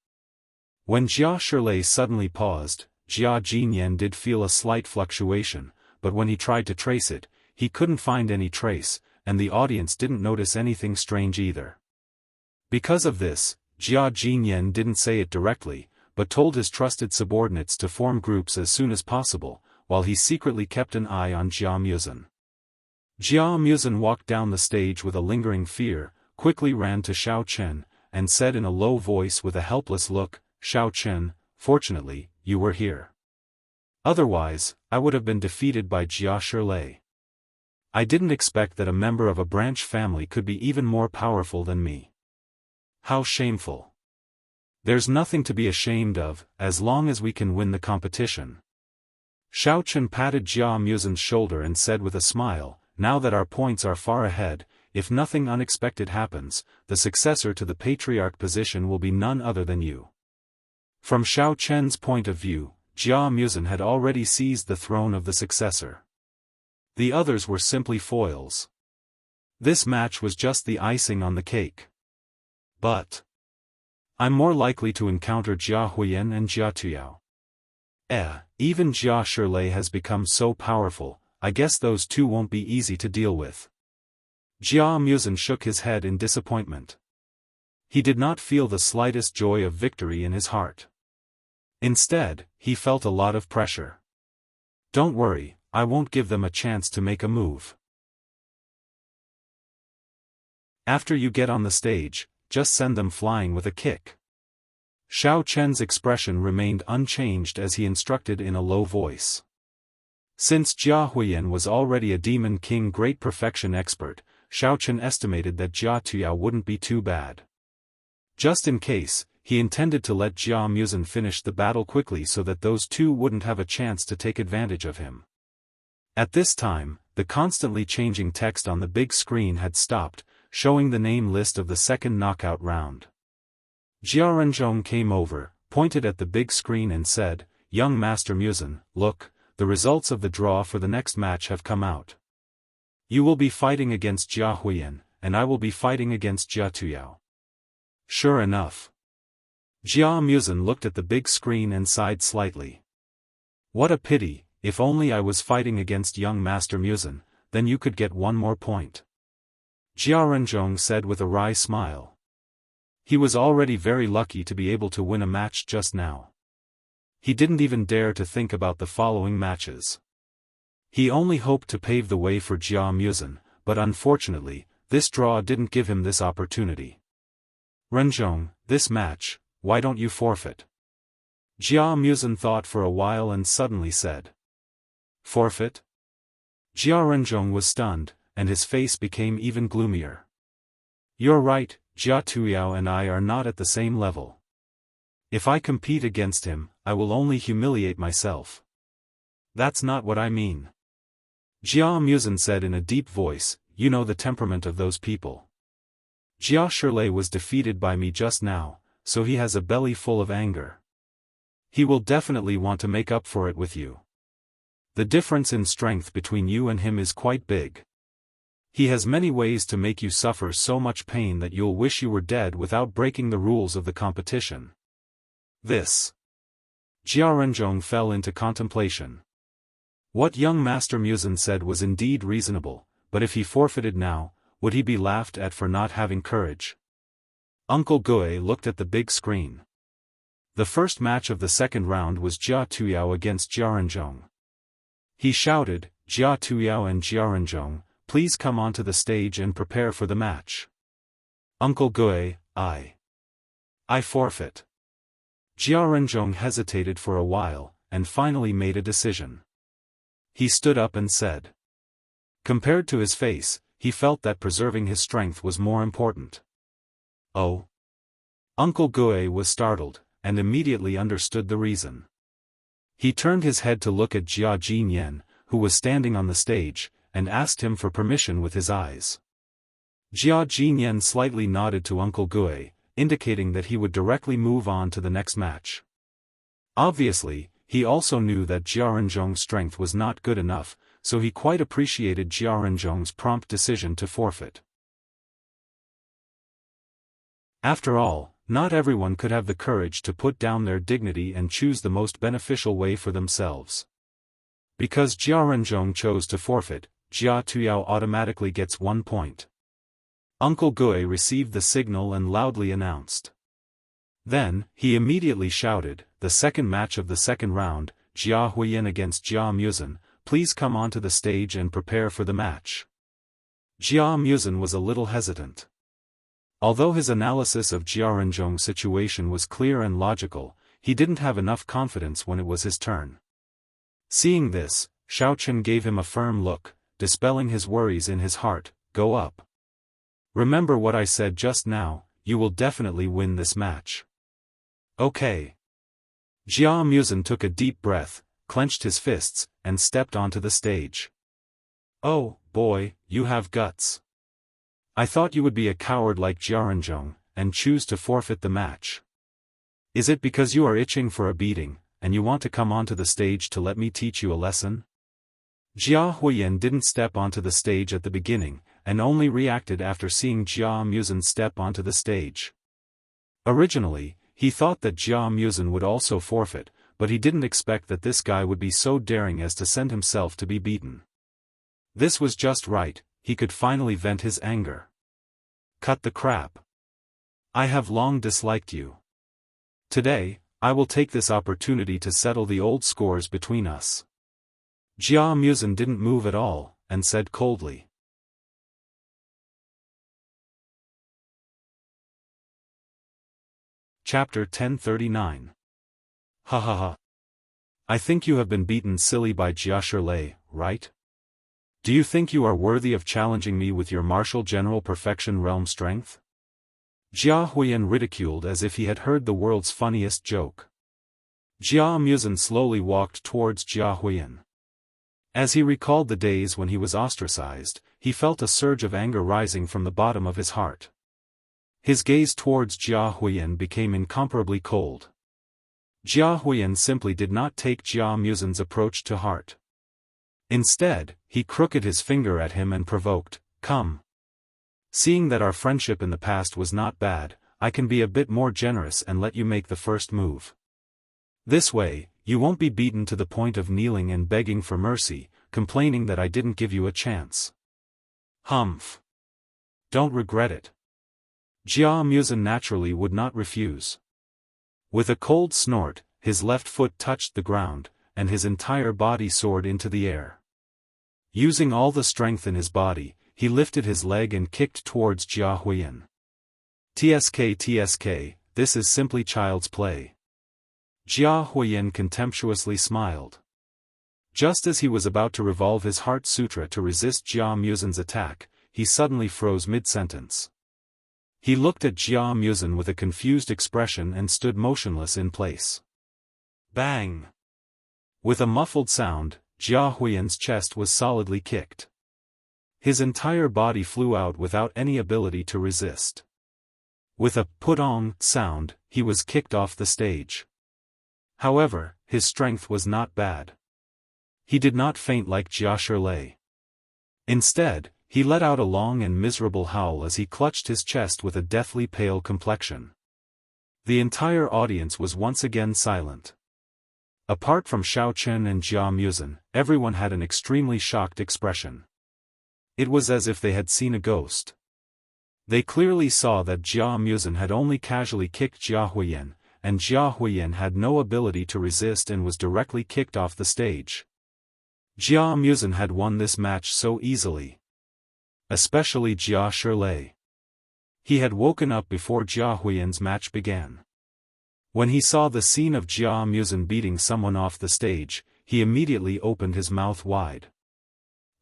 When Jia Shirlei suddenly paused, Jia Jinyan did feel a slight fluctuation, but when he tried to trace it, he couldn't find any trace, and the audience didn't notice anything strange either. Because of this, Jia Jinyan didn't say it directly, but told his trusted subordinates to form groups as soon as possible, while he secretly kept an eye on Jia Muzin. Jia Muzin walked down the stage with a lingering fear, quickly ran to Xiao Chen, and said in a low voice with a helpless look, Xiao Chen, fortunately, you were here. Otherwise, I would have been defeated by Jia Shirlei. I didn't expect that a member of a branch family could be even more powerful than me. How shameful. There's nothing to be ashamed of, as long as we can win the competition. Xiao Chen patted Jia Muzin's shoulder and said with a smile, now that our points are far ahead, if nothing unexpected happens, the successor to the patriarch position will be none other than you. From Xiao Chen's point of view, Jia Muzin had already seized the throne of the successor. The others were simply foils. This match was just the icing on the cake. But I'm more likely to encounter Jia Huiyan and Jia Tuyao. Even Jia Shirlei has become so powerful, I guess those two won't be easy to deal with. Jia Muzin shook his head in disappointment. He did not feel the slightest joy of victory in his heart. Instead, he felt a lot of pressure. Don't worry, I won't give them a chance to make a move. After you get on the stage, just send them flying with a kick. Xiao Chen's expression remained unchanged as he instructed in a low voice. Since Jia Huiyan was already a Demon King Great Perfection expert, Xiao Chen estimated that Jia Tuyao wouldn't be too bad. Just in case, he intended to let Jia Muzin finish the battle quickly so that those two wouldn't have a chance to take advantage of him. At this time, the constantly changing text on the big screen had stopped, showing the name list of the second knockout round. Jia Renzhong came over, pointed at the big screen and said, Young Master Muzin, look, the results of the draw for the next match have come out. You will be fighting against Jia Huiyan, and I will be fighting against Jia Tuyao. Sure enough. Jia Muzin looked at the big screen and sighed slightly. What a pity, if only I was fighting against young Master Muzin, then you could get one more point. Jia Renzhong said with a wry smile. He was already very lucky to be able to win a match just now. He didn't even dare to think about the following matches. He only hoped to pave the way for Jia Muzin, but unfortunately, this draw didn't give him this opportunity. Renzhong, this match, why don't you forfeit? Jia Muzin thought for a while and suddenly said. Forfeit? Jia Renzhong was stunned, and his face became even gloomier. You're right, Jia Tuyao and I are not at the same level. If I compete against him, I will only humiliate myself. That's not what I mean. Jia Musen said in a deep voice, you know the temperament of those people. Jia Shirlei was defeated by me just now, so he has a belly full of anger. He will definitely want to make up for it with you. The difference in strength between you and him is quite big. He has many ways to make you suffer so much pain that you'll wish you were dead without breaking the rules of the competition. This. Jia Renzhong fell into contemplation. What young Master Musen said was indeed reasonable, but if he forfeited now, would he be laughed at for not having courage? Uncle Gue looked at the big screen. The first match of the second round was Jia Tuyao against Jia Renzhong. He shouted, Jia Tuyao and Jia Renzhong, please come onto the stage and prepare for the match. Uncle Gue, I forfeit. Jia Renzhong hesitated for a while, and finally made a decision. He stood up and said. Compared to his face, he felt that preserving his strength was more important. Oh. Uncle Gue was startled, and immediately understood the reason. He turned his head to look at Jia Jinyan, who was standing on the stage, and asked him for permission with his eyes. Jia Jinyan slightly nodded to Uncle Gue, indicating that he would directly move on to the next match. Obviously, he also knew that Jia Renzhong's strength was not good enough, so he quite appreciated Jia Renzhong's prompt decision to forfeit. After all, not everyone could have the courage to put down their dignity and choose the most beneficial way for themselves. Because Jia Renzhong chose to forfeit, Jia Tuyao automatically gets 1 point. Uncle Gue received the signal and loudly announced. Then, he immediately shouted, the second match of the second round, Jia Huiyan against Jia Musen, please come onto the stage and prepare for the match. Jia Musen was a little hesitant. Although his analysis of Jia Renzhong's situation was clear and logical, he didn't have enough confidence when it was his turn. Seeing this, Xiaochen gave him a firm look, dispelling his worries in his heart, go up. Remember what I said just now, you will definitely win this match. Okay. Jia Musen took a deep breath, clenched his fists, and stepped onto the stage. Oh, boy, you have guts. I thought you would be a coward like Jia Renzhong, and choose to forfeit the match. Is it because you are itching for a beating, and you want to come onto the stage to let me teach you a lesson? Jia Huiyan didn't step onto the stage at the beginning, and only reacted after seeing Jia Musen step onto the stage. Originally, he thought that Jia Musen would also forfeit, but he didn't expect that this guy would be so daring as to send himself to be beaten. This was just right, he could finally vent his anger. Cut the crap. I have long disliked you. Today, I will take this opportunity to settle the old scores between us. Jia Musen didn't move at all, and said coldly. Chapter 1039. Ha ha ha. I think you have been beaten silly by Jia Shirlei, right? Do you think you are worthy of challenging me with your martial general perfection realm strength? Jia Huiyan ridiculed as if he had heard the world's funniest joke. Jia Musen slowly walked towards Jia Huiyan. As he recalled the days when he was ostracized, he felt a surge of anger rising from the bottom of his heart. His gaze towards Jia Huiyan became incomparably cold. Jia Huiyan simply did not take Jia Musen's approach to heart. Instead, he crooked his finger at him and provoked, come. Seeing that our friendship in the past was not bad, I can be a bit more generous and let you make the first move. This way, you won't be beaten to the point of kneeling and begging for mercy, complaining that I didn't give you a chance. Humph. Don't regret it. Jia Musen naturally would not refuse. With a cold snort, his left foot touched the ground, and his entire body soared into the air. Using all the strength in his body, he lifted his leg and kicked towards Jia Huiyan. TSK, this is simply child's play. Jia Huiyan contemptuously smiled. Just as he was about to revolve his heart sutra to resist Jia Musen's attack, he suddenly froze mid-sentence. He looked at Jia Musen with a confused expression and stood motionless in place. Bang! With a muffled sound, Jia Huiyan's chest was solidly kicked. His entire body flew out without any ability to resist. With a "put-on" sound, he was kicked off the stage. However, his strength was not bad. He did not faint like Jia Shirlei. Instead, he let out a long and miserable howl as he clutched his chest with a deathly pale complexion. The entire audience was once again silent. Apart from Xiao Chen and Jia Muzhen, everyone had an extremely shocked expression. It was as if they had seen a ghost. They clearly saw that Jia Muzhen had only casually kicked Jia Huiyan, and Jia Huiyan had no ability to resist and was directly kicked off the stage. Jia Muzhen had won this match so easily. Especially Jia Shirlei. He had woken up before Jia Huiyan's match began. When he saw the scene of Jia Muzhen beating someone off the stage, he immediately opened his mouth wide.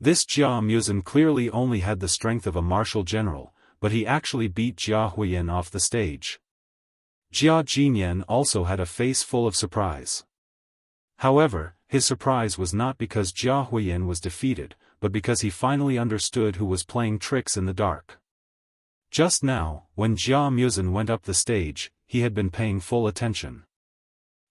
This Jia Muzhen clearly only had the strength of a martial general, but he actually beat Jia Huiyan off the stage. Jia Jinyan also had a face full of surprise. However, his surprise was not because Jia Huiyan was defeated, but because he finally understood who was playing tricks in the dark. Just now, when Jia Muzhen went up the stage, he had been paying full attention.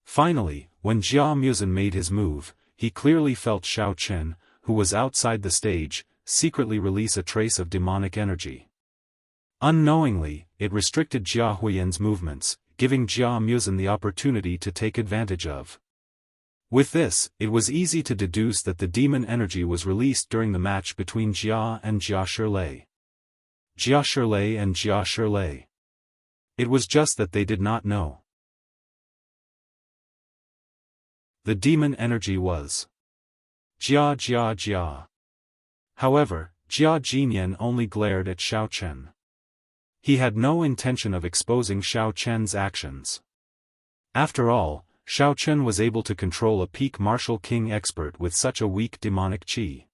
Finally, when Jia Muzhen made his move, he clearly felt Xiao Chen, who was outside the stage, secretly release a trace of demonic energy. Unknowingly, it restricted Jia Huiyan's movements, giving Jia Muzhen the opportunity to take advantage of. With this, it was easy to deduce that the demon energy was released during the match between Jia and Jia Shirlei. Jia Shirlei and Jia Shirlei. It was just that they did not know. The demon energy was Jia Jia Jia. However, Jia Jinyan only glared at Xiao Chen. He had no intention of exposing Xiao Chen's actions. After all, Xiao Chen was able to control a peak martial king expert with such a weak demonic qi.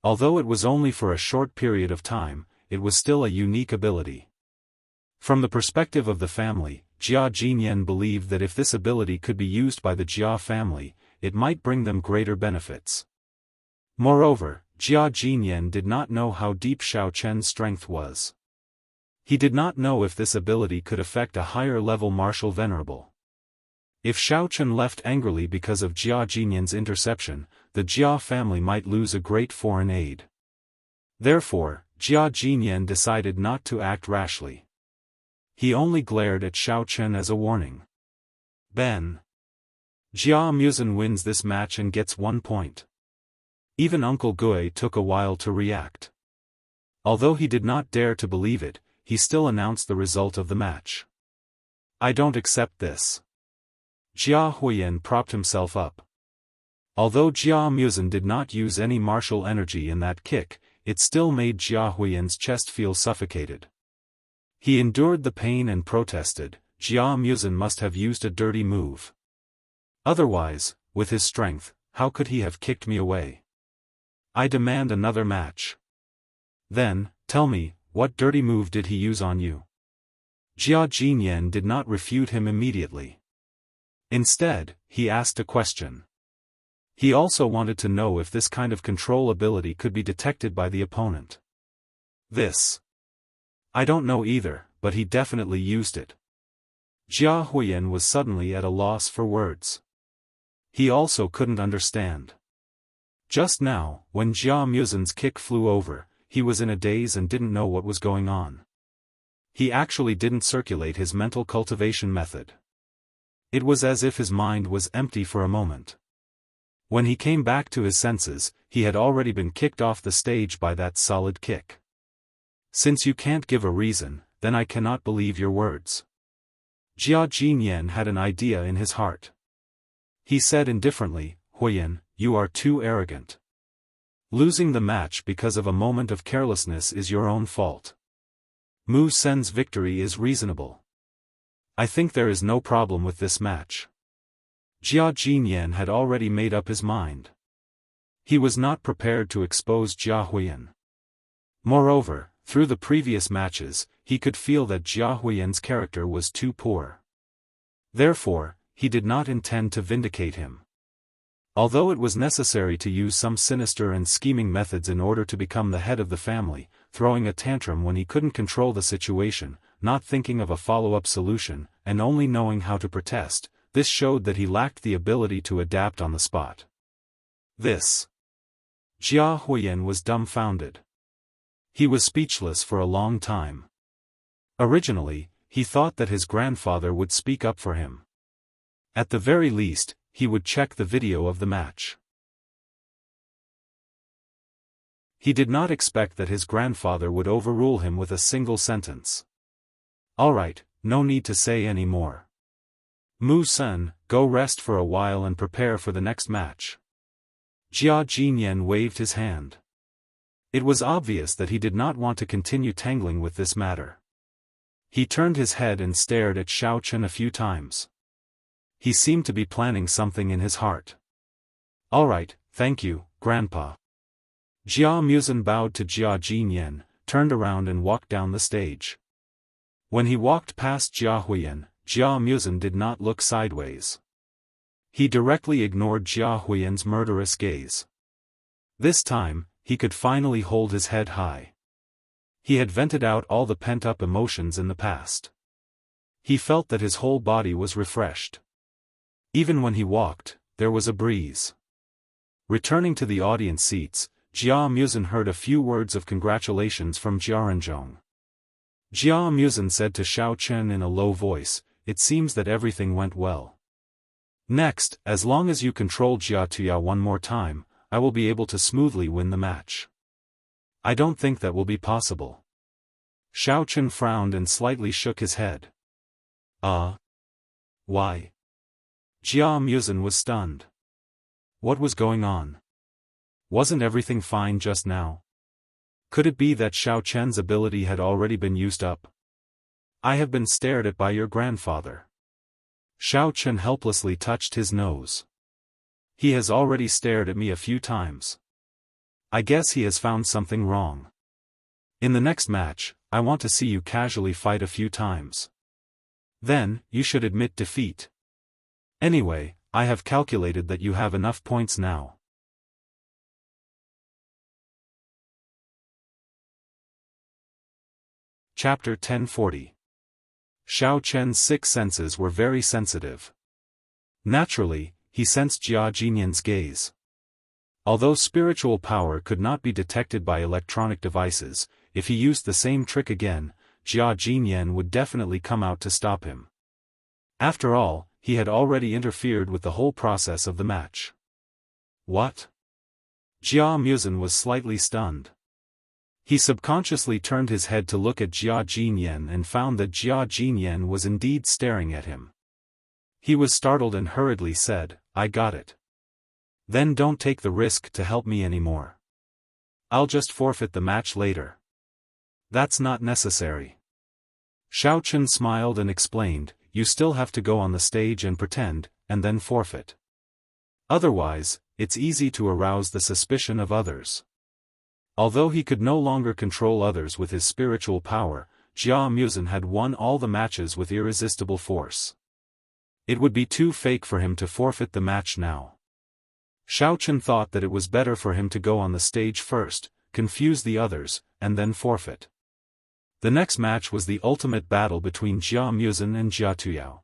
Although it was only for a short period of time, it was still a unique ability. From the perspective of the family, Jia Jinyan believed that if this ability could be used by the Jia family, it might bring them greater benefits. Moreover, Jia Jinyan did not know how deep Xiao Chen's strength was. He did not know if this ability could affect a higher-level martial venerable. If Xiao Chen left angrily because of Jia Jinyan's interception, the Jia family might lose a great foreign aid. Therefore, Jia Jinyan decided not to act rashly. He only glared at Xiao Chen as a warning. Ben. Jia Muzhen wins this match and gets 1 point. Even Uncle Gui took a while to react. Although he did not dare to believe it, he still announced the result of the match. I don't accept this. Jia Huiyan propped himself up. Although Jia Muzhen did not use any martial energy in that kick, it still made Jia Huiyan's chest feel suffocated. He endured the pain and protested, Jia Muzhen must have used a dirty move. Otherwise, with his strength, how could he have kicked me away? I demand another match. Then, tell me, what dirty move did he use on you? Jia Jinyan did not refute him immediately. Instead, he asked a question. He also wanted to know if this kind of control ability could be detected by the opponent. This. I don't know either, but he definitely used it. Jia Huiyan was suddenly at a loss for words. He also couldn't understand. Just now, when Jia Muzhen's kick flew over, he was in a daze and didn't know what was going on. He actually didn't circulate his mental cultivation method. It was as if his mind was empty for a moment. When he came back to his senses, he had already been kicked off the stage by that solid kick. Since you can't give a reason, then I cannot believe your words. Jia Jinyan had an idea in his heart. He said indifferently, Huiyan, you are too arrogant. Losing the match because of a moment of carelessness is your own fault. Mu Sen's victory is reasonable. I think there is no problem with this match. Jia Jinyan had already made up his mind. He was not prepared to expose Jia Huiyan. Moreover, through the previous matches, he could feel that Jia Huiyan's character was too poor. Therefore, he did not intend to vindicate him. Although it was necessary to use some sinister and scheming methods in order to become the head of the family, throwing a tantrum when he couldn't control the situation, not thinking of a follow-up solution, and only knowing how to protest, this showed that he lacked the ability to adapt on the spot. This. Jia Huiyan was dumbfounded. He was speechless for a long time. Originally, he thought that his grandfather would speak up for him. At the very least, he would check the video of the match. He did not expect that his grandfather would overrule him with a single sentence. "All right, no need to say any more. Mu Sen, go rest for a while and prepare for the next match." Jia Jinyan waved his hand. It was obvious that he did not want to continue tangling with this matter. He turned his head and stared at Xiao Chen a few times. He seemed to be planning something in his heart. "All right, thank you, Grandpa." Jia Muzhen bowed to Jia Jinyan, turned around and walked down the stage. When he walked past Jia Huiyan, Jia Muzhen did not look sideways. He directly ignored Jia Huiyan's murderous gaze. This time, he could finally hold his head high. He had vented out all the pent-up emotions in the past. He felt that his whole body was refreshed. Even when he walked, there was a breeze. Returning to the audience seats, Jia Muzhen heard a few words of congratulations from Jiaranzhong. Jia Muzhen said to Xiao Chen in a low voice, "It seems that everything went well. Next, as long as you control Jia Tuyao one more time, I will be able to smoothly win the match." "I don't think that will be possible." Xiao Chen frowned and slightly shook his head. Why?" Jia Muzhen was stunned. What was going on? Wasn't everything fine just now? Could it be that Xiao Chen's ability had already been used up? "I have been stared at by your grandfather." Xiao Chen helplessly touched his nose. "He has already stared at me a few times. I guess he has found something wrong. In the next match, I want to see you casually fight a few times. Then, you should admit defeat. Anyway, I have calculated that you have enough points now." Chapter 1040. Xiao Chen's six senses were very sensitive. Naturally, he sensed Jia Jinyan's gaze. Although spiritual power could not be detected by electronic devices, if he used the same trick again, Jia Jinyan would definitely come out to stop him. After all, he had already interfered with the whole process of the match. What? Jia Muzhen was slightly stunned. He subconsciously turned his head to look at Jia Jinyan and found that Jia Jinyan was indeed staring at him. He was startled and hurriedly said, "I got it. Then don't take the risk to help me anymore. I'll just forfeit the match later." "That's not necessary." Xiao Chen smiled and explained, "You still have to go on the stage and pretend, and then forfeit. Otherwise, it's easy to arouse the suspicion of others." Although he could no longer control others with his spiritual power, Jia Muzhen had won all the matches with irresistible force. It would be too fake for him to forfeit the match now. Xiao Chen thought that it was better for him to go on the stage first, confuse the others, and then forfeit. The next match was the ultimate battle between Jia Muzhen and Jia Tuyao.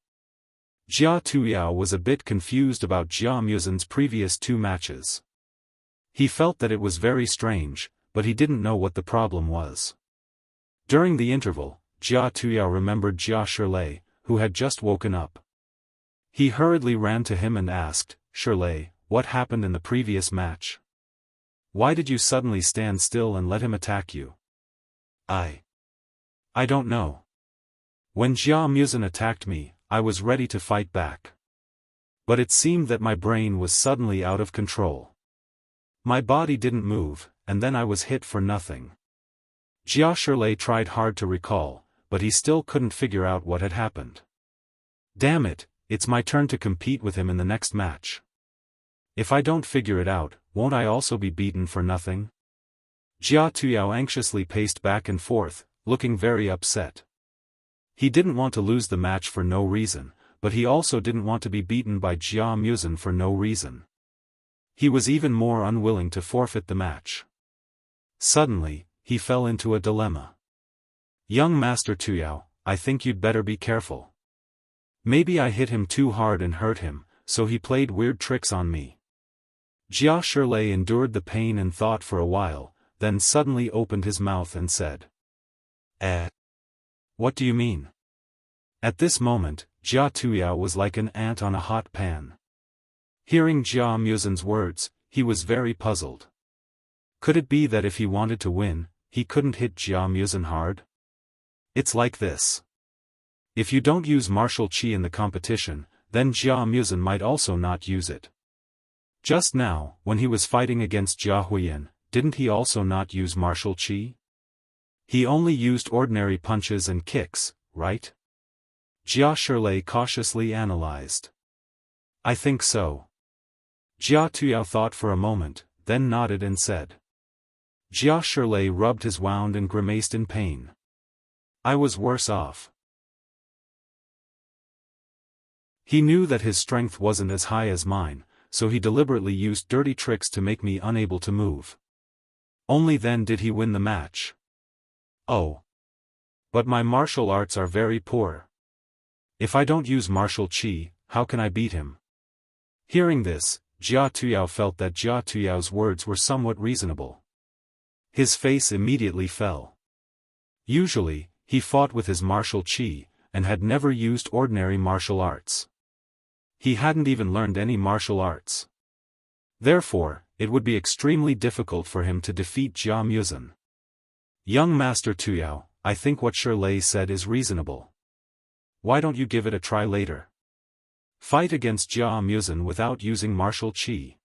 Jia Tuyao was a bit confused about Jia Muzhen's previous two matches. He felt that it was very strange, but he didn't know what the problem was. During the interval, Jia Tuyao remembered Jia Shirlei, who had just woken up. He hurriedly ran to him and asked, "Shirlei, what happened in the previous match? Why did you suddenly stand still and let him attack you?" I don't know. When Jia Muzhen attacked me, I was ready to fight back. But it seemed that my brain was suddenly out of control. My body didn't move, and then I was hit for nothing." Jia Shirlei tried hard to recall, but he still couldn't figure out what had happened. "Damn it, it's my turn to compete with him in the next match. If I don't figure it out, won't I also be beaten for nothing?" Jia Tuyao anxiously paced back and forth, looking very upset. He didn't want to lose the match for no reason, but he also didn't want to be beaten by Jia Muzhen for no reason. He was even more unwilling to forfeit the match. Suddenly, he fell into a dilemma. Young Master Tuyao, I think you'd better be careful. Maybe I hit him too hard and hurt him, so he played weird tricks on me. Jia Shirlei endured the pain and thought for a while, then suddenly opened his mouth and said, What do you mean? At this moment, Jia Tuyao was like an ant on a hot pan. Hearing Jia Muzin's words, he was very puzzled. Could it be that if he wanted to win, he couldn't hit Jia Muzin hard? It's like this. If you don't use martial qi in the competition, then Jia Muzin might also not use it. Just now, when he was fighting against Jia Huiyan, didn't he also not use martial qi? He only used ordinary punches and kicks, right? Jia Shirlei cautiously analyzed. I think so. Jia Tuyao thought for a moment, then nodded and said. Jia Shirlei rubbed his wound and grimaced in pain. I was worse off. He knew that his strength wasn't as high as mine, so he deliberately used dirty tricks to make me unable to move. Only then did he win the match. Oh. But my martial arts are very poor. If I don't use martial qi, how can I beat him? Hearing this, Jia Tuyao felt that Jia Tuyao's words were somewhat reasonable. His face immediately fell. Usually, he fought with his martial qi, and had never used ordinary martial arts. He hadn't even learned any martial arts. Therefore, it would be extremely difficult for him to defeat Jia Muzin. Young Master Tuyao, I think what Shirlei said is reasonable. Why don't you give it a try later? Fight against Jia Muzin without using martial qi.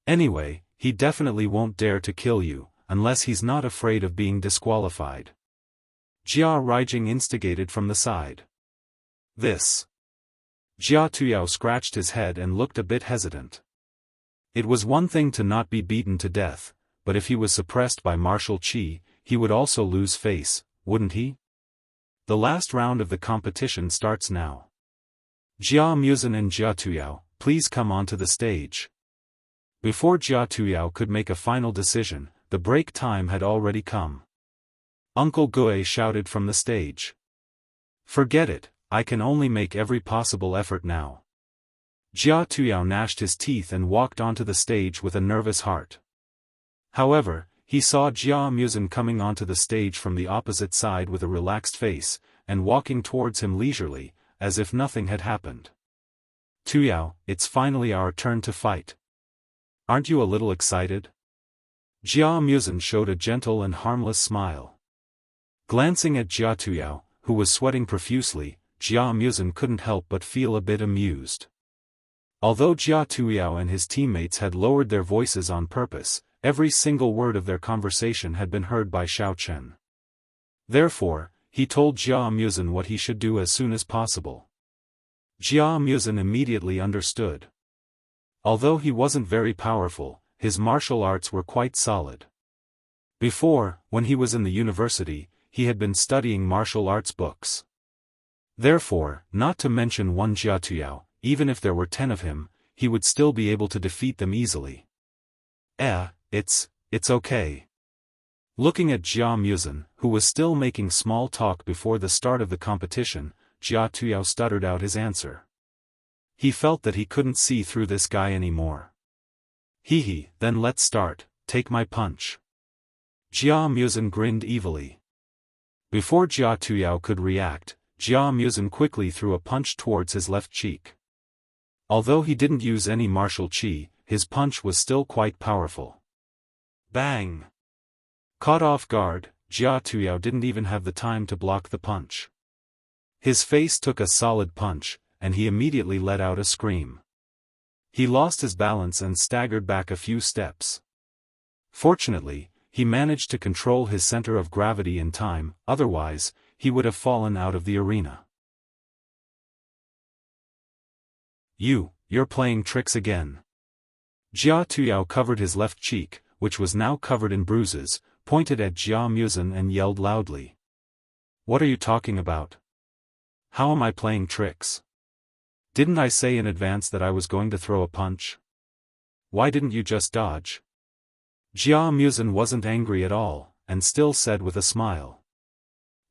Anyway, he definitely won't dare to kill you, unless he's not afraid of being disqualified. Jia Ruijing instigated from the side. This. Jia Tuyao scratched his head and looked a bit hesitant. It was one thing to not be beaten to death, but if he was suppressed by martial qi, he would also lose face, wouldn't he? The last round of the competition starts now. Jia Muzin and Jia Tuyao, please come onto the stage. Before Jia Tuyao could make a final decision, the break time had already come. Uncle Gue shouted from the stage. Forget it, I can only make every possible effort now. Jia Tuyao gnashed his teeth and walked onto the stage with a nervous heart. However, he saw Jia Muzin coming onto the stage from the opposite side with a relaxed face, and walking towards him leisurely, as if nothing had happened. Tuyao, it's finally our turn to fight. Aren't you a little excited? Jia Muzin showed a gentle and harmless smile. Glancing at Jia Tuyao, who was sweating profusely, Jia Muzin couldn't help but feel a bit amused. Although Jia Tuyao and his teammates had lowered their voices on purpose, every single word of their conversation had been heard by Xiao Chen. Therefore, he told Jia Muzin what he should do as soon as possible. Jia Muzin immediately understood. Although he wasn't very powerful, his martial arts were quite solid. Before, when he was in the university, he had been studying martial arts books. Therefore, not to mention one Jia Tuyao, even if there were 10 of him, he would still be able to defeat them easily. It's okay. Looking at Jia Muzin, who was still making small talk before the start of the competition, Jia Tuyao stuttered out his answer. He felt that he couldn't see through this guy anymore. Then let's start, take my punch. Jia Muzin grinned evilly. Before Jia Tuyao could react, Jia Muzin quickly threw a punch towards his left cheek. Although he didn't use any martial qi, his punch was still quite powerful. Bang! Caught off guard, Jia Tuyao didn't even have the time to block the punch. His face took a solid punch, and he immediately let out a scream. He lost his balance and staggered back a few steps. Fortunately, he managed to control his center of gravity in time, otherwise, he would have fallen out of the arena. You're playing tricks again. Jia Tuyao covered his left cheek, which was now covered in bruises, pointed at Jia Muzin and yelled loudly. What are you talking about? How am I playing tricks? Didn't I say in advance that I was going to throw a punch? Why didn't you just dodge? Jia Muzen wasn't angry at all, and still said with a smile.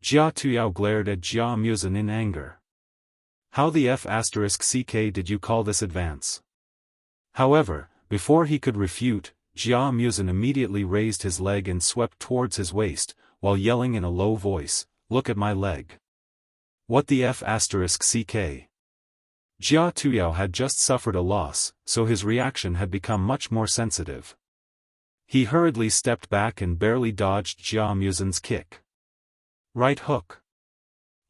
Jia Tuyao glared at Jia Muzen in anger. How the F***ck did you call this advance? However, before he could refute, Jia Muzen immediately raised his leg and swept towards his waist, while yelling in a low voice, "Look at my leg. What the F***ck?" Jia Tuyao had just suffered a loss, so his reaction had become much more sensitive. He hurriedly stepped back and barely dodged Jia Muzen's kick. Right hook.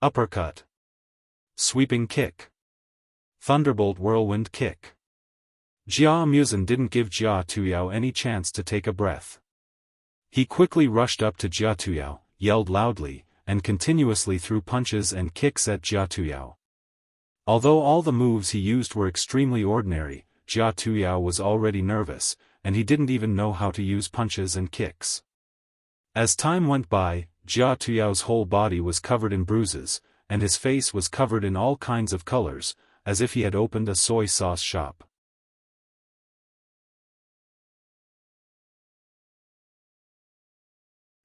Uppercut. Sweeping kick. Thunderbolt whirlwind kick. Jia Muzen didn't give Jia Tuyao any chance to take a breath. He quickly rushed up to Jia Tuyao, yelled loudly, and continuously threw punches and kicks at Jia Tuyao. Although all the moves he used were extremely ordinary, Jia Tuyao was already nervous, and he didn't even know how to use punches and kicks. As time went by, Jia Tuyao's whole body was covered in bruises, and his face was covered in all kinds of colors, as if he had opened a soy sauce shop.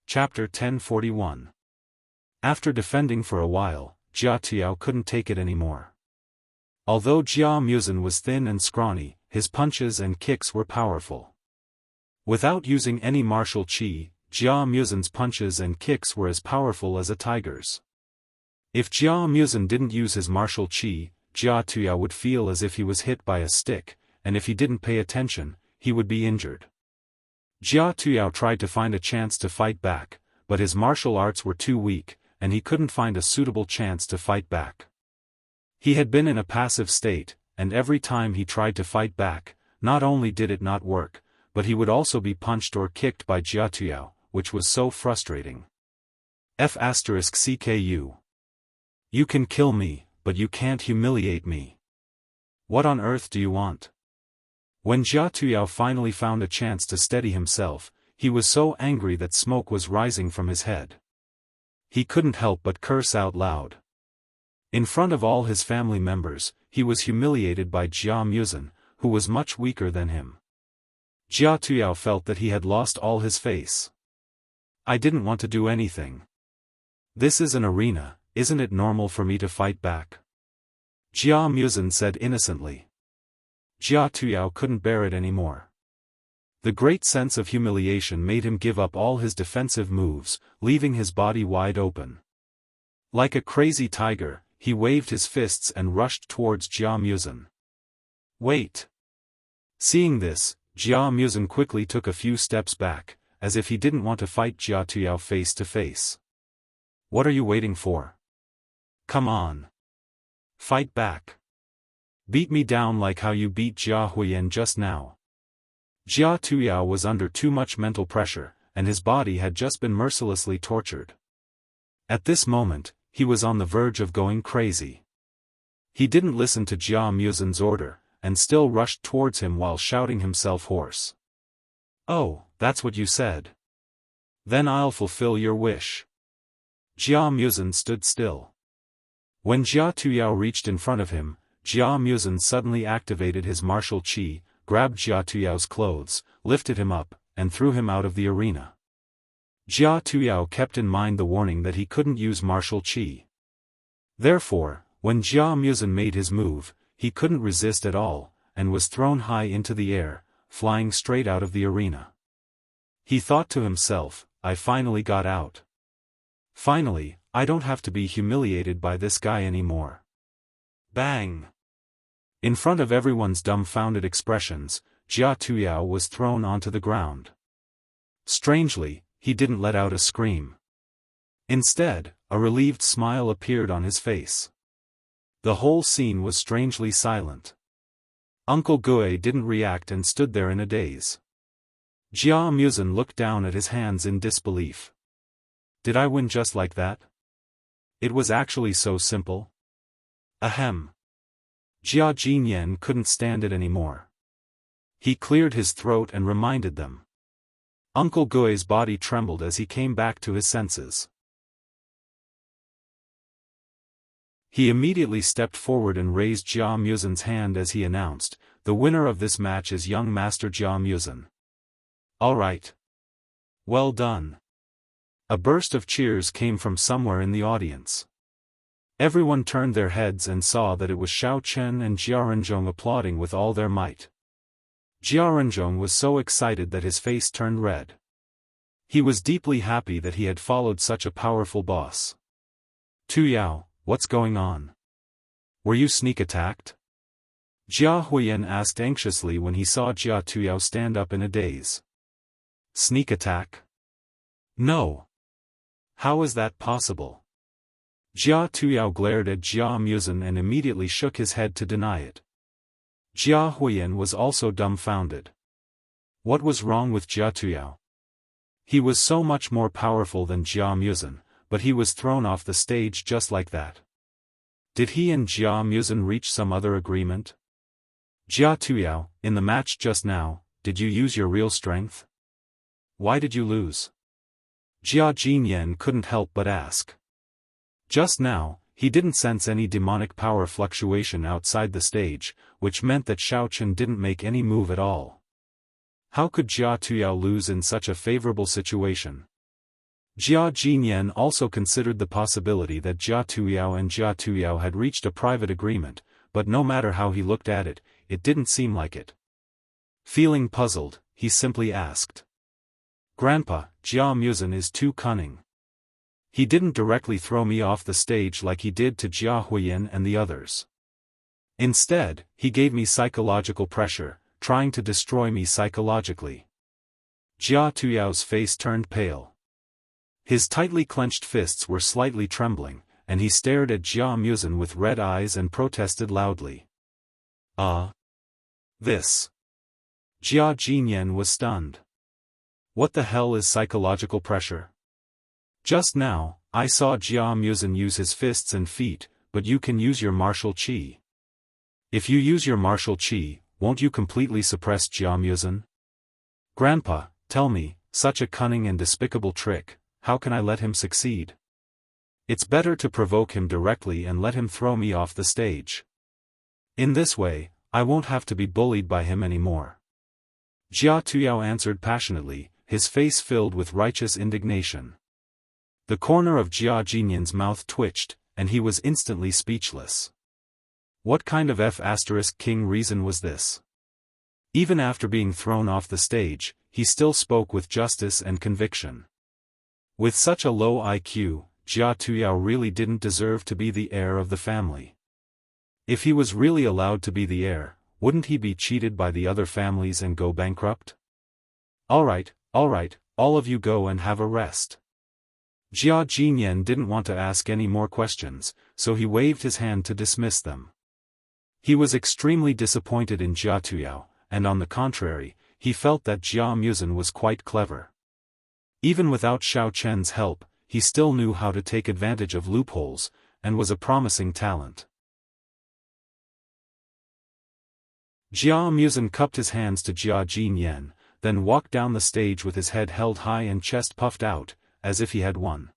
Chapter 1041. After defending for a while, Jia Tuyao couldn't take it anymore. Although Jia Muzen was thin and scrawny, his punches and kicks were powerful. Without using any martial chi, Jia Muzen's punches and kicks were as powerful as a tiger's. If Jia Muzen didn't use his martial chi, Jia Tuyao would feel as if he was hit by a stick, and if he didn't pay attention, he would be injured. Jia Tuyao tried to find a chance to fight back, but his martial arts were too weak, and he couldn't find a suitable chance to fight back. He had been in a passive state, and every time he tried to fight back, not only did it not work, but he would also be punched or kicked by Jia Tuyao, which was so frustrating. F***ck. You can kill me, but you can't humiliate me. What on earth do you want? When Jia Tuyao finally found a chance to steady himself, he was so angry that smoke was rising from his head. He couldn't help but curse out loud. In front of all his family members, he was humiliated by Jia Muzen, who was much weaker than him. Jia Tuyao felt that he had lost all his face. I didn't want to do anything. This is an arena, isn't it normal for me to fight back? Jia Muzen said innocently. Jia Tuyao couldn't bear it anymore. The great sense of humiliation made him give up all his defensive moves, leaving his body wide open. Like a crazy tiger, he waved his fists and rushed towards Jia Muzen. Wait! Seeing this, Jia Muzen quickly took a few steps back, as if he didn't want to fight Jia Tuyao face to face. What are you waiting for? Come on. Fight back. Beat me down like how you beat Jia Huiyan just now. Jia Tuyao was under too much mental pressure, and his body had just been mercilessly tortured. At this moment, he was on the verge of going crazy. He didn't listen to Jia Muzen's order, and still rushed towards him while shouting himself hoarse. Oh, that's what you said. Then I'll fulfill your wish. Jia Muzen stood still. When Jia Tuyao reached in front of him, Jia Muzen suddenly activated his martial chi, grabbed Jia Tuyao's clothes, lifted him up, and threw him out of the arena. Jia Tuyao kept in mind the warning that he couldn't use martial chi. Therefore, when Jia Muzen made his move, he couldn't resist at all, and was thrown high into the air, flying straight out of the arena. He thought to himself, I finally got out. Finally, I don't have to be humiliated by this guy anymore. Bang! In front of everyone's dumbfounded expressions, Jia Tuyao was thrown onto the ground. Strangely, he didn't let out a scream. Instead, a relieved smile appeared on his face. The whole scene was strangely silent. Uncle Gue didn't react and stood there in a daze. Jia Muzen looked down at his hands in disbelief. Did I win just like that? It was actually so simple. Ahem. Jia Jinyan couldn't stand it anymore. He cleared his throat and reminded them. Uncle Gue's body trembled as he came back to his senses. He immediately stepped forward and raised Jia Muzin's hand as he announced, "The winner of this match is young Master Jia Muzin." "All right. Well done." A burst of cheers came from somewhere in the audience. Everyone turned their heads and saw that it was Xiao Chen and Jia Renzhong applauding with all their might. Jia Renzhong was so excited that his face turned red. He was deeply happy that he had followed such a powerful boss. "Tu Yao, what's going on? Were you sneak attacked?" Jia Huiyan asked anxiously when he saw Jia Tuyao stand up in a daze. "Sneak attack? No. How is that possible?" Jia Tuyao glared at Jia Muzin and immediately shook his head to deny it. Jia Huiyan was also dumbfounded. What was wrong with Jia Tuyao? He was so much more powerful than Jia Muzin, but he was thrown off the stage just like that. Did he and Jia Muzin reach some other agreement? "Jia Tuyao, in the match just now, did you use your real strength? Why did you lose?" Jia Jinyan couldn't help but ask. Just now, he didn't sense any demonic power fluctuation outside the stage, which meant that Xiao Chen didn't make any move at all. How could Jia Tuyao lose in such a favorable situation? Jia Jinyan also considered the possibility that Jia Tuyao and Jia Tuyao had reached a private agreement, but no matter how he looked at it, it didn't seem like it. Feeling puzzled, he simply asked. "Grandpa, Jia Muzin is too cunning. He didn't directly throw me off the stage like he did to Jia Huiyan and the others. Instead, he gave me psychological pressure, trying to destroy me psychologically." Jia Tuyao's face turned pale. His tightly clenched fists were slightly trembling, and he stared at Jia Muzin with red eyes and protested loudly. This. Jia Jinyan was stunned. What the hell is psychological pressure? Just now, I saw Jia Muzin use his fists and feet, but you can use your martial qi. If you use your martial qi, won't you completely suppress Jia Muzin? Grandpa, tell me, such a cunning and despicable trick, how can I let him succeed? It's better to provoke him directly and let him throw me off the stage. In this way, I won't have to be bullied by him anymore. Jia Tuyao answered passionately, his face filled with righteous indignation. The corner of Jia Jinyan's mouth twitched, and he was instantly speechless. What kind of F***king reason was this? Even after being thrown off the stage, he still spoke with justice and conviction. With such a low IQ, Jia Tuyao really didn't deserve to be the heir of the family. If he was really allowed to be the heir, wouldn't he be cheated by the other families and go bankrupt? Alright, all of you go and have a rest. Jia Jinyan didn't want to ask any more questions, so he waved his hand to dismiss them. He was extremely disappointed in Jia Tuyao, and on the contrary, he felt that Jia Muzin was quite clever. Even without Xiao Chen's help, he still knew how to take advantage of loopholes, and was a promising talent. Jia Muzin cupped his hands to Jia Jinyan, then walked down the stage with his head held high and chest puffed out, as if he had won.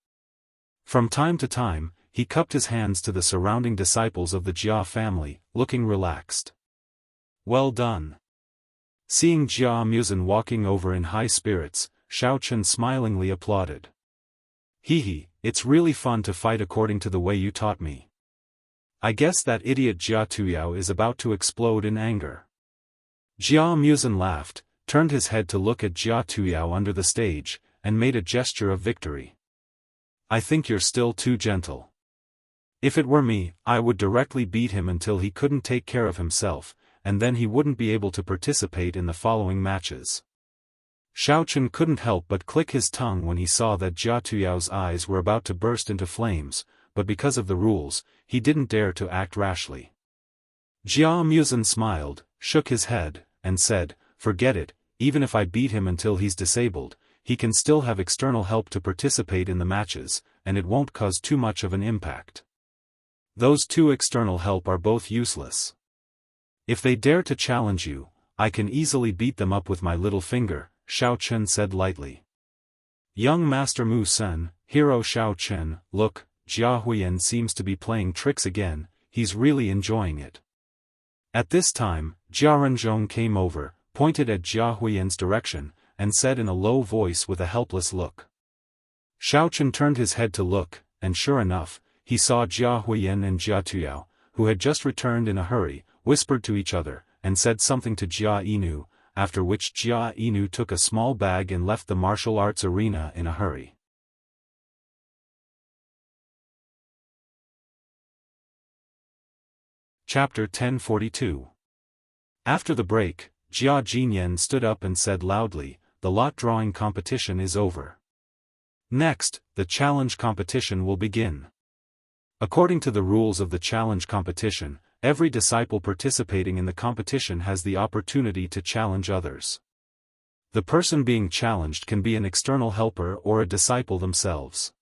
From time to time, he cupped his hands to the surrounding disciples of the Jia family, looking relaxed. Well done. Seeing Jia Muzin walking over in high spirits, Xiao Chen smilingly applauded. Hee, it's really fun to fight according to the way you taught me. I guess that idiot Jia Tuyao is about to explode in anger. Jia Muzin laughed, turned his head to look at Jia Tuyao under the stage, and made a gesture of victory. I think you're still too gentle. If it were me, I would directly beat him until he couldn't take care of himself, and then he wouldn't be able to participate in the following matches. Xiao Chen couldn't help but click his tongue when he saw that Jia Tuyao's eyes were about to burst into flames, but because of the rules, he didn't dare to act rashly. Jia Muzin smiled, shook his head, and said, forget it, even if I beat him until he's disabled, he can still have external help to participate in the matches, and it won't cause too much of an impact. Those two external help are both useless. If they dare to challenge you, I can easily beat them up with my little finger, Xiao Chen said lightly. Young Master Mu Sen, Hero Xiao Chen, look, Jia Huiyan seems to be playing tricks again, he's really enjoying it. At this time, Jia Renzhong came over, pointed at Jia Huiyan's direction, and said in a low voice with a helpless look. Xiaochen turned his head to look, and sure enough, he saw Jia Huiyan and Jia Tuyao, who had just returned in a hurry, whispered to each other, and said something to Jia Inu, after which Jia Inu took a small bag and left the martial arts arena in a hurry. Chapter 1042. After the break, Jia Jinyan stood up and said loudly, "The lot drawing competition is over. Next, the challenge competition will begin." According to the rules of the challenge competition, every disciple participating in the competition has the opportunity to challenge others. The person being challenged can be an external helper or a disciple themselves.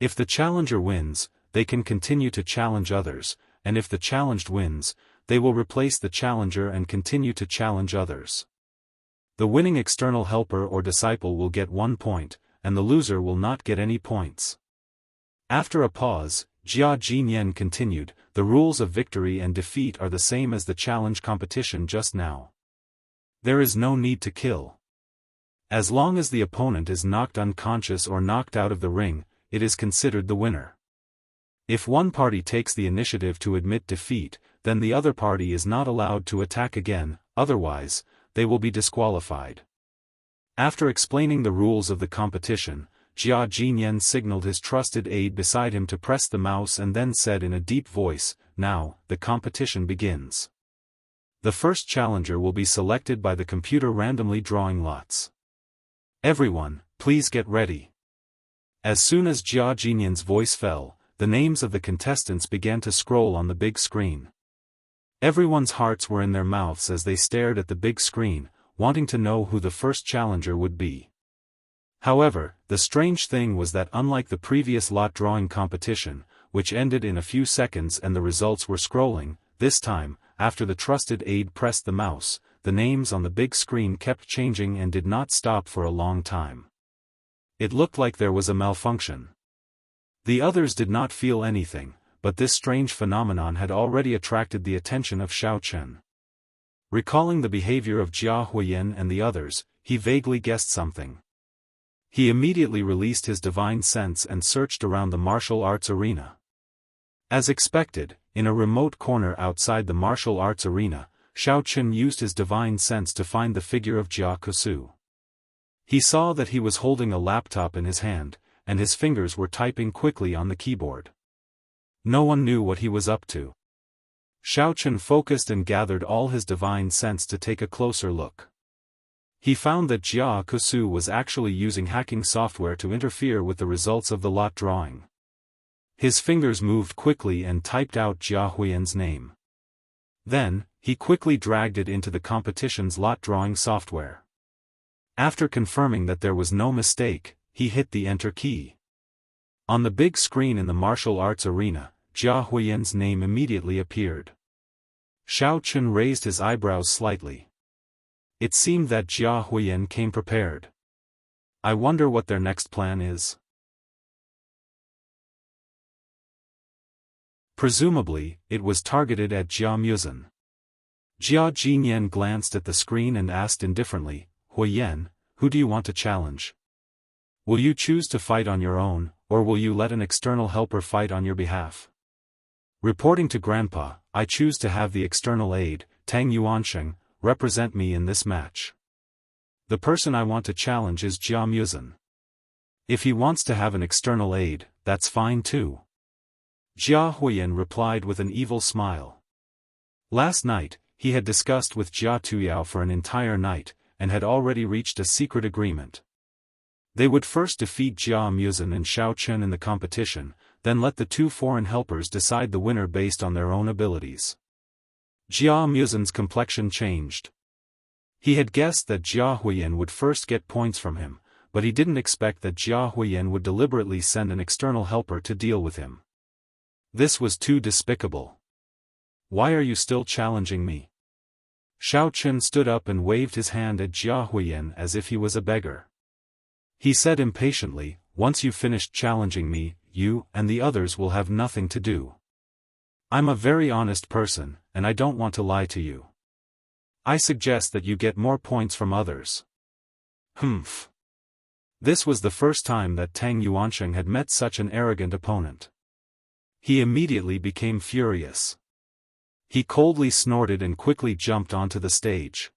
If the challenger wins, they can continue to challenge others, and if the challenged wins, they will replace the challenger and continue to challenge others. The winning external helper or disciple will get 1 point, and the loser will not get any points. After a pause, Jia Jinyan continued, "The rules of victory and defeat are the same as the challenge competition just now. There is no need to kill. As long as the opponent is knocked unconscious or knocked out of the ring, it is considered the winner. If one party takes the initiative to admit defeat, then the other party is not allowed to attack again, otherwise, they will be disqualified." After explaining the rules of the competition, Jia Jinyan signaled his trusted aide beside him to press the mouse and then said in a deep voice, "Now, the competition begins. The first challenger will be selected by the computer randomly drawing lots. Everyone, please get ready." As soon as Jia Jinyan's voice fell, the names of the contestants began to scroll on the big screen. Everyone's hearts were in their mouths as they stared at the big screen, wanting to know who the first challenger would be. However, the strange thing was that unlike the previous lot drawing competition, which ended in a few seconds and the results were scrolling, this time, after the trusted aide pressed the mouse, the names on the big screen kept changing and did not stop for a long time. It looked like there was a malfunction. The others did not feel anything, but this strange phenomenon had already attracted the attention of Xiaochen. Recalling the behavior of Jia Huiyan and the others, he vaguely guessed something. He immediately released his divine sense and searched around the martial arts arena. As expected, in a remote corner outside the martial arts arena, Xiaochen used his divine sense to find the figure of Jia Kusu. He saw that he was holding a laptop in his hand, and his fingers were typing quickly on the keyboard. No one knew what he was up to. Xiaochen focused and gathered all his divine sense to take a closer look. He found that Jia Kusu was actually using hacking software to interfere with the results of the lot drawing. His fingers moved quickly and typed out Jia Huiyan's name. Then, he quickly dragged it into the competition's lot drawing software. After confirming that there was no mistake, he hit the enter key. On the big screen in the martial arts arena, Jia Huiyan's name immediately appeared. Xiaochen raised his eyebrows slightly. It seemed that Jia Huiyan came prepared. I wonder what their next plan is. Presumably, it was targeted at Jia Muzhen. Jia Jinyan glanced at the screen and asked indifferently, "Huiyan, who do you want to challenge? Will you choose to fight on your own, or will you let an external helper fight on your behalf?" Reporting to Grandpa, "I choose to have the external aide, Tang Yuansheng, represent me in this match. The person I want to challenge is Jia Muzhen. If he wants to have an external aide, that's fine too." Jia Huiyan replied with an evil smile. Last night, he had discussed with Jia Tuyao for an entire night, and had already reached a secret agreement. They would first defeat Jia Muzhen and Xiaochen in the competition, then let the two foreign helpers decide the winner based on their own abilities. Jia Muzhen's complexion changed. He had guessed that Jia Huiyan would first get points from him, but he didn't expect that Jia Huiyan would deliberately send an external helper to deal with him. This was too despicable. "Why are you still challenging me?" Xiaochen stood up and waved his hand at Jia Huiyan as if he was a beggar. He said impatiently, "Once you've finished challenging me, you and the others will have nothing to do. I'm a very honest person, and I don't want to lie to you. I suggest that you get more points from others. Humph. This was the first time that Tang Yuansheng had met such an arrogant opponent. He immediately became furious. He coldly snorted and quickly jumped onto the stage.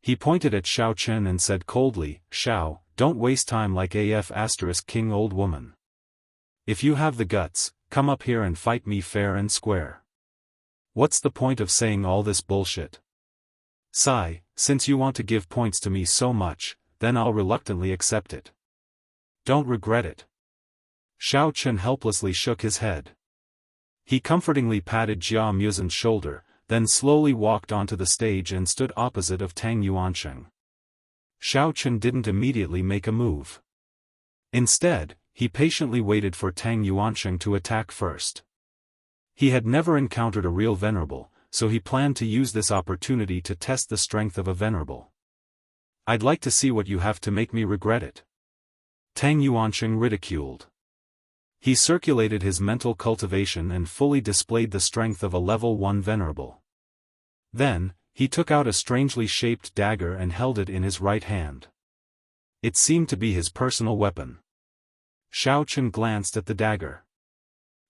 He pointed at Xiao Chen and said coldly, "Xiao, don't waste time like king old woman. If you have the guts, come up here and fight me fair and square. What's the point of saying all this bullshit? Sai, since you want to give points to me so much, then I'll reluctantly accept it. Don't regret it." Xiao Chen helplessly shook his head. He comfortingly patted Jia Muzin's shoulder, then slowly walked onto the stage and stood opposite of Tang Yuansheng. Xiao Chen didn't immediately make a move. Instead, he patiently waited for Tang Yuansheng to attack first. He had never encountered a real venerable, so he planned to use this opportunity to test the strength of a venerable. "I'd like to see what you have to make me regret it." Tang Yuansheng ridiculed. He circulated his mental cultivation and fully displayed the strength of a level 1 venerable. Then, he took out a strangely shaped dagger and held it in his right hand. It seemed to be his personal weapon. Xiao Chen glanced at the dagger.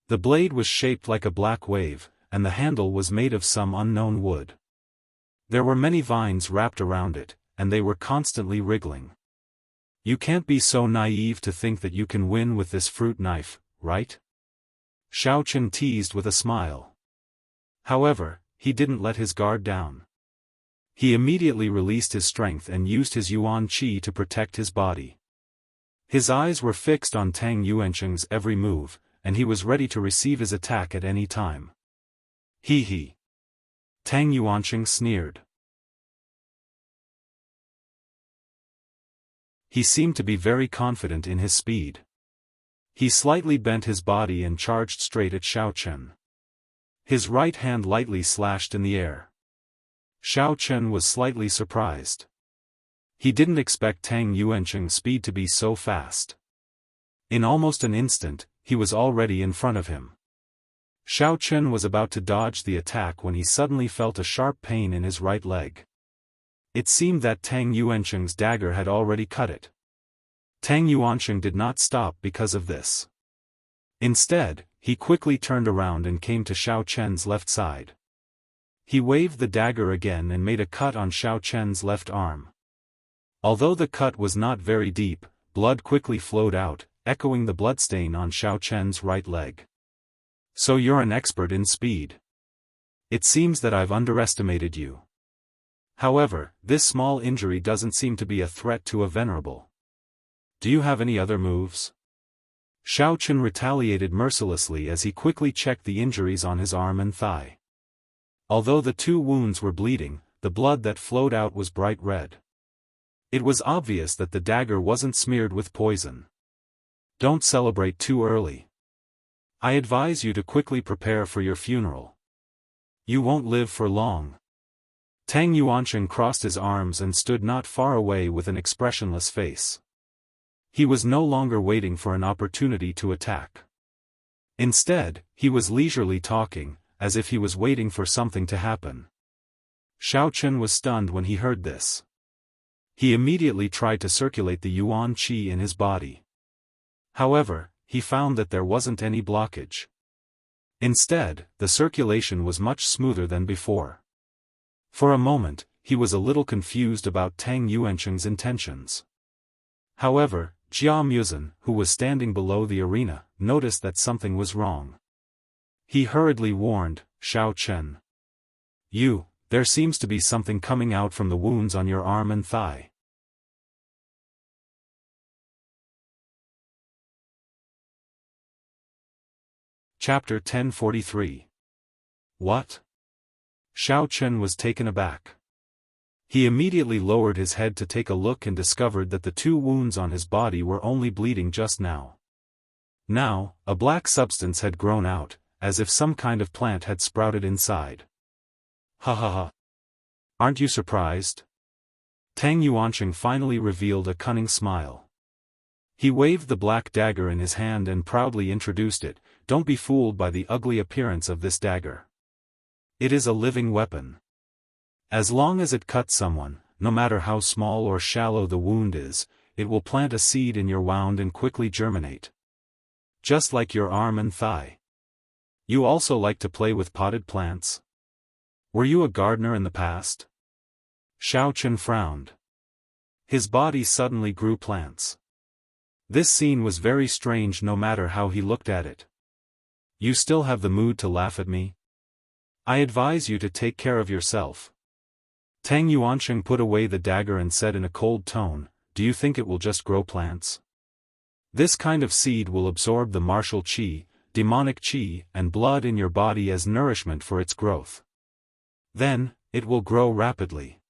The blade was shaped like a black wave, and the handle was made of some unknown wood. There were many vines wrapped around it, and they were constantly wriggling. "You can't be so naive to think that you can win with this fruit knife, right?" Xiao Chen teased with a smile. However, he didn't let his guard down. He immediately released his strength and used his yuan qi to protect his body. His eyes were fixed on Tang Yuansheng's every move, and he was ready to receive his attack at any time. He. Tang Yuansheng sneered. He seemed to be very confident in his speed. He slightly bent his body and charged straight at Xiao Chen. His right hand lightly slashed in the air. Xiao Chen was slightly surprised. He didn't expect Tang Yuansheng's speed to be so fast. In almost an instant, he was already in front of him. Xiao Chen was about to dodge the attack when he suddenly felt a sharp pain in his right leg. It seemed that Tang Yuansheng's dagger had already cut it. Tang Yuansheng did not stop because of this. Instead, he quickly turned around and came to Xiao Chen's left side. He waved the dagger again and made a cut on Xiao Chen's left arm. Although the cut was not very deep, blood quickly flowed out, echoing the bloodstain on Xiao Chen's right leg. "So you're an expert in speed. It seems that I've underestimated you. However, this small injury doesn't seem to be a threat to a venerable. Do you have any other moves?" Xiao Chen retaliated mercilessly as he quickly checked the injuries on his arm and thigh. Although the two wounds were bleeding, the blood that flowed out was bright red. It was obvious that the dagger wasn't smeared with poison. "Don't celebrate too early. I advise you to quickly prepare for your funeral. You won't live for long." Tang Yuansheng crossed his arms and stood not far away with an expressionless face. He was no longer waiting for an opportunity to attack. Instead, he was leisurely talking, as if he was waiting for something to happen. Xiao Chen was stunned when he heard this. He immediately tried to circulate the yuan qi in his body. However, he found that there wasn't any blockage. Instead, the circulation was much smoother than before. For a moment, he was a little confused about Tang Yuansheng's intentions. However, Jia Muzin, who was standing below the arena, noticed that something was wrong. He hurriedly warned, "Xiao Chen. There seems to be something coming out from the wounds on your arm and thigh." Chapter 1043. What? Xiao Chen was taken aback. He immediately lowered his head to take a look and discovered that the two wounds on his body were only bleeding just now. Now, a black substance had grown out, as if some kind of plant had sprouted inside. Ha ha ha. Aren't you surprised? Tang Yuansheng finally revealed a cunning smile. He waved the black dagger in his hand and proudly introduced it. Don't be fooled by the ugly appearance of this dagger. It is a living weapon. As long as it cuts someone, no matter how small or shallow the wound is, it will plant a seed in your wound and quickly germinate. Just like your arm and thigh. You also like to play with potted plants? Were you a gardener in the past? Xiaofan frowned. His body suddenly grew plants. This scene was very strange no matter how he looked at it. You still have the mood to laugh at me? I advise you to take care of yourself. Tang Yuansheng put away the dagger and said in a cold tone, do you think it will just grow plants? This kind of seed will absorb the martial qi, demonic qi, and blood in your body as nourishment for its growth. Then, it will grow rapidly.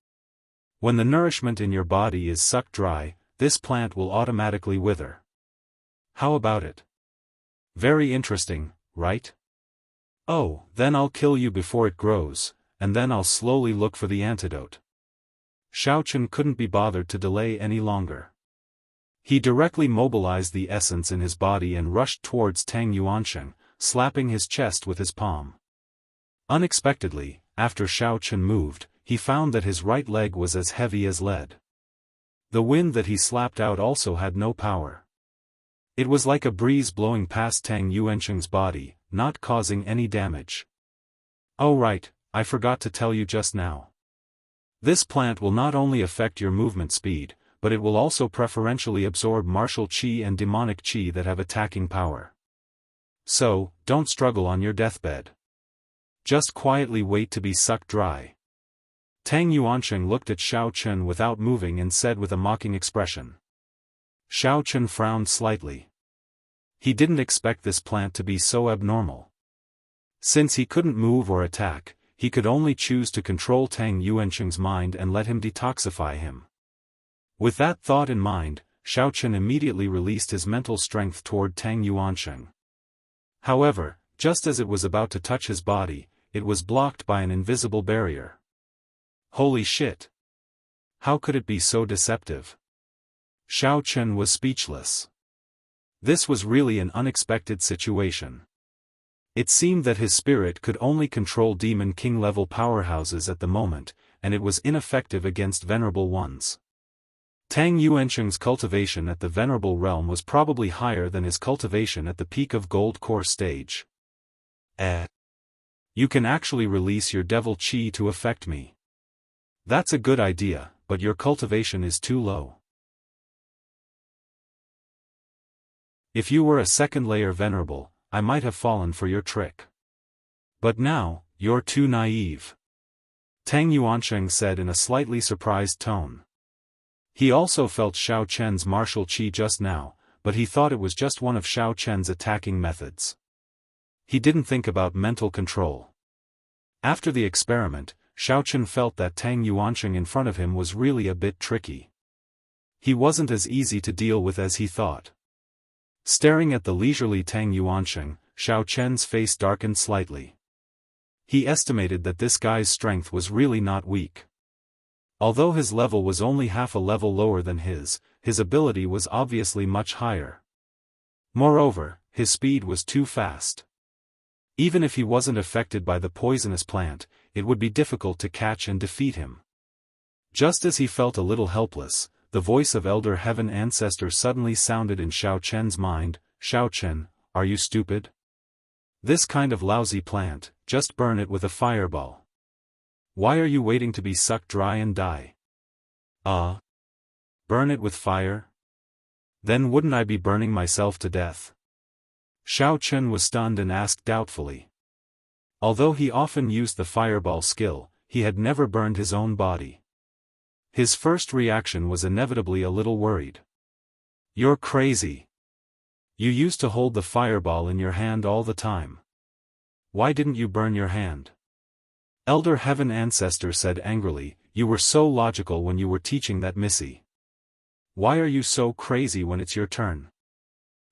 When the nourishment in your body is sucked dry, this plant will automatically wither. How about it? Very interesting, right? Oh, then I'll kill you before it grows, and then I'll slowly look for the antidote. Xiaofan couldn't be bothered to delay any longer. He directly mobilized the essence in his body and rushed towards Tang Yuansheng, slapping his chest with his palm. Unexpectedly, after Xiaofan moved, he found that his right leg was as heavy as lead. The wind that he slapped out also had no power. It was like a breeze blowing past Tang Yuansheng's body, not causing any damage. Oh right, I forgot to tell you just now. This plant will not only affect your movement speed, but it will also preferentially absorb martial qi and demonic qi that have attacking power. So, don't struggle on your deathbed. Just quietly wait to be sucked dry. Tang Yuansheng looked at Xiaofan without moving and said with a mocking expression. Xiaofan frowned slightly. He didn't expect this plant to be so abnormal. Since he couldn't move or attack, he could only choose to control Tang Yuansheng's mind and let him detoxify him. With that thought in mind, Xiaofan immediately released his mental strength toward Tang Yuansheng. However, just as it was about to touch his body, it was blocked by an invisible barrier. Holy shit! How could it be so deceptive? Xiaofan was speechless. This was really an unexpected situation. It seemed that his spirit could only control Demon King level powerhouses at the moment, and it was ineffective against venerable ones. Tang Yuansheng's cultivation at the venerable realm was probably higher than his cultivation at the peak of gold core stage. You can actually release your devil qi to affect me. That's a good idea, but your cultivation is too low. If you were a second layer venerable, I might have fallen for your trick. But now, you're too naive. Tang Yuansheng said in a slightly surprised tone. He also felt Xiaofan's martial qi just now, but he thought it was just one of Xiaofan's attacking methods. He didn't think about mental control. After the experiment, Xiaofan felt that Tang Yuansheng in front of him was really a bit tricky. He wasn't as easy to deal with as he thought. Staring at the leisurely Tang Yuansheng, Xiaofan's face darkened slightly. He estimated that this guy's strength was really not weak. Although his level was only half a level lower than his ability was obviously much higher. Moreover, his speed was too fast. Even if he wasn't affected by the poisonous plant, it would be difficult to catch and defeat him. Just as he felt a little helpless, the voice of Elder Heaven Ancestor suddenly sounded in Xiaofan's mind. Xiaofan, are you stupid? This kind of lousy plant, just burn it with a fireball. Why are you waiting to be sucked dry and die? Burn it with fire? Then wouldn't I be burning myself to death? Xiaofan was stunned and asked doubtfully. Although he often used the fireball skill, he had never burned his own body. His first reaction was inevitably a little worried. You're crazy. You used to hold the fireball in your hand all the time. Why didn't you burn your hand? Elder Heaven Ancestor said angrily, you were so logical when you were teaching that Missy. Why are you so crazy when it's your turn?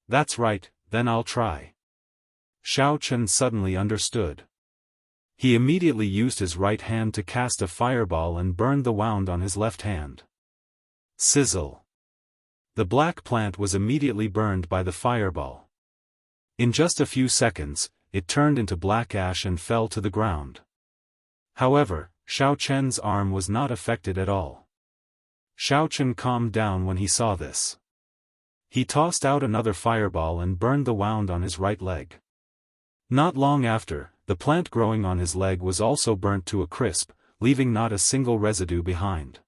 That's right, then I'll try. Xiaofan suddenly understood. He immediately used his right hand to cast a fireball and burned the wound on his left hand. Sizzle. The black plant was immediately burned by the fireball. In just a few seconds, it turned into black ash and fell to the ground. However, Xiao Chen's arm was not affected at all. Xiao Chen calmed down when he saw this. He tossed out another fireball and burned the wound on his right leg. Not long after, the plant growing on his leg was also burnt to a crisp, leaving not a single residue behind.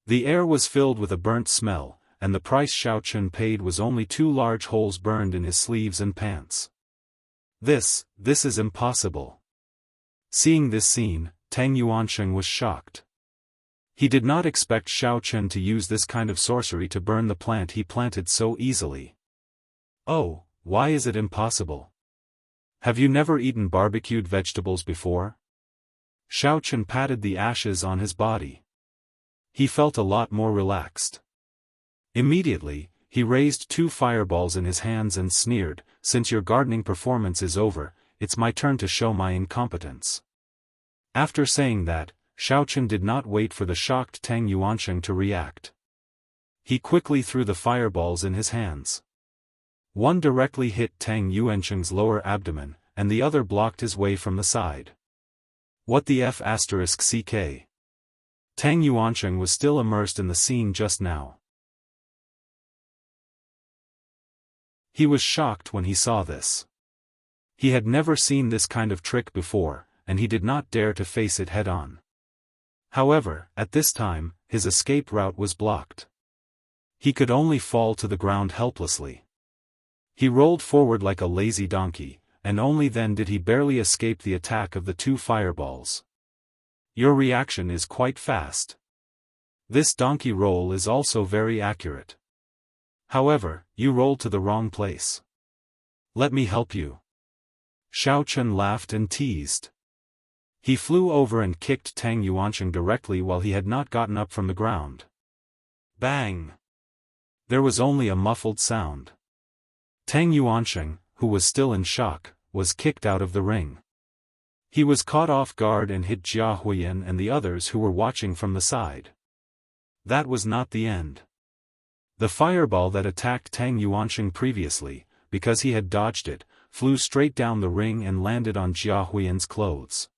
The air was filled with a burnt smell, and the price Xiao Chen paid was only 2 large holes burned in his sleeves and pants. This is impossible. Seeing this scene, Tang Yuansheng was shocked. He did not expect Xiao Chen to use this kind of sorcery to burn the plant he planted so easily. Oh, why is it impossible? Have you never eaten barbecued vegetables before? Xiao Chen patted the ashes on his body. He felt a lot more relaxed. Immediately, he raised 2 fireballs in his hands and sneered, "Since your gardening performance is over, it's my turn to show my incompetence." After saying that, Xiao Chen did not wait for the shocked Tang Yuansheng to react. He quickly threw the fireballs in his hands. One directly hit Tang Yuansheng's lower abdomen, and the other blocked his way from the side. What the f***ck? Tang Yuansheng was still immersed in the scene just now. He was shocked when he saw this. He had never seen this kind of trick before, and he did not dare to face it head-on. However, at this time, his escape route was blocked. He could only fall to the ground helplessly. He rolled forward like a lazy donkey, and only then did he barely escape the attack of the 2 fireballs. Your reaction is quite fast. This donkey roll is also very accurate. However, you rolled to the wrong place. Let me help you. Xiao Chen laughed and teased. He flew over and kicked Tang Yuansheng directly while he had not gotten up from the ground. Bang! There was only a muffled sound. Tang Yuansheng, who was still in shock, was kicked out of the ring. He was caught off guard and hit Jia Huiyan and the others who were watching from the side. That was not the end. The fireball that attacked Tang Yuansheng previously, because he had dodged it, flew straight down the ring and landed on Jia Huiyan's clothes.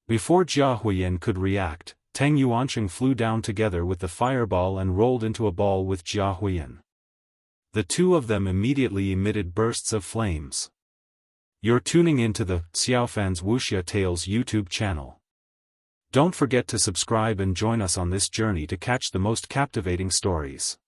Before Jia Huiyan could react, Tang Yuansheng flew down together with the fireball and rolled into a ball with Jia Huiyan. The 2 of them immediately emitted bursts of flames. You're tuning into the Xiaofan's Wuxia Tales YouTube channel. Don't forget to subscribe and join us on this journey to catch the most captivating stories.